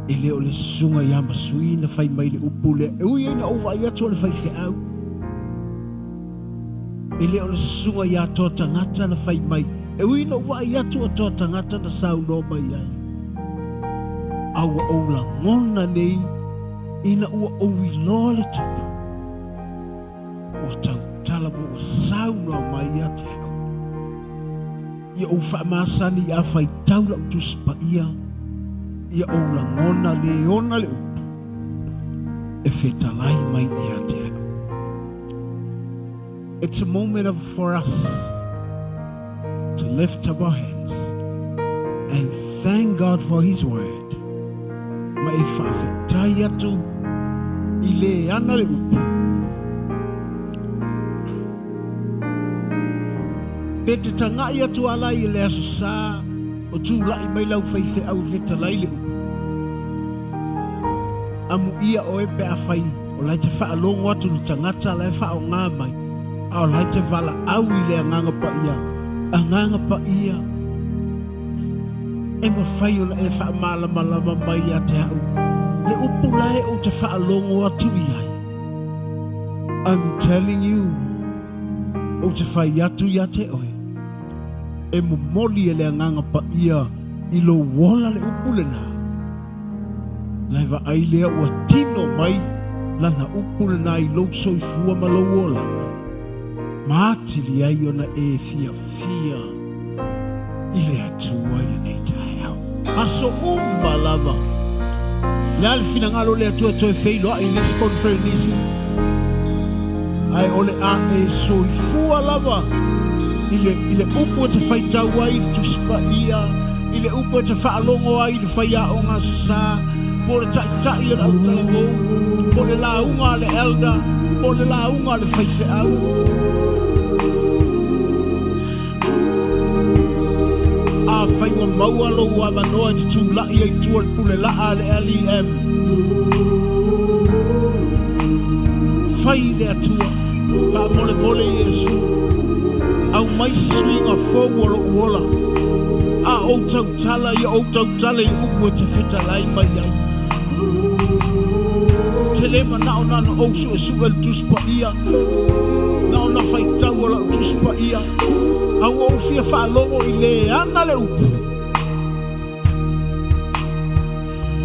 E leo le sunga ia masui na fai mai le upu le e ui na uwa ia toa le fai fe au. E leo le sunga ia toa tangata na fai mai e ui na uwa ia toa tangata na sau no mai ai. Awa o la ngona nei ina ua owi loa le tupu. Ua tau talabo ua sau no mai ia te au. Ia o wha maasani ia fai taula utuspa ia. Ia o la ngona le ona le upu. E fetalai mai ia te au. It's a moment for us to lift up our hands and thank God for His word. Ma e whaafetai atu I le ana le upu. Pe te tangai atu ala I le aso sa o tū lai mai lau whaife au fetalai le upu. amu ia o e pe a fai o lai te whaalongo atu ni tangata lai whao ngā mai a o lai te vala au I le anganga pa ia anganga pa ia e ma fai o la e wha malama lama mai a te au le upu lai o te whaalongo atu iai. I'm telling you o te whai atu ia te oe e mo moli e le anganga pa ia I lo wola le upu le nā lai wa ai lea ua tino mai lana upu le nā I lo soifua ma lo wola maatili ai ona e fia fia I le atua I le nei tae au aso lava le ale fina ngalo le atua toe feilo I nisi konfere nisi ai ole a e soifua lava I le upu te whai tau ai le tuspa ia I le upu te whaalongo ai le whai a o ngā sasa po le tai o lau tala mou po le launga le elda po le launga le whai whe au a whai wa maua lo wa manoa te tū lai ai tua le pule la le LEM whai le atua wha mole mole Yesu au mai si swinga fōu o lo uola a o tau tala I o tau tala I upu te whita lai mai ai te lema nao nana o su e su el tuspa ia nao na whai tau o la tuspa ia au o fia whaalongo I le ana le upu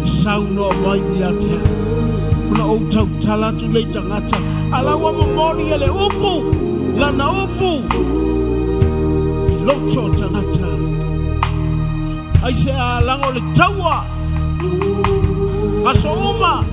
I sau noa mai ia te una o tau tala tu le tangata alawa mamoni e le upu lana upu I loto tangata ai se a lango le taua aso uma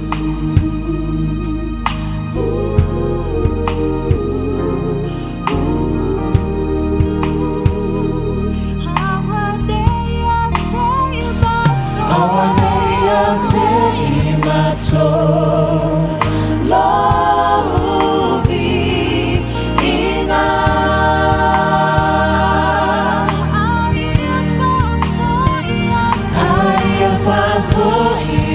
I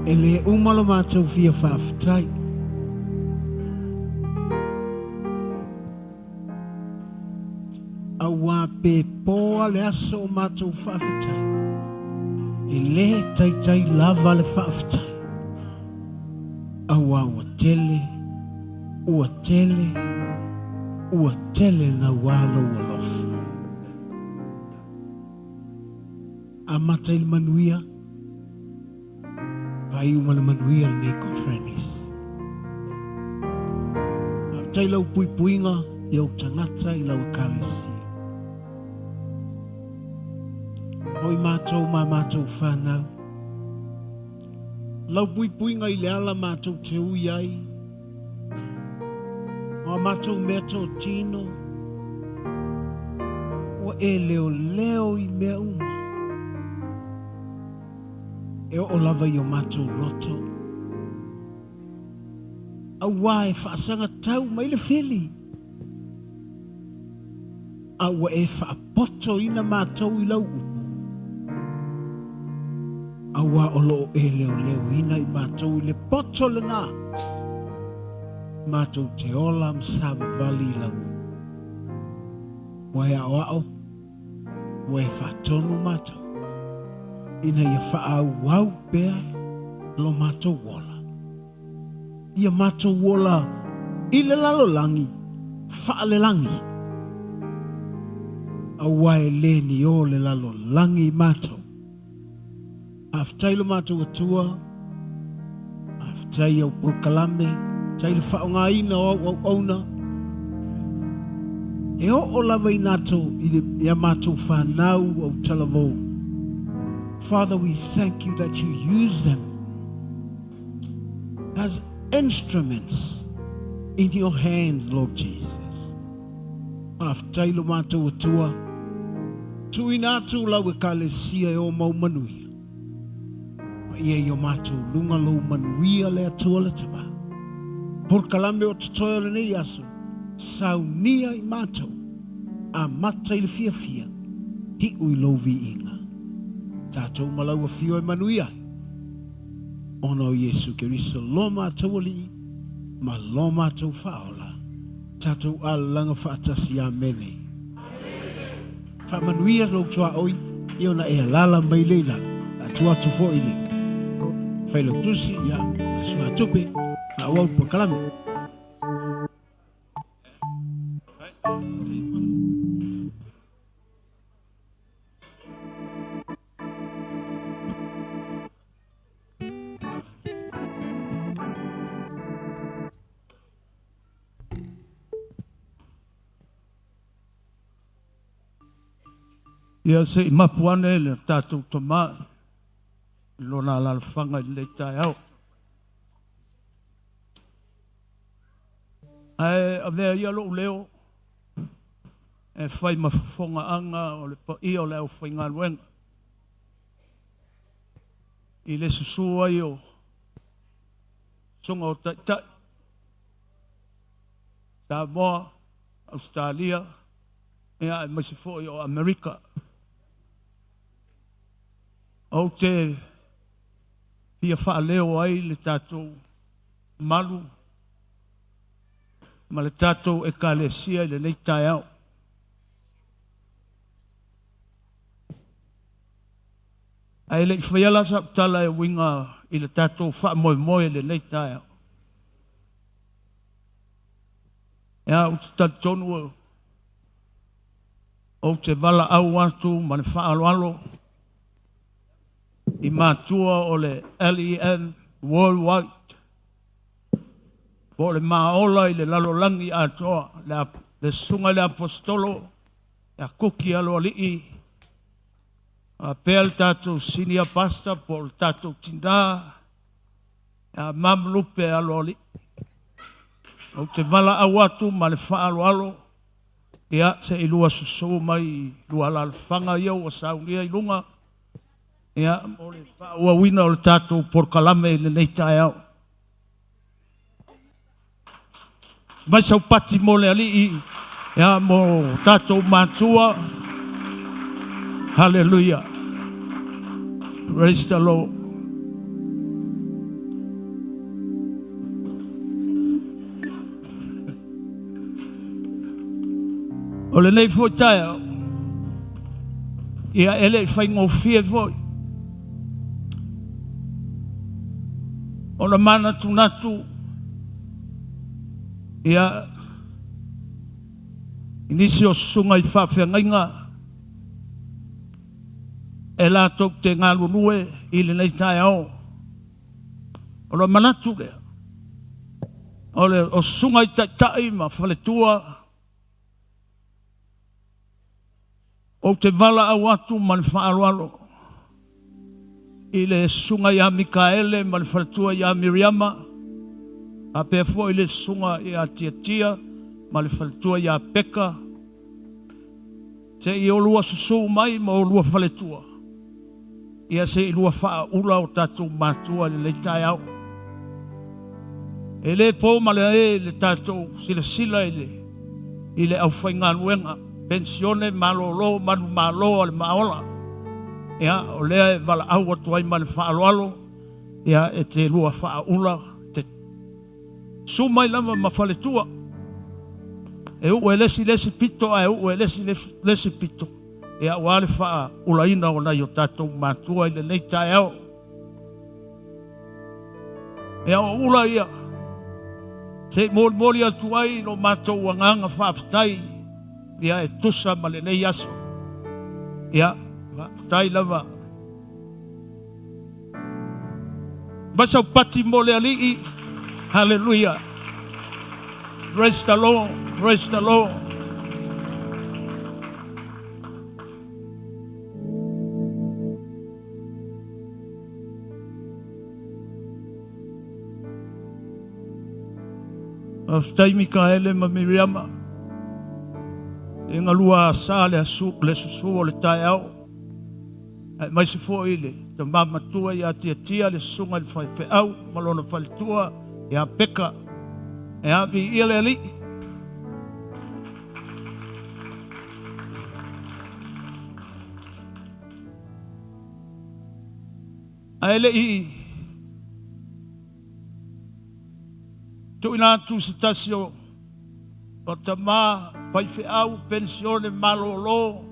E le umalo mātou fia whaafitai. A wā pē pōa le aso o mātou whaafitai. E le taitai lava le whaafitai. A wā ua tele na wālo ua lofu. A matai le manuia. Pai uma le manuia le nei konfrenis. A tai lau puipuinga i au tangata i lau kalesi. Hoi mātou ma mātou whanau. Lau puipuinga i le ala mātou te ui ai. O mātou mea tō tino. O e leo leo i mea uma. E o lava i o mātou loto. A wā e whaasanga tau mai le whili. A wā e whaapoto ina mātou i lau upo. A wā o loo e leo leo ina i mātou i le poto le nā. Mātou te ola msava vali i lau. Wā e a wao. Wā e whaatonu mātou. Ina ia whaau wau pēr lo mātou wola. Ia mātou wola i le lalo langi, whaale langi. A wae le ni o le lalo langi mātou. Aftai lo mātou atua, aftai au pulkalame, tai le whaonga ina o auna. E o lava i nato i a mātou whanau au talavou. Father, we thank you that you use them as instruments in your hands, Lord Jesus. Aftailo mātou atua, tui nātou lau e kalesia e o mau manuia. Ia i o mātou lunga lau manuia le atua le tama. Por kalame o tutoia le nei aso, saunia i mātou, a mata i le fia fia, hi ui lovi inga. Tātou malau a fio e manuia. Ono Yesu Keriso lo mātou ali, ma lo mātou whaola. Tātou alanga whaatasi a mene. Wha manuia lo tua oi, i ona e alala mai leila, a tua tufo ile. Whailo tusi, ia, sua tupe, wha awau po kalame. Ia se i mapuane le tātou toma lona lalawhanga i le tai au. Ai a vea ia lo leo e whai mafufonga anga o le pa i o leo whainga luenga. I le susua i o songa o tai. Samoa, Australia, ea e masifo i o Amerika. Au te pia whaaleo ai le tātou malu, ma le tātou e kālesia i le nei tai au. Ai le i whaiala sa tala e winga i le tātou wha moe moe le nei tai au. Ea o te tātonu o te wala au atu ma le wha alo I mātua o le LEM Worldwide. Po le maola I le lalolangi atoa, le sunga le apostolo, le kuki Aloalii, a pea le tātou senior pastor, po le tātou tinda, a mam Lupe Aloalii. O te vala au atu ma le wha alo, ia se ilua susu mai, lua lalwhanga iau o saunia I lunga, ia mo le wawina o le tātou por kalame le nei tai au. Mai sau pati mo le alii, ia mo tātou mātua. Hallelujah. Praise the Lord. O le nei fo tae ia ele fai ngofie foi. O na mana tunatu ia inisi o sunga I whawhengainga e la tok te ngā lulue I le nei tae au. O na manatu lea. O le o sunga I tai ma whaletua o te vala au atu ma le whaaloalo. I le sunga ia Mikaele ma le whaletua ia Miriama. A pe fo I le sunga ia Tiatia ma le whaletua ia Peka. Se I olua susu mai ma olua whaletua. Ia se I lua wha ula o tatu matua le leitai au. E le po ma le le tatu sila sila I le au whainga nuenga. Pensione malolo manu malo al maola. Ia o lea e wala au atuai ma le whaaloalo. Ia e te lua wha ula. Te sumai lama ma whaletua. E u e lesi pito a e u e lesi pito. Ia wale wha ulaina o nai o tatou matua I le nei tae au. Ia o ula ia. Se mori atuai no matou wanganga whaafitai. Ia e tusa ma le nei aso. Ia, tai lava. Basa pati mo le alii. Hallelujah. Praise the Lord. Praise the Lord. Aftai Mikaele ma Miriama. E ngalua sa le susu o le tae au. Ai mai se fo ile. Te mamatua ia tia le sunga le whai au. Malona whalitua ia Peka. E api ia le ali. Ai le I. Tu ina tu sitasio. O ta ma fai au pensione malolo.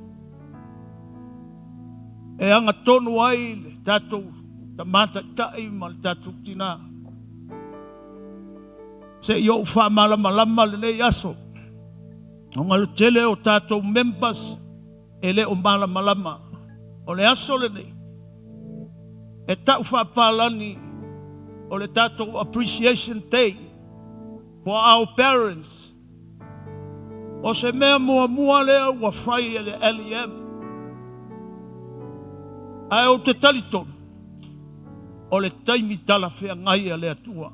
E anga tonu ai le tatu ta mata tai ma le tatu tina. Se yo fa malama le nei aso. O ngalo tele o tatu members ele o malama. O le aso le nei. E tau fa palani o le tatu appreciation day for our parents. O se mea mua lea ua whai ele LEM. Ai o te taliton. O le taimi tala whea ngai a lea tua.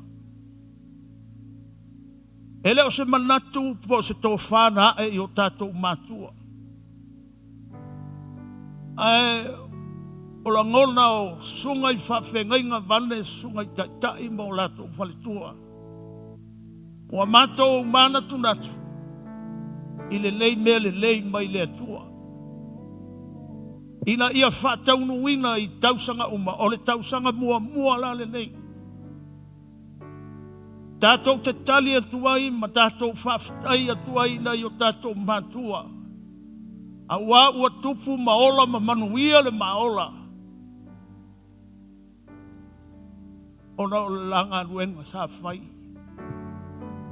Ele o se manatu po se tō whāna e I o tātou mātua. Ai o la ngona o sungai whawhengainga vane sungai tai mo lato whaletua. O a mātou mana tunatu. I le lei mea le lei mai le atua. Ina ia whātaunu ina I tausanga uma, o le tausanga mua la le nei. Tātou te tali atuai, ma tātou whawhtai atuai na I o tātou mātua. A wā ua tupu maola ma manuia le maola. Ona o le langa nuenga sa whai.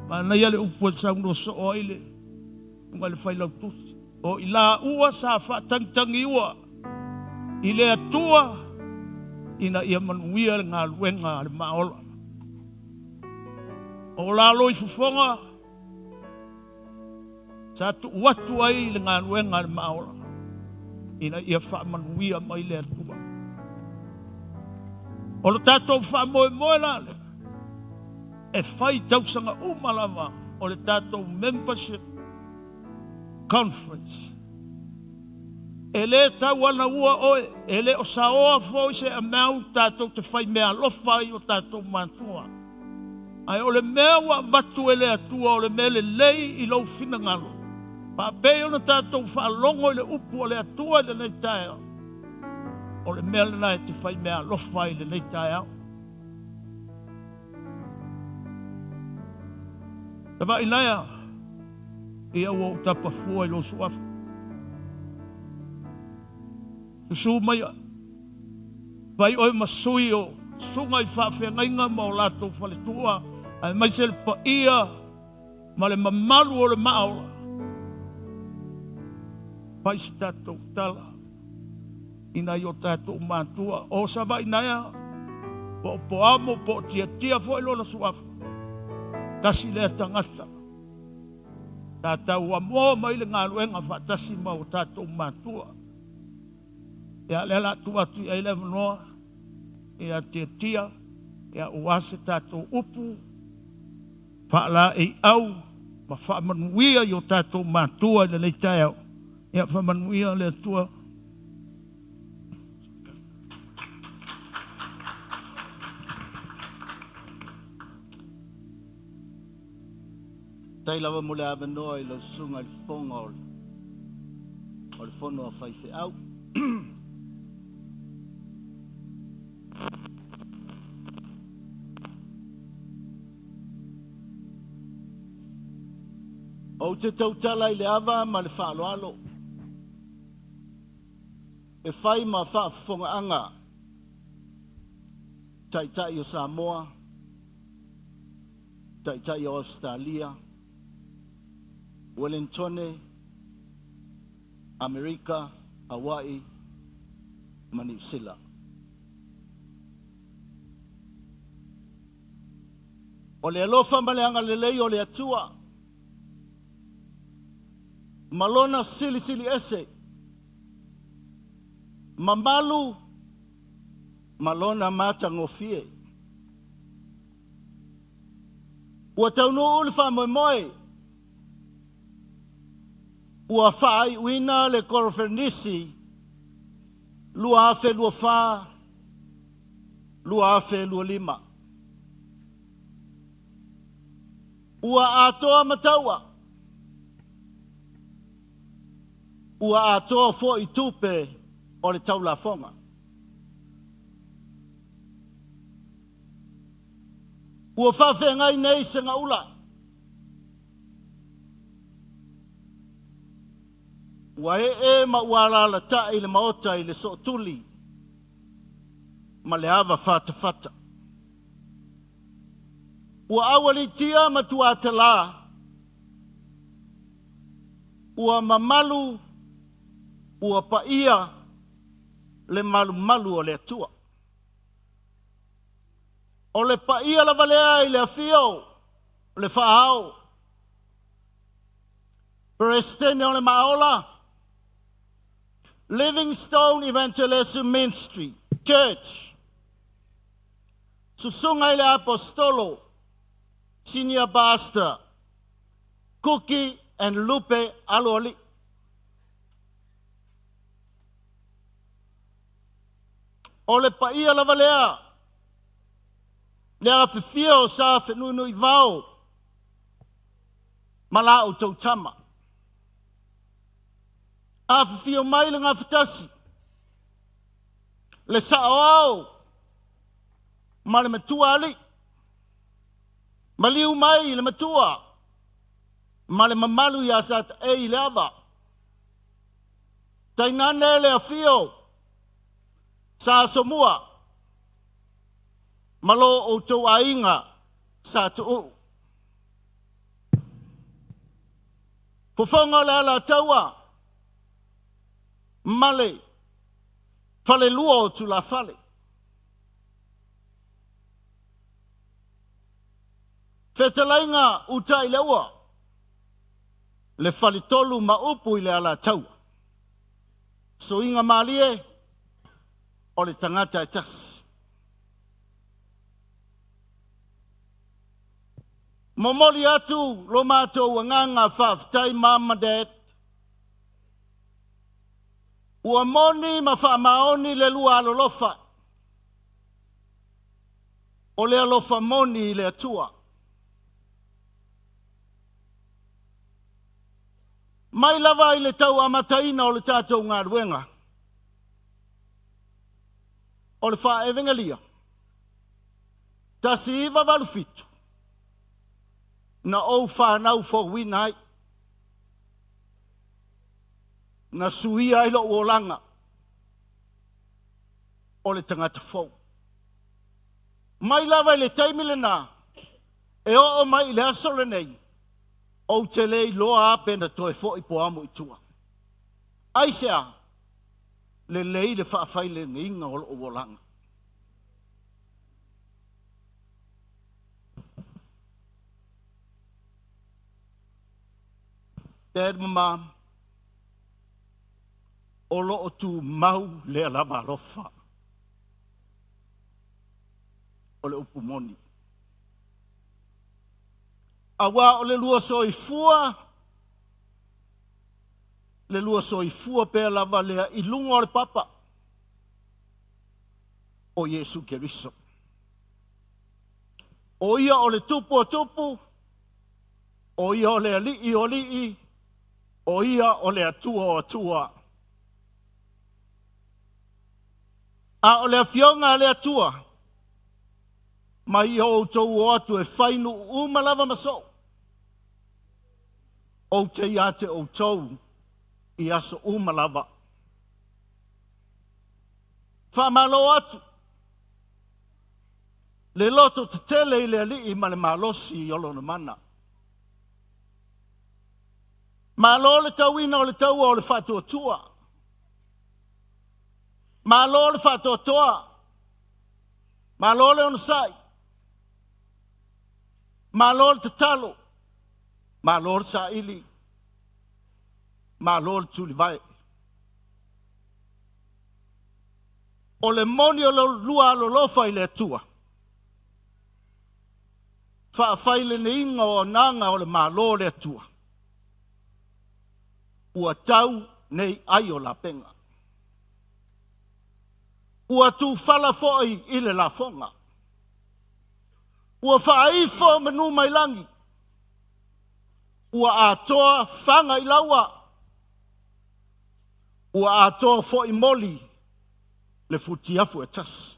Ma na ia le upu e sauno so o ile. Nga le whai lau tusi. O I la ua sa whatangitangi ua. I le atua. Ina ia manuia le ngā luenga le maola. O la loi fufonga. Sa tu watu ai le ngā luenga le maola. Ina ia wha manuia mai le atua. O le tātou wha moe la le. E whai tausanga umalama. O le tātou membership conference. Ele tau ana ua oe. Ele o sa oa fo se amount tātou te whai mea lofai o tātou mātua. Ai o le mea wa watu ele atua o le mea le lei I lau fina ngalo. Pa pei ona tātou whaalongo I le upu o le atua le nei tae. O le mea le nai te whai mea lofai le nei tae au. Tawa inaia. ia o tapa fua i lo suafa. Susu mai vai oi masui o sunga i whawhengainga ma o lato whaletua ai mai se le pa ia ma le mamalu o le maola. Pai si tatou tala ina i o tatou mātua o sa vai naia po amo po tia fo i lona suafa. Tasi le tangata. Tātou amoa mai le ngaluenga whatasi ma o tātou mātua. Ia le la tuatu i 11 noa. Ia tia. Ia uase tātou upu. Whaala e au. Ma whaamanuia i o tātou mātua i le leitai au. Ia whaamanuia le atua. Tai lava mole ave noa i lau sunga i fonga o le fono a whaife au. O te tautala i le ava ma le whaaloalo. E whai ma whaafonga anga. Tai o Samoa. Tai o Australia. Wellington, Amerika, Hawaii, ma New Zealand. O le alofa ma le anga lelei o le atua. Malona sili ese. Mamalu, malona mata ngofie. Ua taunu ulfa moe. Ua whai uina le korofernisi, lua afe lua wha, lua afe lua lima. Ua atoa mataua. Ua atoa fo i tupe o le taula fonga. Ua whawhengai nei se nga ula. Ua ma ua la ta i le maota i le so tuli. Ma le ava fata. Ua awali tia ma tua te la. Ua mamalu. Ua paia le malu o le atua. O le paia la valea i le afio. Le whaao. Prestene o le maola. Livingstone Evangelism Ministry Church. Susunga ile apostolo. Senior pastor. Cookie and Lupe Aloalii. O le paia la valea. Le afifio sa fenunu i vau. Mala o tautama. Afifio mai le ngafitasi. Le sao. Ma le matua ali. Maliu mai le matua. Ma le mamalu ya sat e le ava. Tainane le afio. Sa somua. Malo o tau ainga sa tuu. Pofonga le ala taua. Male. Fale lua o tu la fale. Fetalainga utai leua. Le fale tolu maupu i le ala taua. So inga malie. O le tangata e tasi. Momoli atu lo mātou wanganga whaftai mama dad. Ua moni ma whaamaoni le lua alolofa. O le alofa moni le atua. Mai lava i le tau amataina o le tātou ngā ruenga. O le wha e vengalia. Tasi iwa walufitu. Na o whanau fo winai. na suia ilo o langa o le tangata fau. Mai lava le taimile na e o mai le asole nei o te lei loa apena toe fo i po amo i tua. Aisea le lei le whaafai le nginga o langa. Dad, Mom, o loo tu mau le alava alofa. O le upumoni. Awa o le lua soifua. Le lua soifua pe lava lea i lunga o le papa. O Yesu Keriso. O ia o le tupu o tupu. O ia o le alii o lii. O ia o le atua o atua. A o le afionga le atua. Mai o tau o atu e whainu umalava maso. O te iate o tau i aso umalava. Whamalo atu. Le loto te tele i le alii ma le malosi i olo na mana. Malo le tauina o le tau o le whatua tua. Malo le whatua toa. Malo le onasai. Malo le tatalo. Malo le saili. Malo le tulivai. O le moni o le lua alo lofa i le atua. Whaafai le neinga o nanga o le malo le atua. Ua tau nei ai o la penga. Ua tu fala foi i le la fonga. Ua whaifo manu mai langi. Ua atoa whanga i laua. Ua atoa fo i moli le futiafu e tas.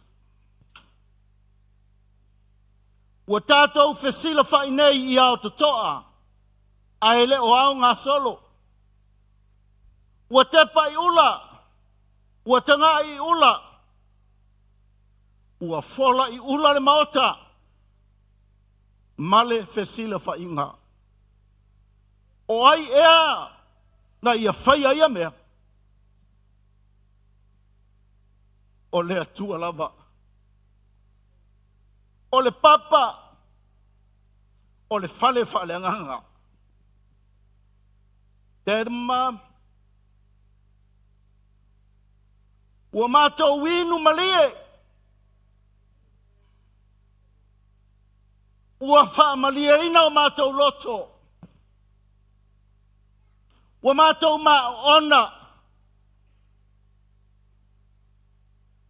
Ua tātou fesila whai nei i au totoa. A ele o au ngā solo. Ua tepa i ula. Ua tanga i ula. Ua fola i ula le maota. Male fesila fa inga. O ai ea na ia whai aia mea. O le atua lava. O le papa. O le fale fale anganga. Terma. Ua mātou winu malie. Ua wha malie ina o mātou loto. Ua mātou ma ona.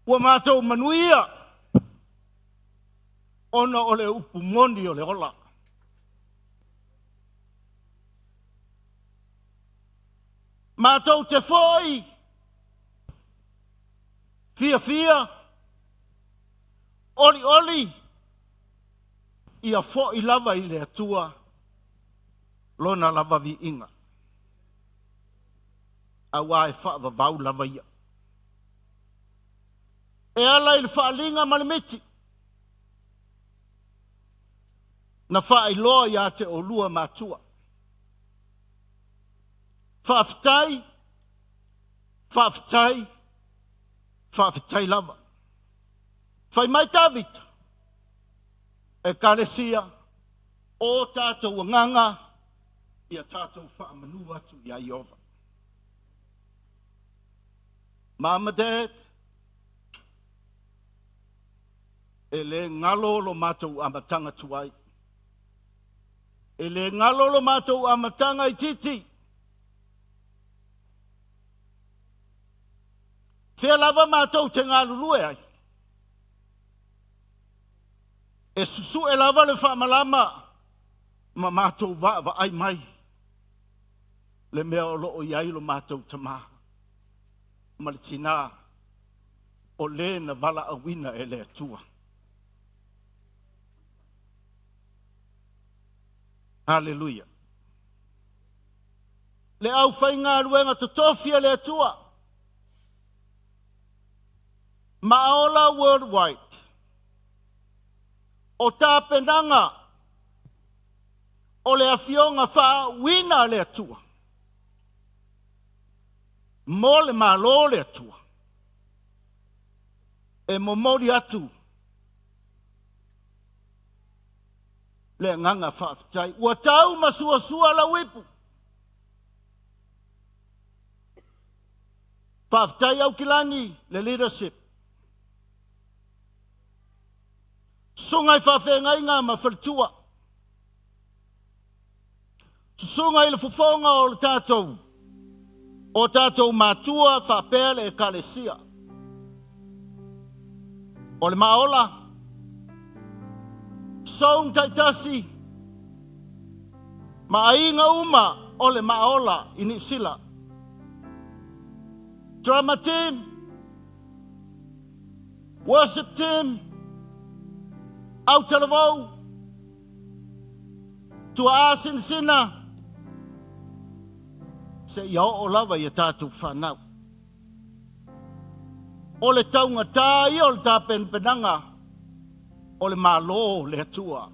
Ua mātou manuia. Ona o le upumoni o le ola. Mātou te foi. Fia fia. Oli oli. Ia fo i lava i le atua. Lona lava vi inga. Awa e wha vau lava ia. E ala i le whaalinga malimeti. Na wha i loa ia te o lua mātua. Whaafitai. Whaafitai. Whaafitai lava. Whai mai tāwita. E kālesia. O tātou nganga. Ia tātou whaamanu atu ia Iova. Mama Dad. E le ngalo lo mātou amatanga tuai. E le ngalo lo mātou amatanga i titi. Whea lava mātou te ngā lulue ai. E susu e lava le whaamalama. Ma mātou wa ai mai. Le mea o loo iai lo mātou tamā. Malitina. O le na vala awina e le atua. Hallelujah. Le au whainga luenga to tofia le atua. Maola worldwide. O tā penanga. O le afionga wha wina le atua. Mo le malo le atua. E mo mori atu. Le nganga whaafitai. Ua tau masua sua la wipu. Whaafitai au kilani le leadership. Sungai whawhengai ngā mawhalitua. Sungai le fufonga o le tātou. O tātou mātua whapea le ekalesia. O le maola. Soung taitasi. Mainga uma o le maola i New Zealand. Drama team. Worship team. Au talavau. Tua asin sina. Se ia o lava ia tātou whanau. O le taunga tā ia o le tāpen penanga. O le malo le atua.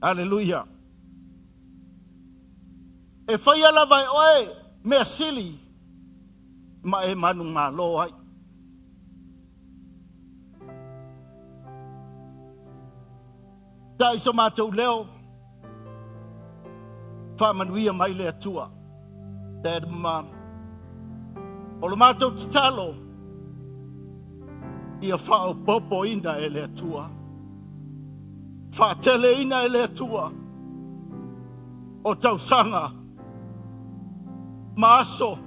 Aleluia. E whaia lava e oe mea sili. Ma e manu malo ai. Tā iso mātou leo. Whamanuia mai le atua. Dad and Mom. O le mātou titalo. Ia whao popo ina e le atua. Whaatele ina e le atua. O tausanga. Maaso.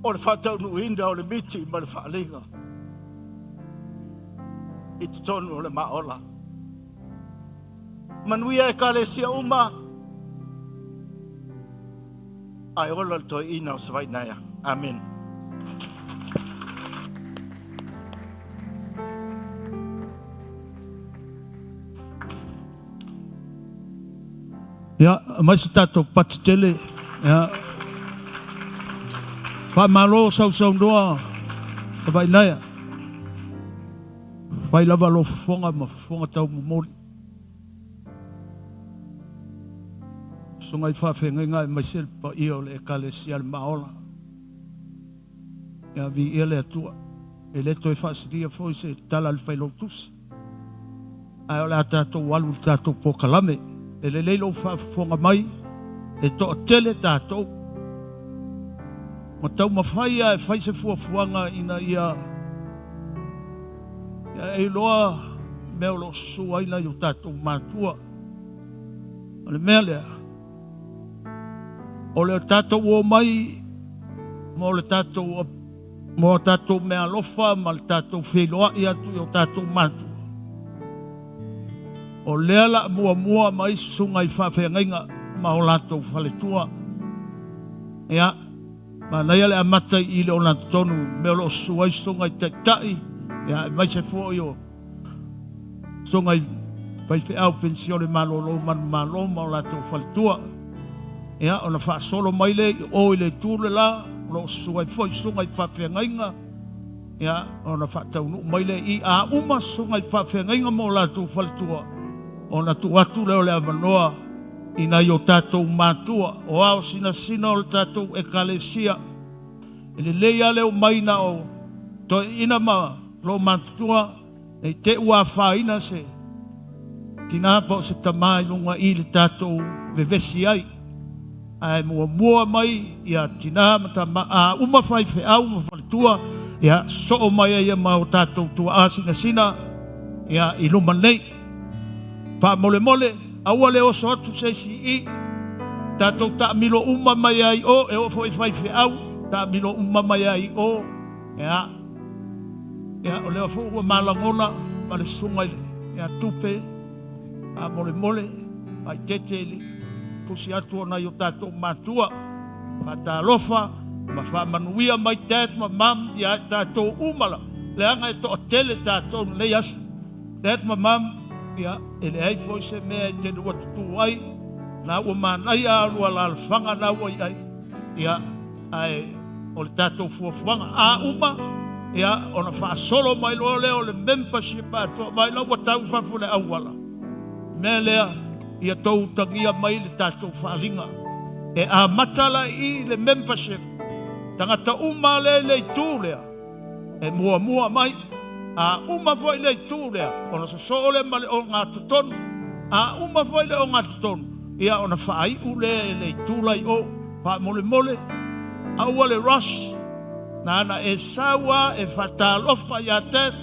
O le whatau nuinda o le miti ma le whaalinga. I te tonu o le maola. Manuia e kalesia uma. Ai ola le toi ina o savai naia. Amen. Ya, mai se tato patitele. Ya. Fa malo sau doa. Savai naia. Fai lava lo fonga ma fonga tau mumoli. Sungai whawhenga ngai mai selpa i o le ekalesia le maola. Ia vi ia le atua. E le toi whaasiria fwoi se tala le whailotusi. Ai o le atatou walu le tatou pokalame. E le leilo whafonga mai. E to tele tatou. Ma tau mawhaia e whai se fuafuanga ina ia. Ia e loa meo lo suaina i o tatou mātua. O le mea lea. O le tatou o mai, mo le tatou mea lofa, ma le tatou wheloa i atu i o tatou matu. O lea la mua mai sunga i whawhengainga, ma o latou whaletua. Ea, ma naia le amata i le o lanto tonu, mea lo suai sunga i tai, ea, mai se fo i o sunga i pai au pensione malolo, ma o latou whaletua. Ia, o na whaasolo mai le, o i le tūle la, lo suai foi sunga i whawhengainga. Ia, o na whaataunu mai le i a uma sunga i whawhengainga mo la tū whaletua. O na tu atu leo le avanoa, i na i o tātou mātua, o ao sina o le tātou ekalesia. E le leia leo maina o, to ina ma lo mātua, e te ua whaina se, tina po se tamai lunga i le tātou vevesi ai. Ai mua mai ia tina mata a uma fai fe au uma falitua ia so mai ia ma o tatou tua asina sina ia i luma nei pa mole aua le oso atu se si i tatou ta milo uma mai ai o e o foi fai fe au ta milo uma mai ai o ia o le fo o malangona ma le sunga ia tupe a mole ai teteli pusi atu ona i o tātou mātua. Whatalofa, ma whamanuia mai tēt ma mam i a tātou umala. Leanga e to tele tātou nei asu. Tēt ma mam, ia, e le ai foi se mea e te rua tutu ai. Na ua manai a lua lalafanga na ua iai. Ia ai o le tatou fuafuanga a uma. Ia ona whaasolo mai loa leo le membership ato mai lau watau whafule awala. Mea lea ia tau tangia mai le tatou whaalinga. E a matala I le membership. Tangata uma le tūlea. E mua mai. A uma foi le tūlea. Ona sosole ma le o ngā tutonu. A uma foi le o ngā tutonu. Ia ona whaai ule le tūlai o. Wha mole. Aua le rush. Nana e sawa e whatalofa ia tet.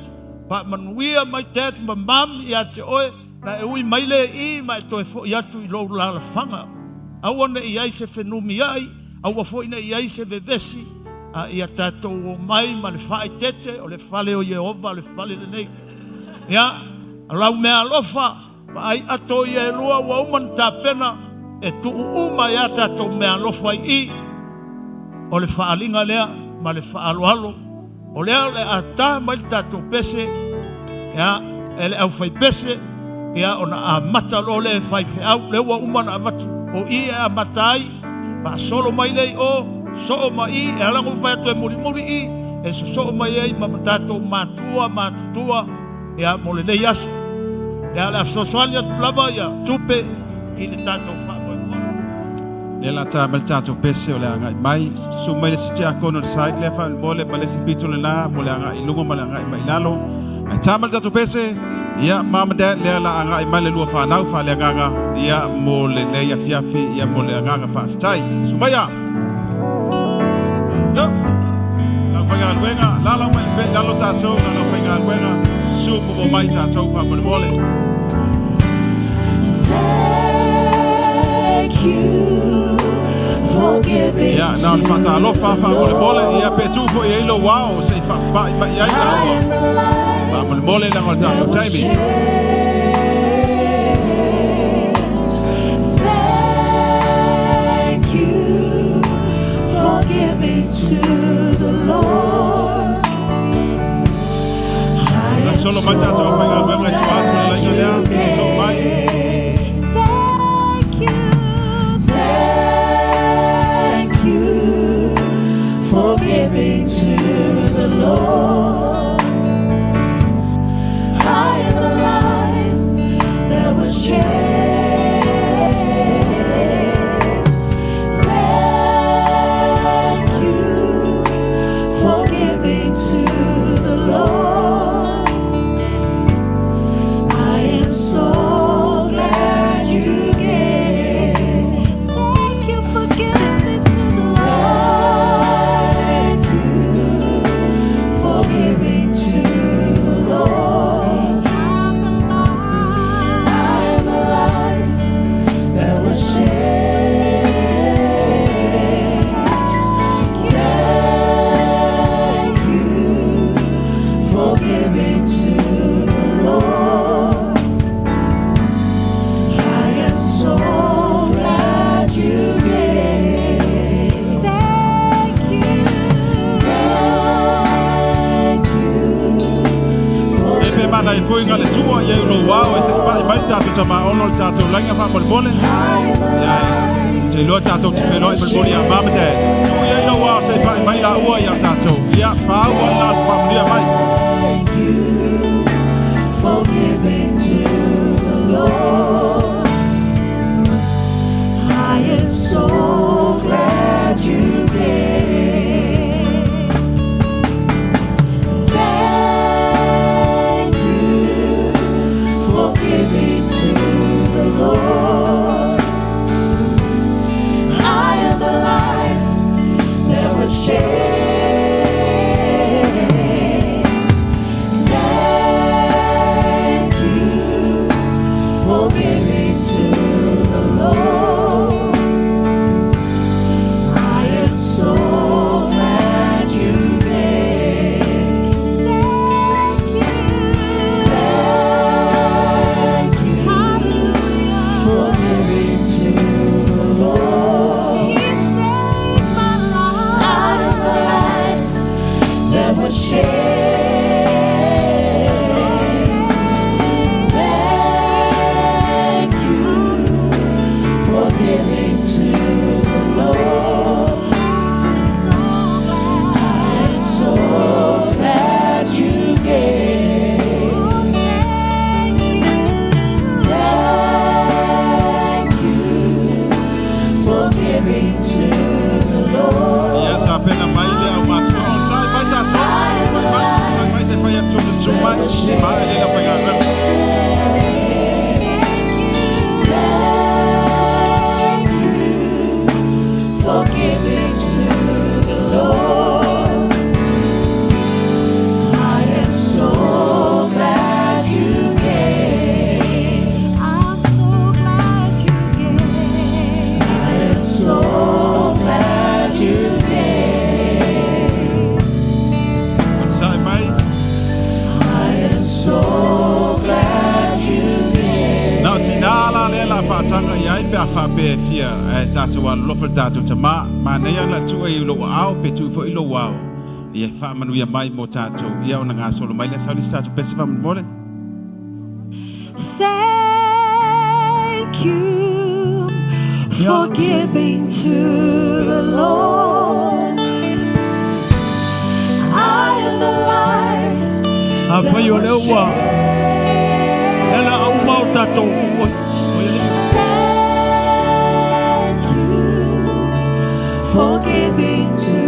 Wha manuia mai tet ma mam ia te oe. Na e ui maile I ma e toe fo iatu I lou la whanga. Aua ne I aise whenumi ai. Aua fo ina I aise vevesi. A ia tātou o mai ma le whae tete o le whale o Yehova le whale le nei. Ia, alau mea lofa. Ma ai ato I e lua wa uman tāpena. E tu uma ia tātou mea lofa I. O le whaalinga lea. Ma le whaaloalo. O lea le ata mai tātou pese. Ia, e le au whai pese. Ia, ona a mata lo le whai whiau. Le ua umana a matu. O I e a matai. Pa solo mai lei o. So mai e alango vai to muri I e so mai e mamatato matutua e a mole nei as e ala soalia lava ia tupe I le tato fa Le la tamal tato pese o le anga mai su mai le sitia kono side le fa mole male sipito le na mole anga I lungo male anga mai lalo ai tamal tato pese ia mama dad le la anga mai le lua fa nau fa le anga ia mole le ia fiafi ia mole anga fa tai sumaya Whainga luenga, lalo mai be lalo tātou, lalo whainga luenga, sumu mo mai tātou whamone mole. Thank you for giving. Ia, nā ni whata alofa whamone mole, ia pe tūfo I eilo wao, se whapa I mai ai laua. Whamone mole lango le tātou taimi. Thank you for giving to Solo mai tātou whainga luenga I tō atu le lainga lea, so mai. Thank you for giving to the Lord. I am the life that was changed. Thank you for giving to the Lord. I fuinga le tua ia uno wao e se pai mai tātou tama ono le tātou lainga whamone mole. Ia te loa tātou te whenoi mole a mama dad. Tu ia ino wao se pai mai la ua ia tātou. Ia pāu ana whamunia mai. Thank you for giving to the Lord. I am so glad you gave. Lord, I am the life that was changed. tātou alofa tātou tama, ma nei ana tua I lo ao pe tu fo ilo wao. Ia whaamanu ia mai mo tātou, ia ona ngā solo mai le sauri tātou pesi whaamanu mole. Thank you for giving to the Lord. I am the life. Awhai o leo wa. Ela au mau tātou. Thank you for giving to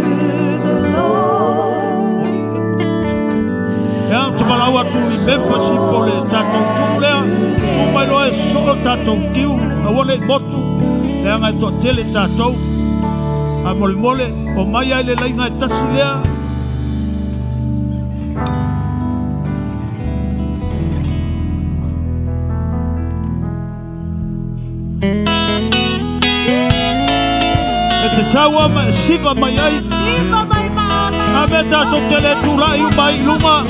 the Lord. Ea tumalau atu I membership o le tātou tūlea. So mai loa e so tātou kiu. Awale I motu. Lea ngai toa tele tātou. A mole mole. O mai ai le lainga e tasi lea. Te sawa ma siva mai ai. Siva mai mana. A me tātou tele tūlai mai luma.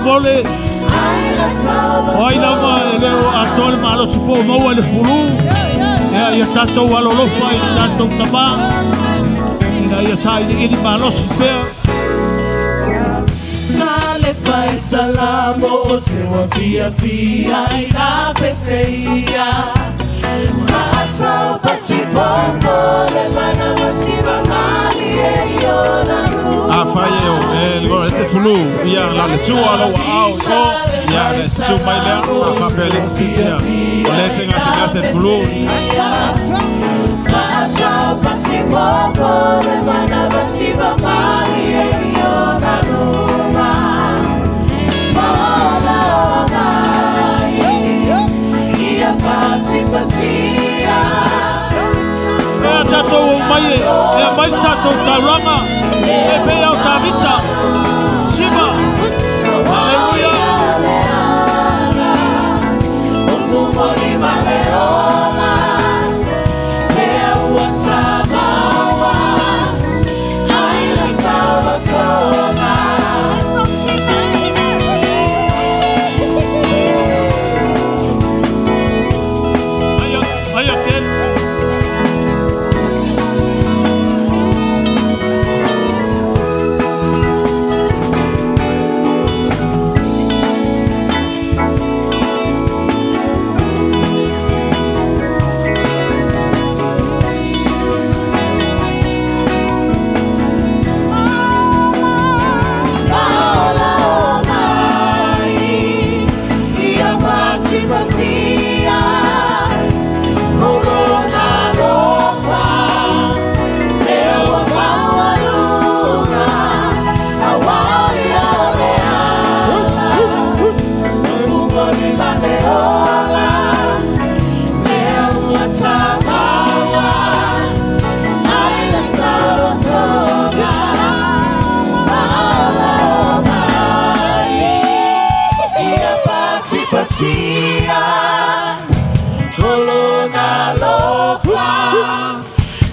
Mole Oina ma leo atole malo supo mo le fulu ia tātou alolofa I tātou tama ia sai ni malo supe Tale fai salamo o se wa fia fia I na peseia Fatso pati pombo le mana masiva mali e iona Afaio, ele te fulu, ia la le sua lo au, ia le su mai le a papel se ia. Le tenga se gase fulu. Fatso pati pombo le mana masiva mali e iona numa. Mala mai, ia pati patia. Tātou mai e mai tātou tauranga e pea o tāwita Siva Aleluia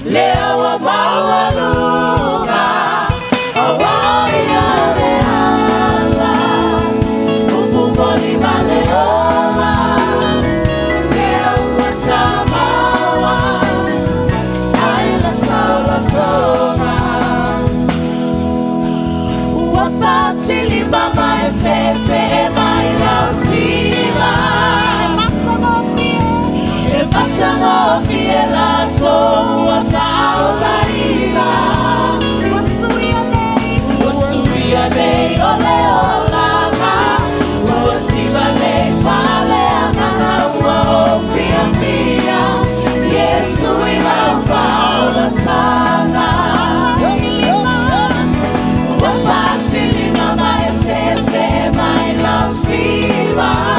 lea wa maualuga, awaia leala, upumoni maleola, lea uatamawa, aila saula tonga, wapatili mama esese emaila usila, Aloalii la so Aloalii wasuia nei ole olanga wasiba nei fale amanga ua ofia fia Yesu ila ufaula sana wapatili mama esese maila usiva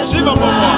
Siva mama.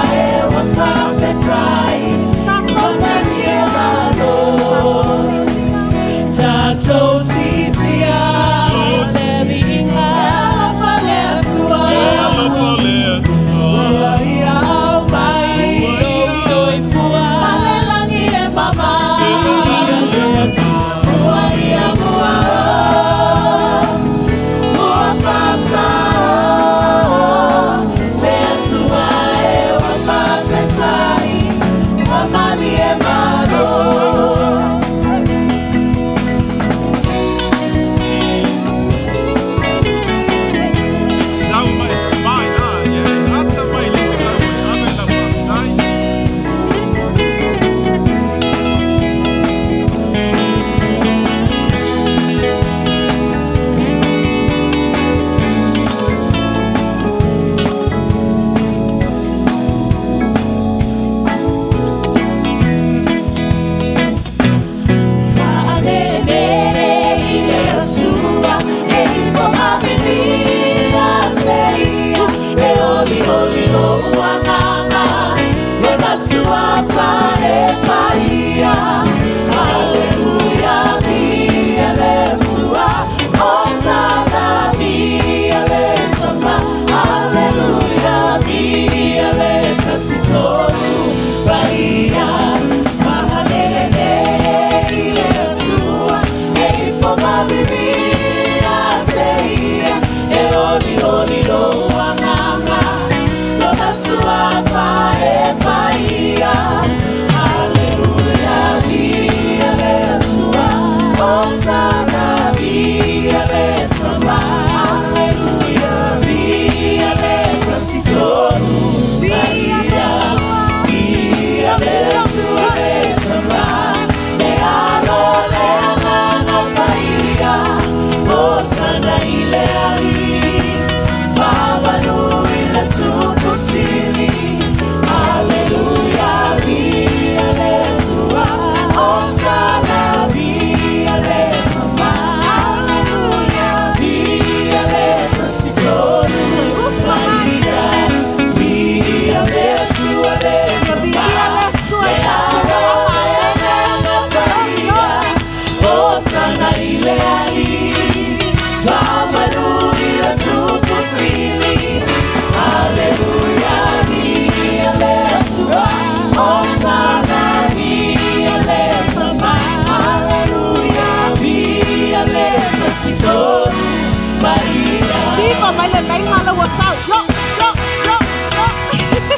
Siva mai le nei ngala wa sao. Yo, yo, yo, yo.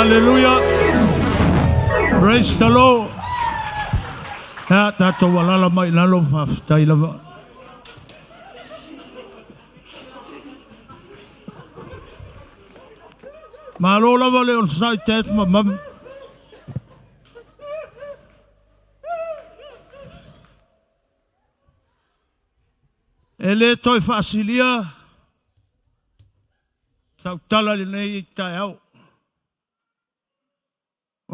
Hallelujah. Praise the Lord. Ha tato walala mai lalo faftai lava. Malo lava le on sai tet mamam. E le toi whaasilia, sau tala le nei i tai au.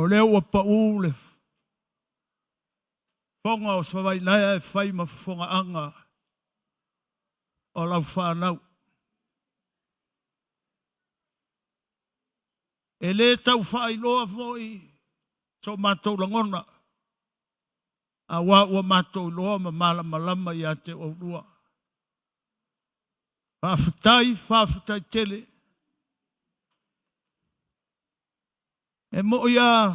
O leo ua pa ule. Fonga o swawai naia e whai ma fonga anga o lau whanau. E le tau whai loa foi so mātou langona. A wā ua mātou loa ma malama i a te o rua. Whawhitai tele. E mo ia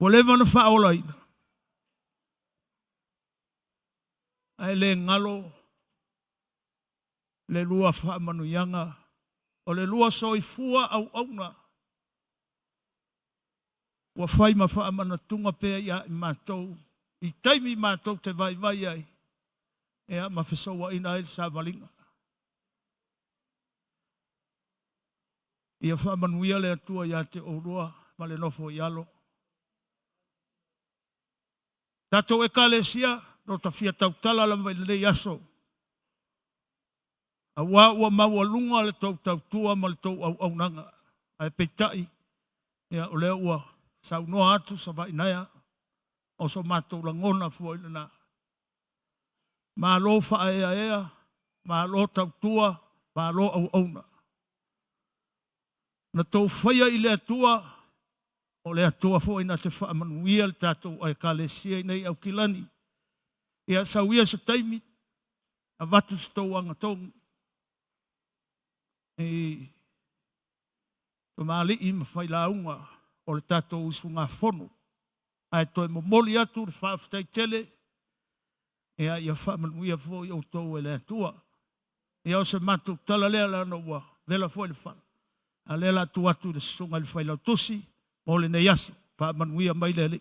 o lewa na whaolaina. Ai le ngalo, le lua whaamanu yanga, o le lua soifua au auna. Ua whai ma whaamana tunga pēa ia i mātou, i taimi mātou te vai ai, e a mawhisaua ina il sa valinga. Ia whaamanuia le atua ia te orua, ma le nofo i alo. Tatou e kalesia, no ta fia tau tala la vai le yaso. A wā ua maua lunga le tau tua ma le tau au nanga. A e peitai, ia o lea ua sau noa atu sa vai naia, o so mātou langona fua ina na. Mā lo wha ea, mā lo tau tua, mā lo au na. Na tau whaia i le atua, o le atua fua ina te whaamanuia le tātou ai kalesia i nei au kilani. Ia sauia sa taimi, a watu stou anga tongu. To maali i mawhai launga o le tātou usu ngā whono. Ai toi momoli atu le whaaftai tele, ia ia whaamanuia fo i o tau e le atua. Ia o se mātou tala lea lana ua, vela fo le whala. A lela atu atu le sunga le whailau tosi, mo le nei asu, whaamanuia mai le le.